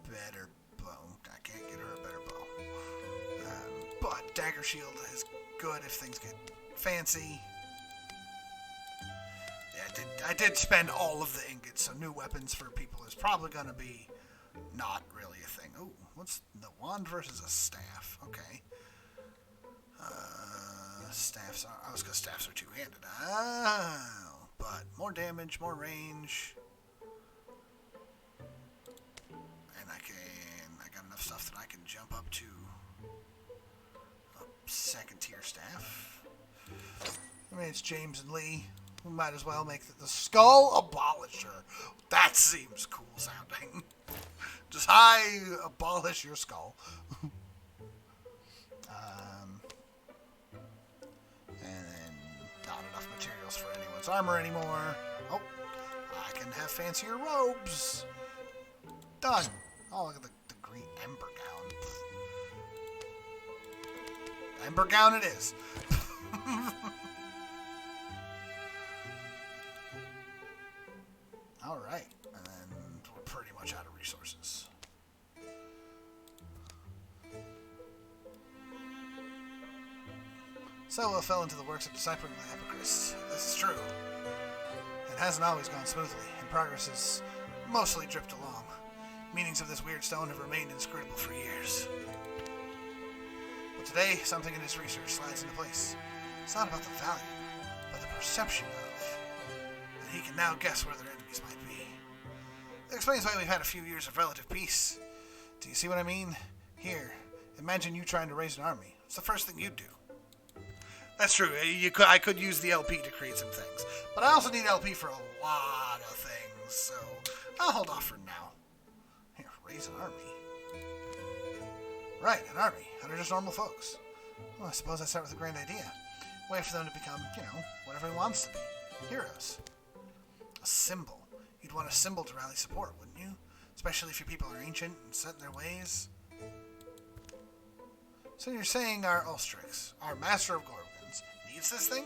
better bow. I can't get her a better bow. But Dagger Shield is good if things get fancy. Yeah, I did spend all of the ingots, so new weapons for people is probably going to be not really a thing. Oh, what's the wand versus a staff? Okay. Staffs are... I was going to staffs are two-handed. Oh, but more damage, more range. And I got enough stuff that I can jump up to a second-tier staff. I mean, it's James and Lee. We might as well make the Skull Abolisher. That seems cool sounding. Just abolish your skull. And then not enough materials for anyone's armor anymore. Oh, I can have fancier robes. Done. Oh, look at the green ember gown. Ember gown it is. Alright. And then we're pretty much out of resources. So Will fell into the works of deciphering the Epicrys. This is true. It hasn't always gone smoothly, and progress has mostly dripped along. Meanings of this weird stone have remained inscrutable for years. But today, something in his research slides into place. It's not about the value, but the perception of. And he can now guess where their enemies might be. That explains why we've had a few years of relative peace. Do you see what I mean? Here, imagine you trying to raise an army. It's the first thing you'd do. That's true. I could use the LP to create some things. But I also need LP for a lot of things, so I'll hold off for now. Here, raise an army. Right, an army. They're just normal folks. Well, I suppose I start with a grand idea. Way for them to become, whatever he wants to be. Heroes. A symbol. You'd want a symbol to rally support, wouldn't you? Especially if your people are ancient and set in their ways. So you're saying our Ulstrix, our Master of Gorgons, needs this thing?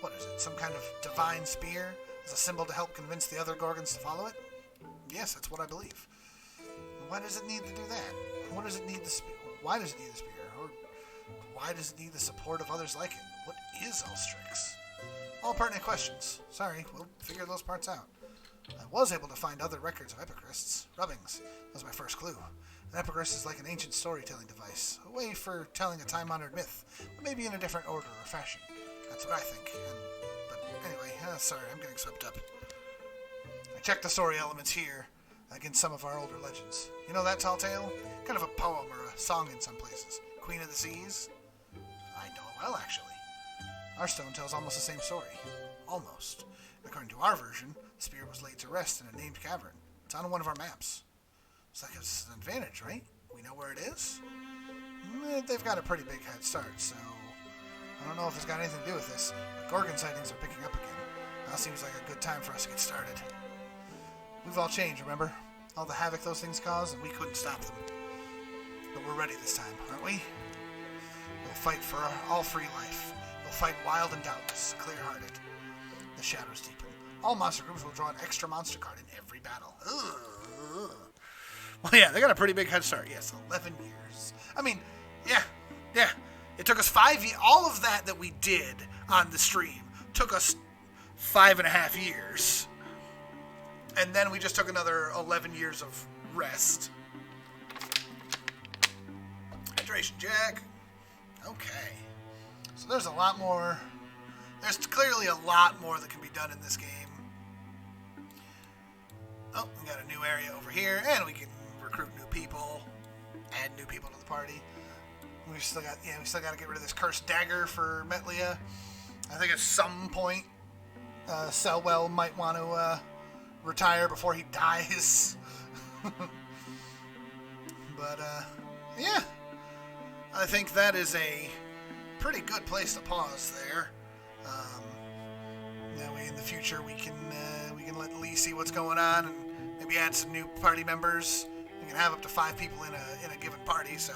What is it, some kind of divine spear as a symbol to help convince the other Gorgons to follow it? Yes, that's what I believe. Why does it need to do that? What does it need the spear? Why does it need the spear? Or why does it need the support of others like it? What is Ulstrix? All pertinent questions. Sorry, we'll figure those parts out. I was able to find other records of epicrysts. Rubbings was my first clue. An epicryst is like an ancient storytelling device, a way for telling a time-honored myth, but maybe in a different order or fashion. That's what I think. But anyway, sorry, I'm getting swept up. I checked the story elements here against some of our older legends. You know that tall tale? Kind of a poem or a song in some places. Queen of the Seas? I know it well, actually. Our stone tells almost the same story. Almost. According to our version, the spirit was laid to rest in a named cavern. It's on one of our maps. It's like it's an advantage, right? We know where it is? They've got a pretty big head start, so I don't know if it's got anything to do with this. The Gorgon sightings are picking up again. Now seems like a good time for us to get started. We've all changed, remember? All the havoc those things caused, and we couldn't stop them. But we're ready this time, aren't we? We'll fight for all free life. We'll fight wild and doubtless, clear-hearted. The shadows deepen. All monster groups will draw an extra monster card in every battle. Ugh. Well, yeah, they got a pretty big head start. Yes, 11 years. I mean, yeah. It took us 5 years. All of that we did on the stream took us 5.5 years. And then we just took another 11 years of rest. Hydration Jack. Okay. So there's a lot more. There's clearly a lot more that can be done in this game. Oh, we got a new area over here, and we can recruit new people, add new people to the party. We still got to get rid of this cursed dagger for Metlia. I think at some point, Selwell might want to retire before he dies. But yeah, I think that is a pretty good place to pause there. That way, in the future, we can let Lee see what's going on and maybe add some new party members. We can have up to 5 people in a given party, so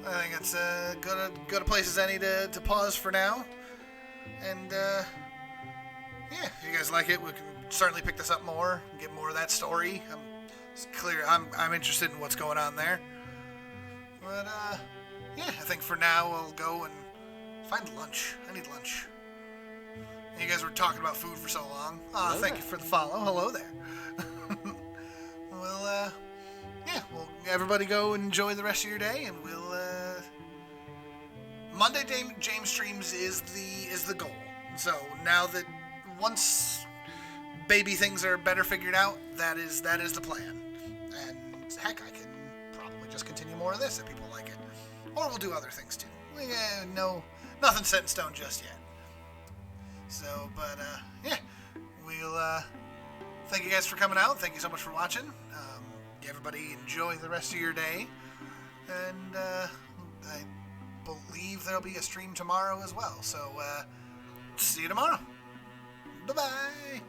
I think it's good a place as any to pause for now. And yeah, if you guys like it, we can certainly pick this up more and get more of that story. It's clear I'm interested in what's going on there. But yeah, I think for now we'll go and find lunch. I need lunch. You guys were talking about food for so long. Thank you for the follow. Hello there. Well, yeah, well, everybody go and enjoy the rest of your day, and we'll, Monday James streams is the goal. So now that once baby things are better figured out, that is the plan. And heck, I can probably just continue more of this if people like it. Or we'll do other things too. No, nothing set in stone just yet. So, but, yeah, we'll, thank you guys for coming out. Thank you so much for watching. Everybody enjoy the rest of your day. And, I believe there'll be a stream tomorrow as well. So, see you tomorrow. Bye-bye.